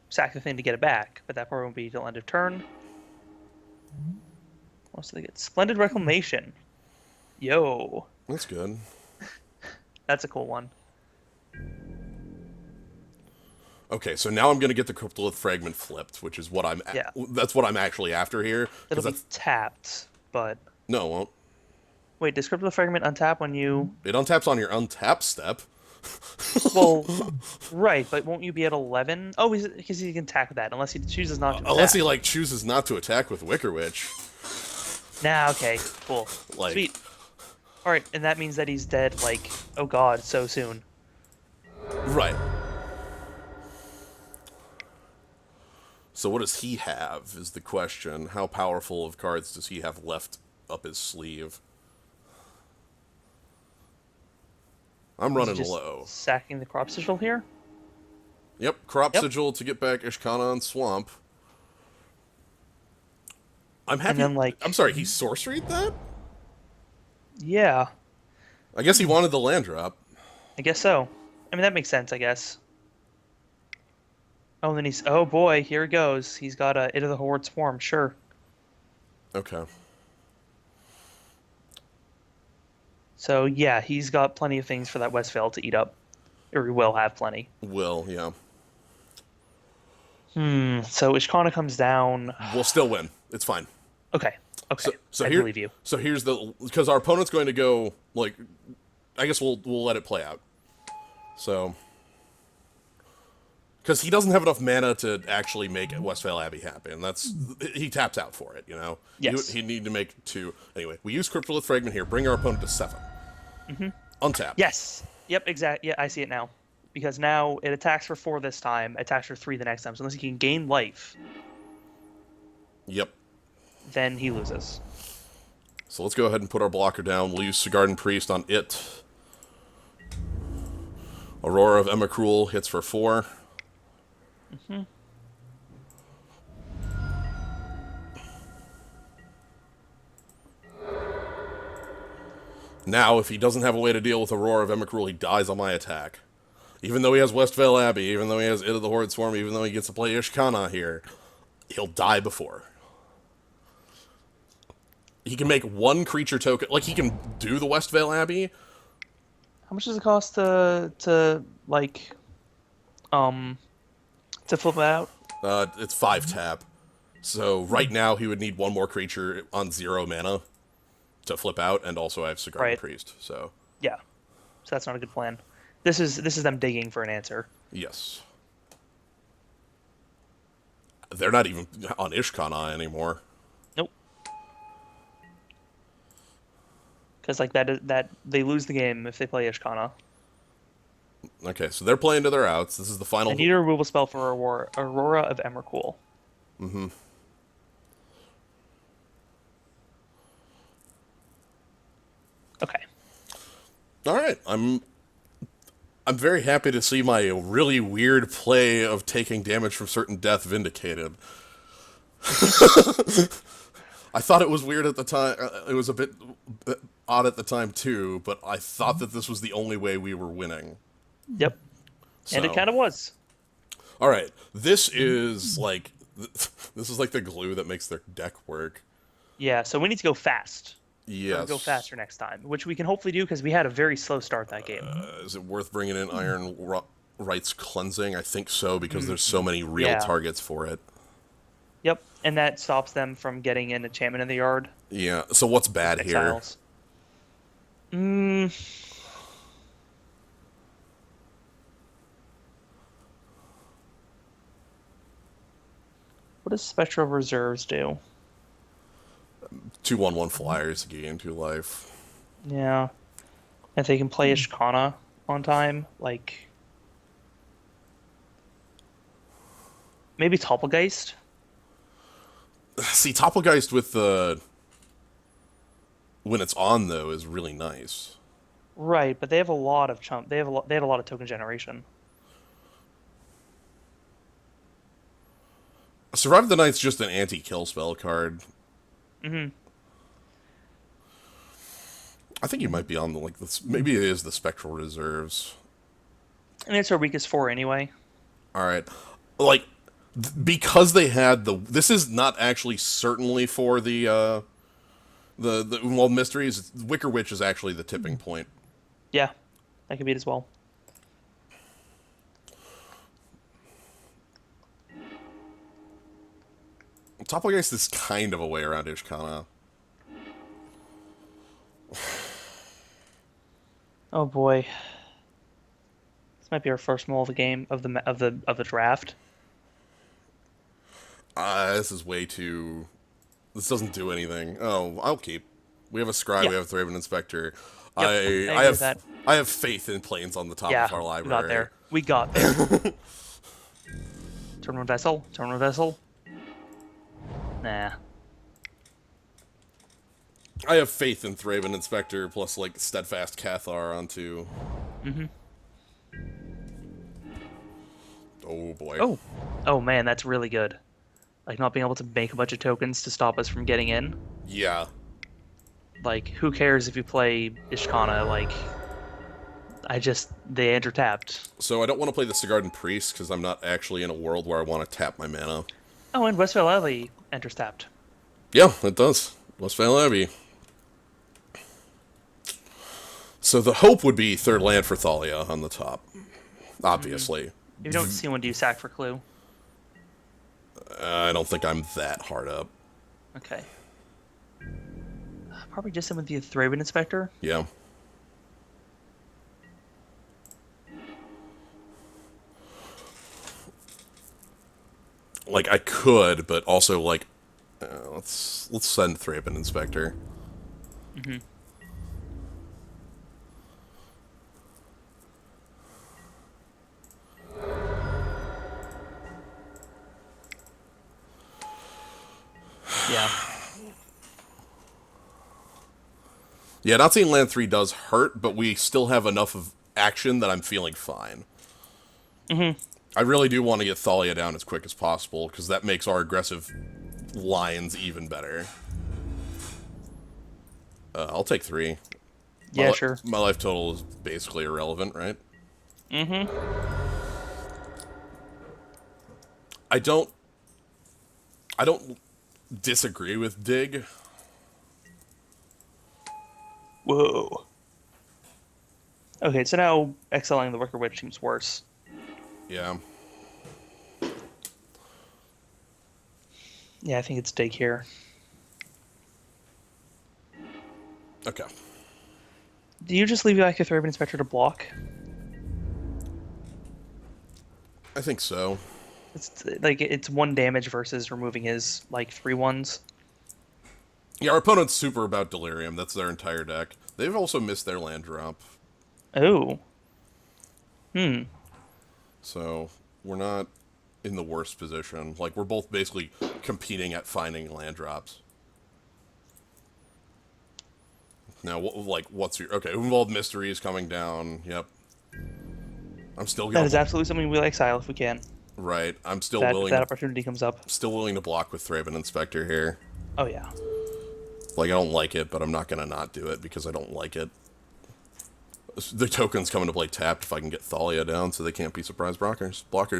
sack the thing to get it back, but that probably won't be till end of turn. What else do they get? Splendid Reclamation. Yo. That's good. That's a cool one. Okay, so now I'm going to get the Cryptolith Fragment flipped, which is what I'm... That's what I'm actually after here. It'll be tapped, but... No, it won't. Wait, does Cryptolith Fragment untap when you... It untaps on your untap step. Well, right, but won't you be at 11? Oh, because he can attack with that, unless he chooses not to attack. Unless he, chooses not to attack with Wicker Witch. Nah, okay, cool. Sweet. Alright, and that means that he's dead, oh god, so soon. Right. So what does he have, is the question. How powerful of cards does he have left up his sleeve? I'm Is he running just low. sacking the crop sigil here? Yep, crop Yep. sigil to get back Ishkana and Swamp. I'm And happy. then I'm like, sorry, he sorceried that? yeah, I guess he wanted the land drop. I guess so. I mean, that makes sense, I guess. Oh, and then he's, oh boy, here he goes. He's got a It of the Horde Swarm, sure. Okay. So yeah, he's got plenty of things for that Westphal to eat up. Or he will have plenty. Will, yeah. So Ishkana comes down. We'll still win. It's fine. Okay, okay, So I here, believe you. so here's the because our opponent's going to go like, I guess we'll let it play out. So, because he doesn't have enough mana to actually make Westphal Abbey happen. That's he taps out for it. You know. Yes. He'd need to make 2 anyway. We use Cryptolith Fragment here. Bring our opponent to 7. Untap. Yes. Yep, exactly. Yeah, I see it now. Because now it attacks for 4 this time, attacks for 3 the next time. So unless he can gain life, Yep. then he loses. So let's go ahead and put our blocker down. We'll use Sigarden Priest on it. Aurora of Emrakul hits for 4. Now, if he doesn't have a way to deal with Aurora of Emrakul, he dies on my attack. Even though he has Westvale Abbey, even though he has It of the Horde Swarm, even though he gets to play Ishkana here, he'll die before. He can make 1 creature token. Like, he can do the Westvale Abbey. How much does it cost to like to flip it out? It's 5 tap. So right now he would need 1 more creature on 0 mana to flip out, and also I have Sigarden Right. Priest. So Yeah. So that's not a good plan. This is them digging for an answer. yes, they're not even on Ishkana anymore. Nope. Because like that they lose the game if they play Ishkana. Okay, so they're playing to their outs. This is the final. I need a removal spell for Aurora of Emrakul. Okay. All right, I'm very happy to see my really weird play of taking damage from certain death vindicated. I thought it was weird at the time. It was a bit odd at the time too, but I thought that this was the only way we were winning. Yep. And it So- kind of was. All right, this is like the glue that makes their deck work. Yeah, so we need to go fast. Yes. Go faster next time, which we can hopefully do because we had a very slow start that game. Is it worth bringing in Iron Rites Cleansing? I think so, because there's so many real Yeah. targets for it. Yep, and that stops them from getting an enchantment in the yard. Yeah. So what's bad here? Exiles. What does Spectral Reserves do? 2/1/1 flyers gain 2 life. Yeah. If they can play Ishkana on time, like maybe Topplegeist? See, Topplegeist with the when it's on though is really nice. Right, but they have a lot of chump. They had a lot of token generation. Survive the Night's just an anti-kill spell card. I think you might be on the like this. Maybe it is the Spectral Reserves. And it's our weakest 4 anyway. All right, like because they had the. This is not actually certainly for the Unwalled Mysteries. Wicker Witch is actually the tipping point. Yeah, that could be it as well. Topplegeist is kind of a way around Ishkana. Oh boy, this might be our first mull of the game of the draft. This is way too. This doesn't do anything. Oh, I'll keep. We have a Scry. Yeah. We have a Thraven Inspector. Yep, I I agree have with that. I have faith in Plains on the top Yeah, of our we library. got there. We got there. Turn 1 vessel. Turn 1 vessel. Nah. I have faith in Thraben Inspector plus like Steadfast Cathar onto. Mm-hmm. Oh boy. Oh, oh man, that's really good. Like not being able to make a bunch of tokens to stop us from getting in. Yeah. Like, who cares if you play Ishkana? Like, they enter tapped. So I don't want to play the Sigardan Priest because I'm not actually in a world where I want to tap my mana. Oh, and Westvale Alley enters tapped. Yeah, it does. Westphal Abbey. So the hope would be third land for Thalia on the top. Obviously. If you don't see one, do you sack for Clue? I don't think I'm that hard up. Okay. Probably just in with the Thraben Inspector. Yeah. Like I could, but also like let's send Thraben Inspector. Mm-hmm. Yeah. Yeah, not seeing land 3 does hurt, but we still have enough of action that I'm feeling fine. Mm-hmm. I really do want to get Thalia down as quick as possible, because that makes our aggressive lines even better. I'll take 3. Yeah, sure. My life total is basically irrelevant, right? Mm-hmm. I don't disagree with Dig. Whoa. Okay, so now excelling the Wicker Witch seems worse. Yeah. Yeah, I think it's Dig here. Okay. Do you just leave like a Thraben Inspector to block? I think so. It's like it's 1 damage versus removing his like 3 ones. Yeah, our opponent's super about Delirium. That's their entire deck. They've also missed their land drop. Oh. Hmm. So, we're not in the worst position. Like, we're both basically competing at finding land drops. Now, what's your... Okay, Involved Mysteries coming down. Yep. I'm still gonna... That is absolutely something we'll exile if we can. Right. I'm still If willing... that opportunity comes up. Still willing to block with Thraben Inspector here. Oh, yeah. Like, I don't like it, but I'm not gonna not do it because I don't like it. The token's coming to play tapped if I can get Thalia down so they can't be surprise blockers. What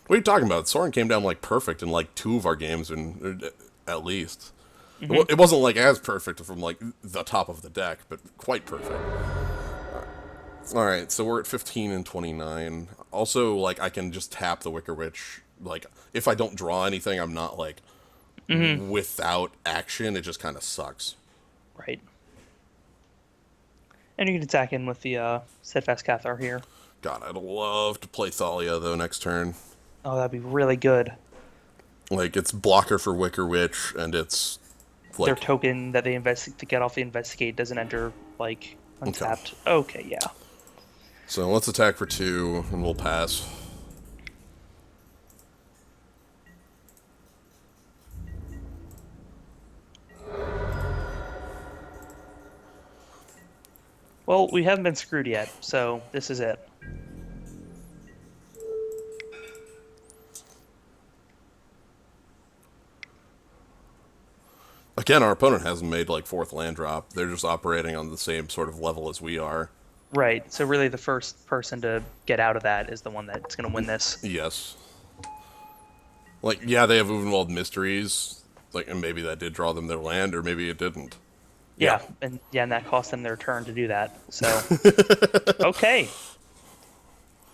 are you talking about? Soren came down, like, perfect in, like, 2 of our games, at least. Mm-hmm. It wasn't, like, as perfect from, like, the top of the deck, but quite perfect. Alright, so we're at 15 and 29. Also, like, I can just tap the Wicker Witch. Like, if I don't draw anything, I'm not, like, without action. It just kind of sucks. Right. And you can attack in with the Steadfast Cathar here. God, I'd love to play Thalia, though, next turn. Oh, that'd be really good. Like, it's blocker for Wicker Witch, and it's... like, their token that they to get off the Investigate doesn't enter, like, untapped. Okay, yeah. So let's attack for 2, and we'll pass. Well, we haven't been screwed yet, so this is it. Again, our opponent hasn't made, like, 4th land drop. They're just operating on the same sort of level as we are. Right, so really the first person to get out of that is the one that's going to win this. Yes. Like, yeah, they have Involved Mysteries, like, and maybe that did draw them their land, or maybe it didn't. Yeah, and that cost them their turn to do that, so... Okay.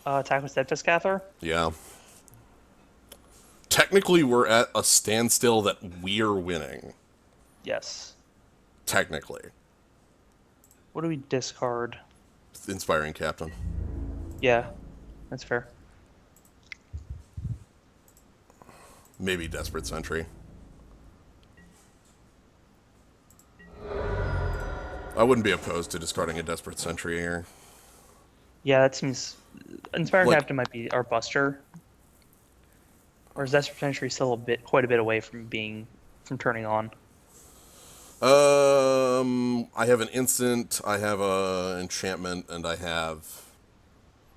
Attack with Steadfast Cathar? Yeah. Technically, we're at a standstill that we're winning. Yes. Technically. What do we discard? Inspiring Captain. Yeah, that's fair. Maybe Desperate Sentry. I wouldn't be opposed to discarding a Desperate Sentry here. Yeah, that seems... Inspiring Captain might be our buster. Or is Desperate Century still quite a bit away from turning on? I have an instant, I have a enchantment, and I have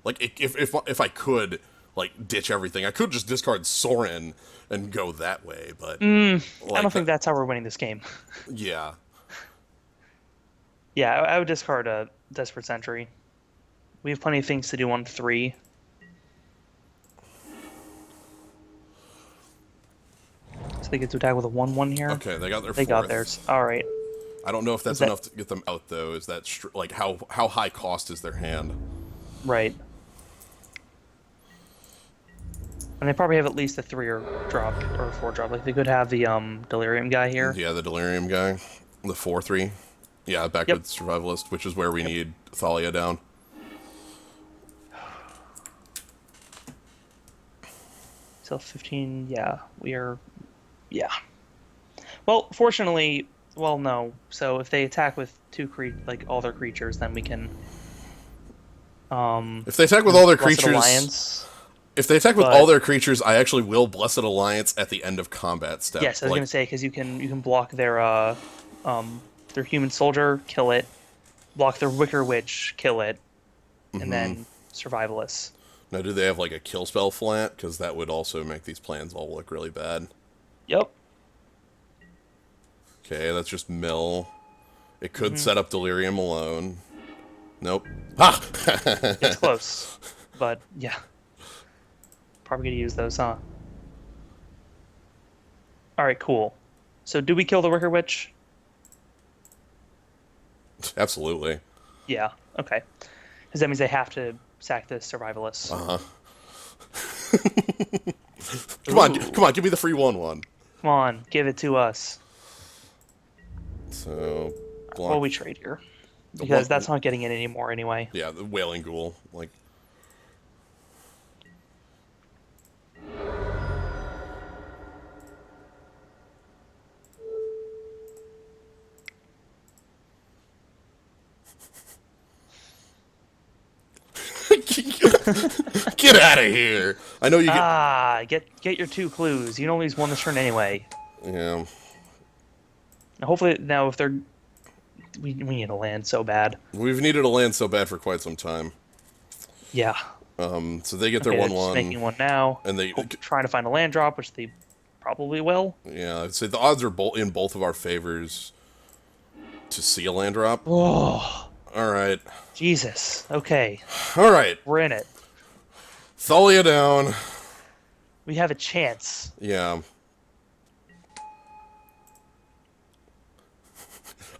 like if I could like ditch everything, I could just discard Sorin and go that way. But I don't like think that, that's how we're winning this game. yeah. Yeah, I would discard a Desperate Century. We have plenty of things to do on 3. So they get to attack with a 1/1 here. Okay, they got their They fourth. got theirs. All right. I don't know if that's Is that enough to get them out though. Is that like how high cost is their hand? right? And they probably have at least a 3 or drop or 4 drop. Like they could have the Delirium guy here. Yeah, the Delirium guy, the 4/3. Yeah, back Yep. with Survivalist, which is where we need Thalia down. So 15. Yeah, we are. Yeah. Well, fortunately, well, no. So if they attack with like all their creatures, then we can. If they attack with all their Blessed creatures, Alliance. if they attack with But- all their creatures, I actually will Blessed Alliance at the end of combat step. Yes, I was Like, gonna say because you can block their human soldier, kill it, block their Wicker Witch, kill it, and then Survivalists. now, do they have like a kill spell flant? Because that would also make these plans all look really bad. Yep. Okay, that's just mill. It could set up Delirium alone. Nope. Ah! It's close, but yeah, probably gonna use those, huh? All right, cool. So do we kill the Wicker Witch? Absolutely. Yeah. Okay. Because that means they have to sack the Survivalists. Come on, give me the free 1/1. Come on, give it to us. So, block. Well, we trade here because that's not getting in anymore anyway. Yeah, the Wailing Ghoul. Like, get out of here! I know you get. Get your 2 clues. You can only use 1 this turn anyway. Yeah. Now, hopefully, now if they're, we need to land so bad. We've needed a land so bad for quite some time. Yeah. So they get their Okay, they're just 1/1. making one now. And they. Trying to find a land drop, which they probably will. Yeah, I'd say the odds are in both of our favors to see a land drop. Oh, Alright. Jesus. Okay, Alright. we're in it. Thalia down. We have a chance. Yeah.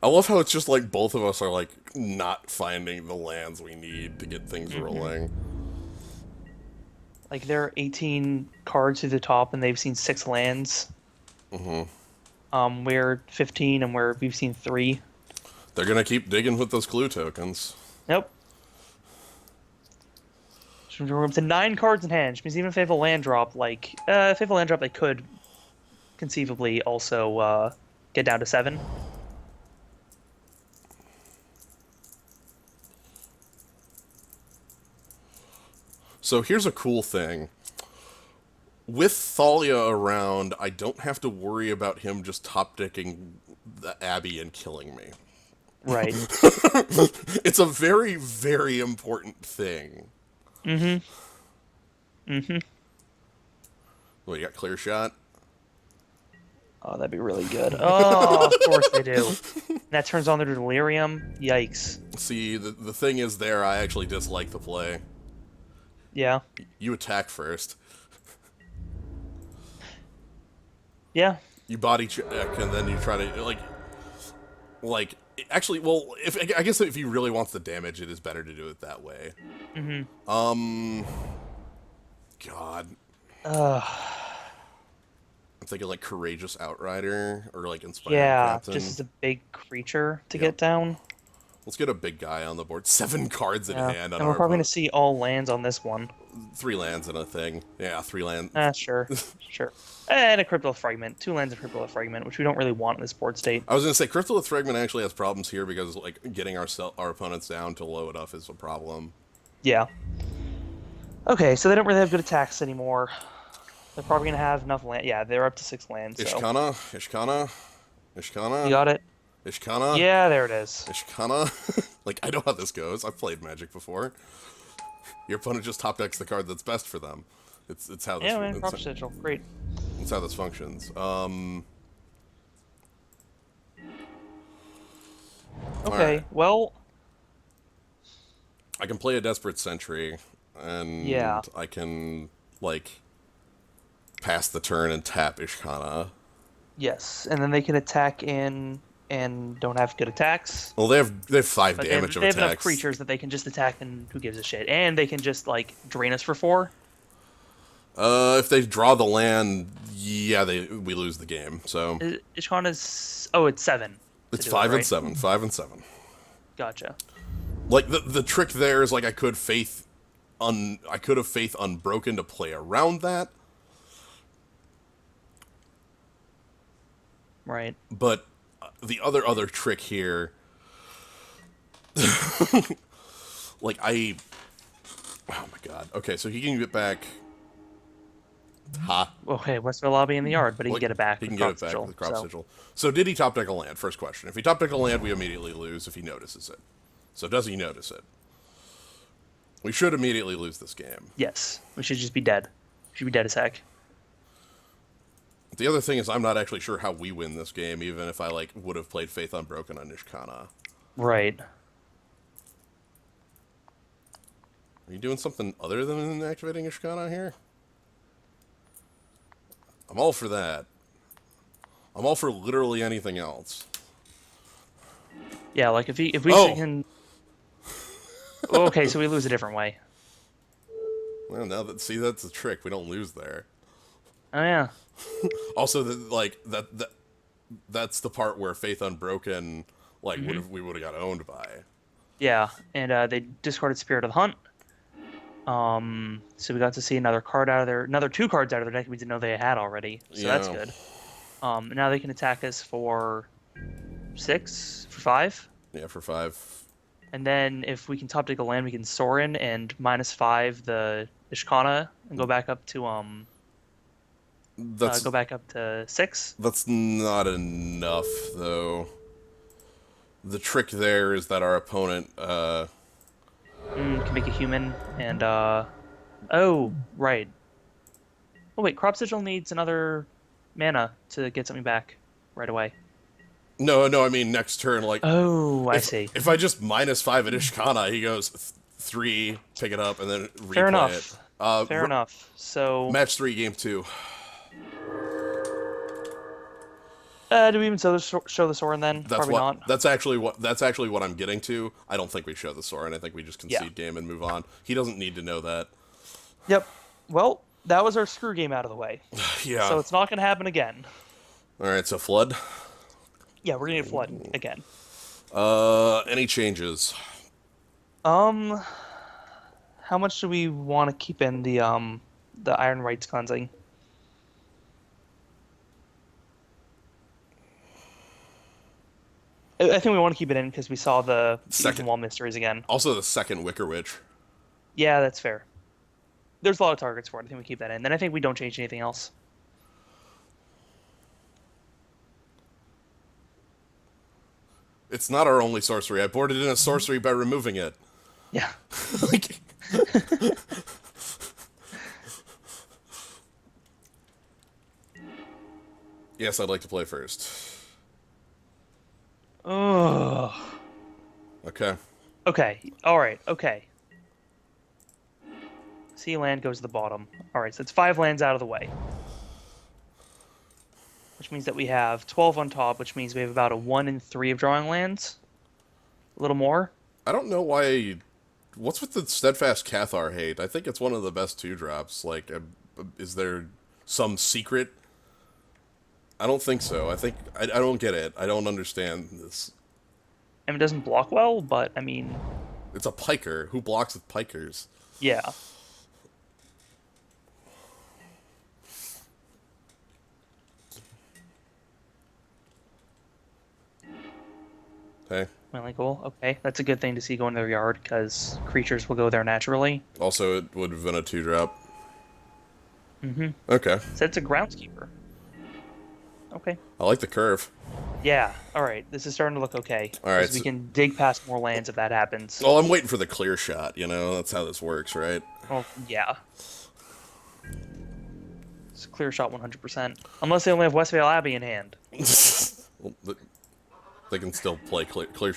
I love how it's just like both of us are like not finding the lands we need to get things rolling. Like there are 18 cards to the top, and they've seen 6 lands. We're 15, and we've seen 3. They're gonna keep digging with those clue tokens. Nope. So we're up to 9 cards in hand, which means even if they have a land drop, like if they have a land drop, they could conceivably also get down to 7. So here's a cool thing. With Thalia around, I don't have to worry about him just top decking the Abbey and killing me. Right. It's a very, very important thing. Well, you got clear shot? Oh, that'd be really good. Oh, of course they do. And that turns on their Delirium. Yikes. See, the thing is there, I actually dislike the play. Yeah. You attack first. Yeah. You body check, and then you try to, actually, well, I guess if he really wants the damage, it is better to do it that way. God. I'm thinking, like, Courageous Outrider, or, like, Inspired Captain. Just as a big creature to get down. Let's get a big guy on the board. 7 cards in hand on And we're our probably going opponent. to see all lands on this one. 3 lands and a thing. Yeah, 3 lands. Sure. Sure. And a Cryptolith Fragment. 2 lands of Cryptolith Fragment, which we don't really want in this board state. I was gonna say Cryptolith Fragment actually has problems here because like getting our opponents down to low enough is a problem. Yeah. Okay, so they don't really have good attacks anymore. They're probably gonna have enough land. Yeah, they're up to 6 lands, so Ishkana, Ishkana, you Ishkana, got it. Ishkana, Yeah, there it is. Ishkana. Like, I know how this goes. I've played Magic before. Your opponent just top decks the card that's best for them. It's how this Yeah, man, crop sigil, great. it's how this functions. All right. Okay, well, I can play a Desperate Sentry, yeah, and I can like pass the turn and tap Ishkana. yes, and then they can attack in and don't have good attacks, Well, they have 5 but damage of they have enough attacks. creatures that they can just attack and who gives a shit, and they can just like drain us for 4. If they draw the land, yeah, we lose the game. So Ishkana's it's 7 to it's do it, 5 and right? 7, 5 and 7. Gotcha. Like the trick there is like I could have faith unbroken to play around that, Right. but the other trick here, like oh my god. Okay, so he can get back. Ha. Okay, Westfield Lobby in the yard, but he can Like, get it back he with can get crop it back sigil. with crop So sigil. So did he top deck a land? First question. If he top deck a land, we immediately lose if he notices it. So does he notice it? We should immediately lose this game. yes, we should just be dead. We should be dead as heck. The other thing is I'm not actually sure how we win this game, even if I like would have played Faith Unbroken on Nishkana. Right. Are you doing something other than activating Ishkana here? I'm all for that. I'm all for literally anything else. Yeah, like if we Oh! can. Okay, so we lose a different way. Well, see, that's the trick. We don't lose there. Oh yeah. Also, that's the part where Faith Unbroken, like, we would have got owned by. Yeah, and they discarded Spirit of the Hunt. So we got to see another card out of another 2 cards out of their deck we didn't know they had already. So that's Yeah. good. Now they can attack us for 6, for 5. Yeah, for 5. And then if we can top deck a land, we can Sorin and -5 the Ishkana and go back up to That's 6. that's not enough, though. The trick there is that our opponent, Can make a human and oh right. Oh wait, crop sigil needs another mana to get something back right away. no, I mean next turn, like, Oh, I see. if I just -5 at Ishkana, he goes 3, pick it up, and then replay Fair enough. it. Fair enough. So Match 3, game 2. do we even show the Sorin then? That's Probably what. not. That's actually what I'm getting to. I don't think we show the Soren. I think we just concede game and move on. He doesn't need to know that. Yep. Well, that was our screw game out of the way. Yeah. So it's not going to happen again. All right. So flood. Yeah, we're going to get flood again. Any changes? How much do we want to keep in the Iron Rights cleansing? I think we want to keep it in because we saw the Second. Wall Mysteries again. Also, the second Wicker Witch. Yeah, that's fair. There's a lot of targets for it. I think we keep that in. Then I think we don't change anything else. It's not our only sorcery. I boarded in a sorcery by removing it. Yeah. Like, yes, I'd like to play first. Ugh. Okay. Okay. All right. Okay. Sea land goes to the bottom. All right. So it's 5 lands out of the way. Which means that we have 12 on top, which means we have about a 1 in 3 of drawing lands. A little more. I don't know why. What's with the Steadfast Cathar hate? I think it's one of the best 2-drops. Like, is there some secret? I don't think so. I don't get it. I don't understand this. I mean, it doesn't block well, but I mean, It's a piker. Who blocks with pikers? yeah. Hey. Really cool. Okay, that's a good thing to see go in their yard because creatures will go there naturally. Also, it would have been a 2-drop. Mm-hmm. Okay. So it's a groundskeeper. Okay. I like the curve. Yeah. All right. This is starting to look okay All right. because we So, can dig past more lands if that happens. well, I'm waiting for the clear shot. You know, that's how this works, right? Well, yeah. It's a clear shot 100%. Unless they only have Westvale Abbey in hand. Well, they can still play clear. Nice!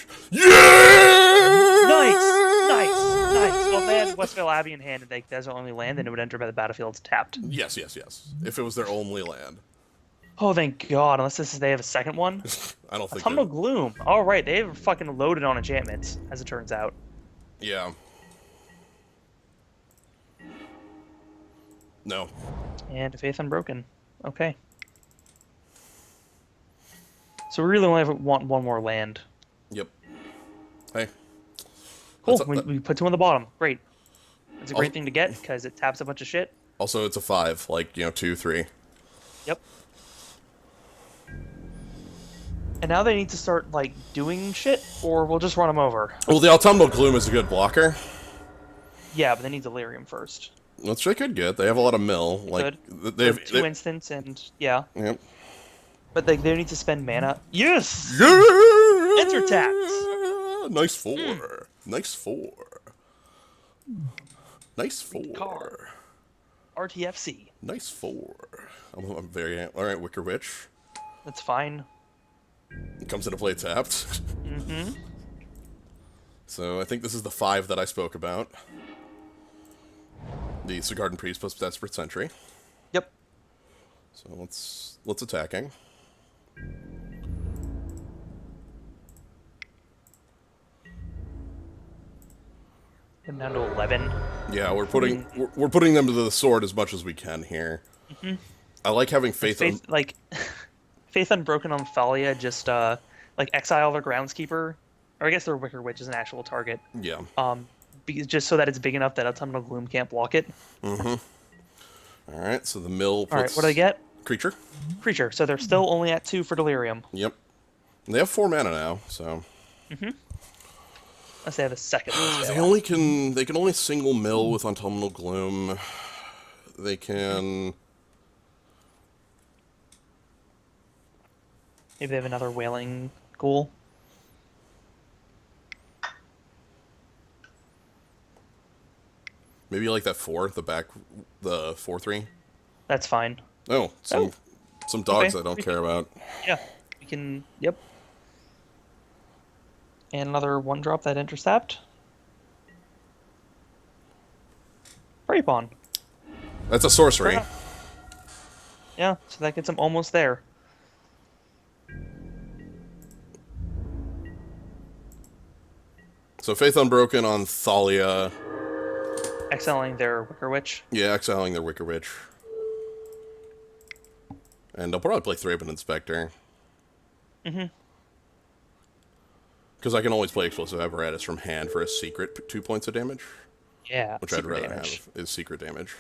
Nice! Nice! Well, if they had Yeah. Westvale Abbey in hand and that's their only land, then it would enter by the battlefield tapped. Yes, yes, yes. If it was their only land, Oh, thank God. Unless they have a second one. I don't think Autumnal that. Gloom. All right, they have fucking loaded on enchantments, as it turns out. Yeah. No. And Faith Unbroken. Okay. So we really only want one more land. Yep. Hey. Cool. That's, We put two on the bottom. Great. It's a Also, great thing to get because it taps a bunch of shit. also, it's a 5. Like, 2, 3. Yep. And now they need to start, like, doing shit, or we'll just run them over. Well, the Autumnal Gloom is a good blocker. Yeah, but they need Delirium first. Which they could get. They have a lot of mill. Like, Good. they have Two instants, and yeah. Yep. But they need to spend mana. Yes! Yeah! Enter tapped! Nice 4. Nice 4. Nice 4. Card. RTFC. Nice 4. I'm very... Alright, Wicker Witch. That's fine. It comes into play tapped. Mm-hmm. So I think this is the 5 that I spoke about. The Sigarden Priest plus Desperate Sentry. Yep. So let's attacking. Getting down to 11. Yeah, we're putting them to the sword as much as we can here. Mm-hmm. I like having faith on... Like, Faith Unbroken on Thalia just, like, exile their groundskeeper. Or I guess their Wicker Witch is an actual target. Yeah. Just so that it's big enough that Autumnal Gloom can't block it. Mm-hmm. Alright, so the mill puts... Alright, what do they get? Creature. Creature. So they're still only at 2 for Delirium. Yep. They have 4 mana now, so... Mm-hmm. Unless they have a second. They can only single mill with Autumnal Gloom. They can... Maybe they have another Wailing Ghoul. Maybe like that 4, the 4/3. That's fine. Oh, some dogs Okay. I don't care about. Yeah. We can... Yep. And another 1-drop that intercept. Prey Pawn. That's a sorcery. Yeah, so that gets him almost there. So Faith Unbroken on Thalia. Exiling their Wicker Witch. Yeah, exiling their Wicker Witch. And I'll probably play Thraben Inspector. Mm-hmm. Because I can always play Explosive Apparatus from hand for a secret 2 points of damage. Yeah, Which I'd rather damage. have is secret damage.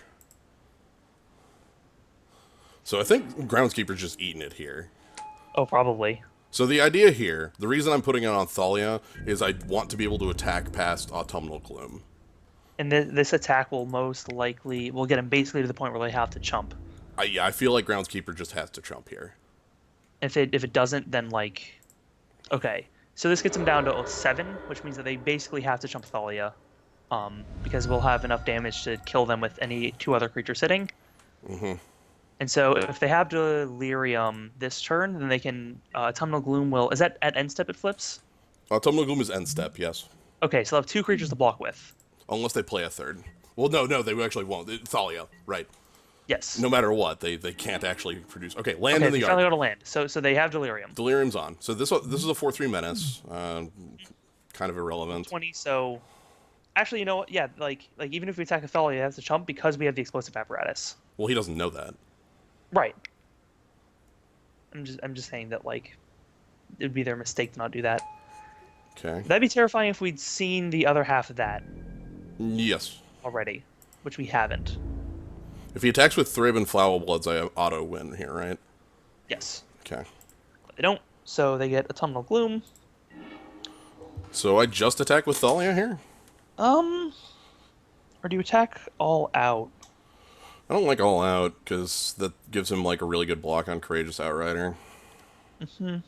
So I think Groundskeeper's just eating it here. Oh, probably. So the idea here, the reason I'm putting it on Thalia, is I want to be able to attack past Autumnal Gloom. And this attack will most likely will get him basically to the point where they have to chump. I feel like Groundskeeper just has to chump here. If it doesn't, then like, okay. So this gets them down to 7, which means that they basically have to chump Thalia, because we'll have enough damage to kill them with any 2 other creatures sitting. Mm-hmm. And so if they have Delirium this turn, then they can Autumnal Gloom will. Is that at end step it flips? Autumnal Gloom is end step, yes. Okay, so they'll have 2 creatures to block with. Unless they play a third. Well, no, they actually won't. Thalia, right. Yes. No matter what, they can't actually produce... Okay, land in the finally yard. go to land. So they have Delirium. Delirium's on. So this is a 4/3 menace. Kind of irrelevant. 20, so... Actually, you know what? Yeah, like even if we attack Thalia, it has to chump because we have the Explosive Apparatus. Well, he doesn't know that. Right. I'm just saying that, like, it would be their mistake to not do that. Okay. That'd be terrifying if we'd seen the other half of that Yes. already, which we haven't. If he attacks with Thraben Flowerbloods, I auto win here, right? Yes. Okay. But they don't, so they get Autumnal Gloom. So I just attack with Thalia here? Or do you attack all out? I don't like All Out because that gives him like a really good block on Courageous Outrider. Hmm.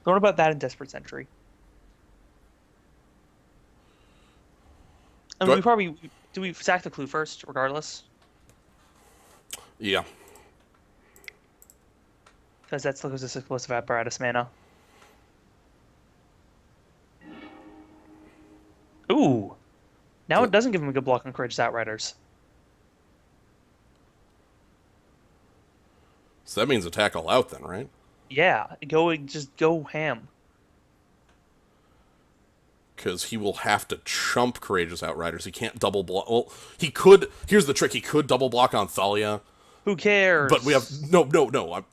What about that in Desperate Century? I mean, But we probably do we sack the clue first, regardless, yeah, because that still gives us explosive apparatus mana. Ooh, now so it doesn't give him a good block on Courageous Outriders. that means attack All Out then, right? Yeah, just go ham. Because he will have to chump Courageous Outriders. He can't double block. Well, he could. Here's the trick: he could double block on Thalia, Who but we have cares? no.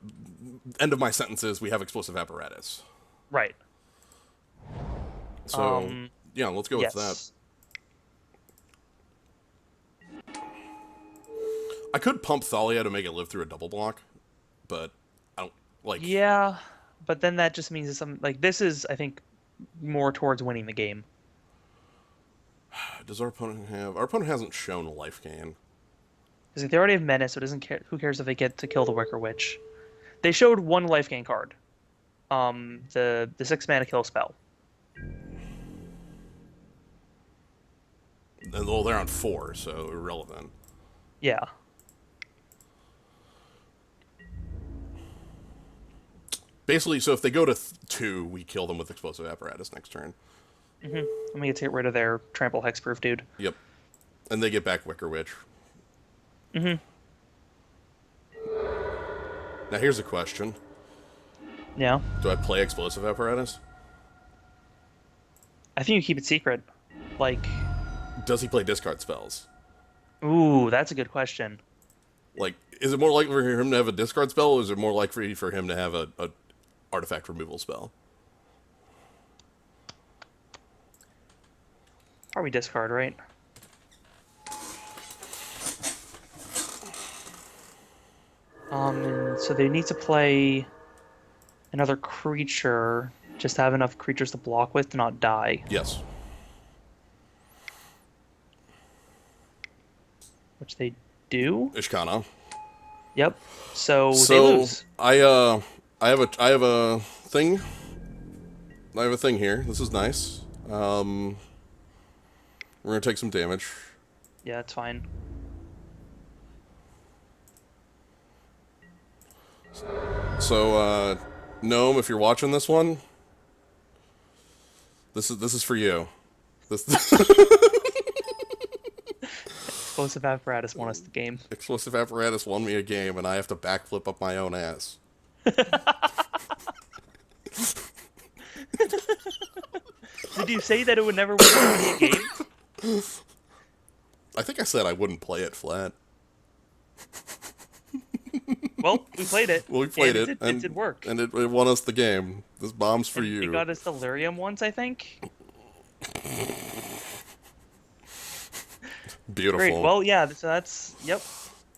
End of my sentence is we have Explosive Apparatus. Right. So yeah, let's go with that. Yes. I could pump Thalia to make it live through a double block, but I don't like. Yeah, but then that just means that some like this is, I think, more towards winning the game. Does our opponent have? Our opponent hasn't shown a life gain. Because they already have Menace, so it doesn't care. Who cares if they get to kill the Wicker Witch? They showed one life gain card. The 6 mana kill spell. And well, they're on 4, so irrelevant. Yeah. Basically, so if they go to 2, we kill them with Explosive Apparatus next turn. Let me get to get rid of their trample hexproof dude. Yep. And they get back Wicker Witch. Mm-hmm. Now here's a question. Yeah. Do I play Explosive Apparatus? I think you keep it secret. Like, Does he play discard spells? ooh, that's a good question. Like, is it more likely for him to have a discard spell, or is it more likely for him to have a artifact removal spell? Probably discard, right? And so they need to play another creature, just to have enough creatures to block with to not die, Yes. which they do. Ishkana. Yep. So they So lose. I have a thing. I have a thing here. This is nice. We're gonna take some damage. Yeah, it's fine. So Gnome, if you're watching this one, this is for you. This Explosive apparatus won us the game. Explosive Apparatus won me a game, and I have to backflip up my own ass. Did you say that it would never win a game? I think I said I wouldn't play it flat. Well, we played it. Well, we played and it, it did work. and it won us the game. This bomb's for you. It got us Delirium once, I think. Beautiful. Great. Well, yeah. So that's yep.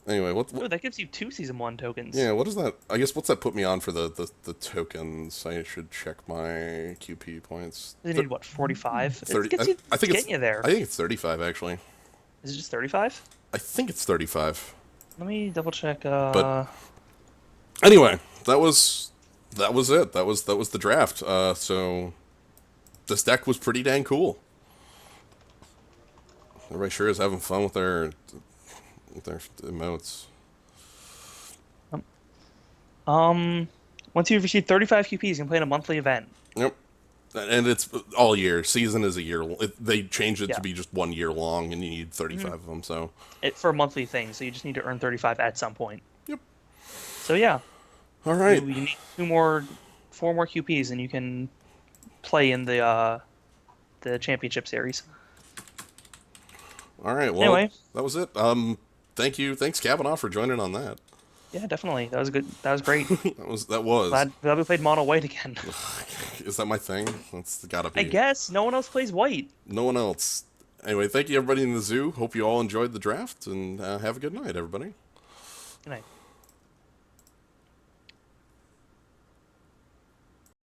Anyway, Oh, that gives you 2 season 1 tokens. Yeah, what is that? I guess what's that put me on for the tokens? I should check my QP points. You need what, 45? 30. It gets you, I think it's getting you there. I think it's 35 actually. Is it just 35? I think it's 35. Let me double check. But anyway, that was it. That was the draft. So this deck was pretty dang cool. Everybody sure is having fun with their emotes. Once you've received 35 QPs, you can play in a monthly event. Yep. And it's all year. Season is a year. They changed it Yeah. to be just 1 year long, and you need 35 of them. So. For a monthly thing, so you just need to earn 35 at some point. Yep. So yeah. All right. You need 4 more QPs, and you can play in the championship series. All right. Well, Anyway. that was it. Thank you. Thanks, Kabanaw, for joining on that. Yeah, definitely. That was good. That was great. That was. Glad we played mono white again. Is that my thing? That's gotta be. I guess no one else plays white. No one else. Anyway, thank you everybody in the zoo. Hope you all enjoyed the draft, and have a good night, everybody. Good night.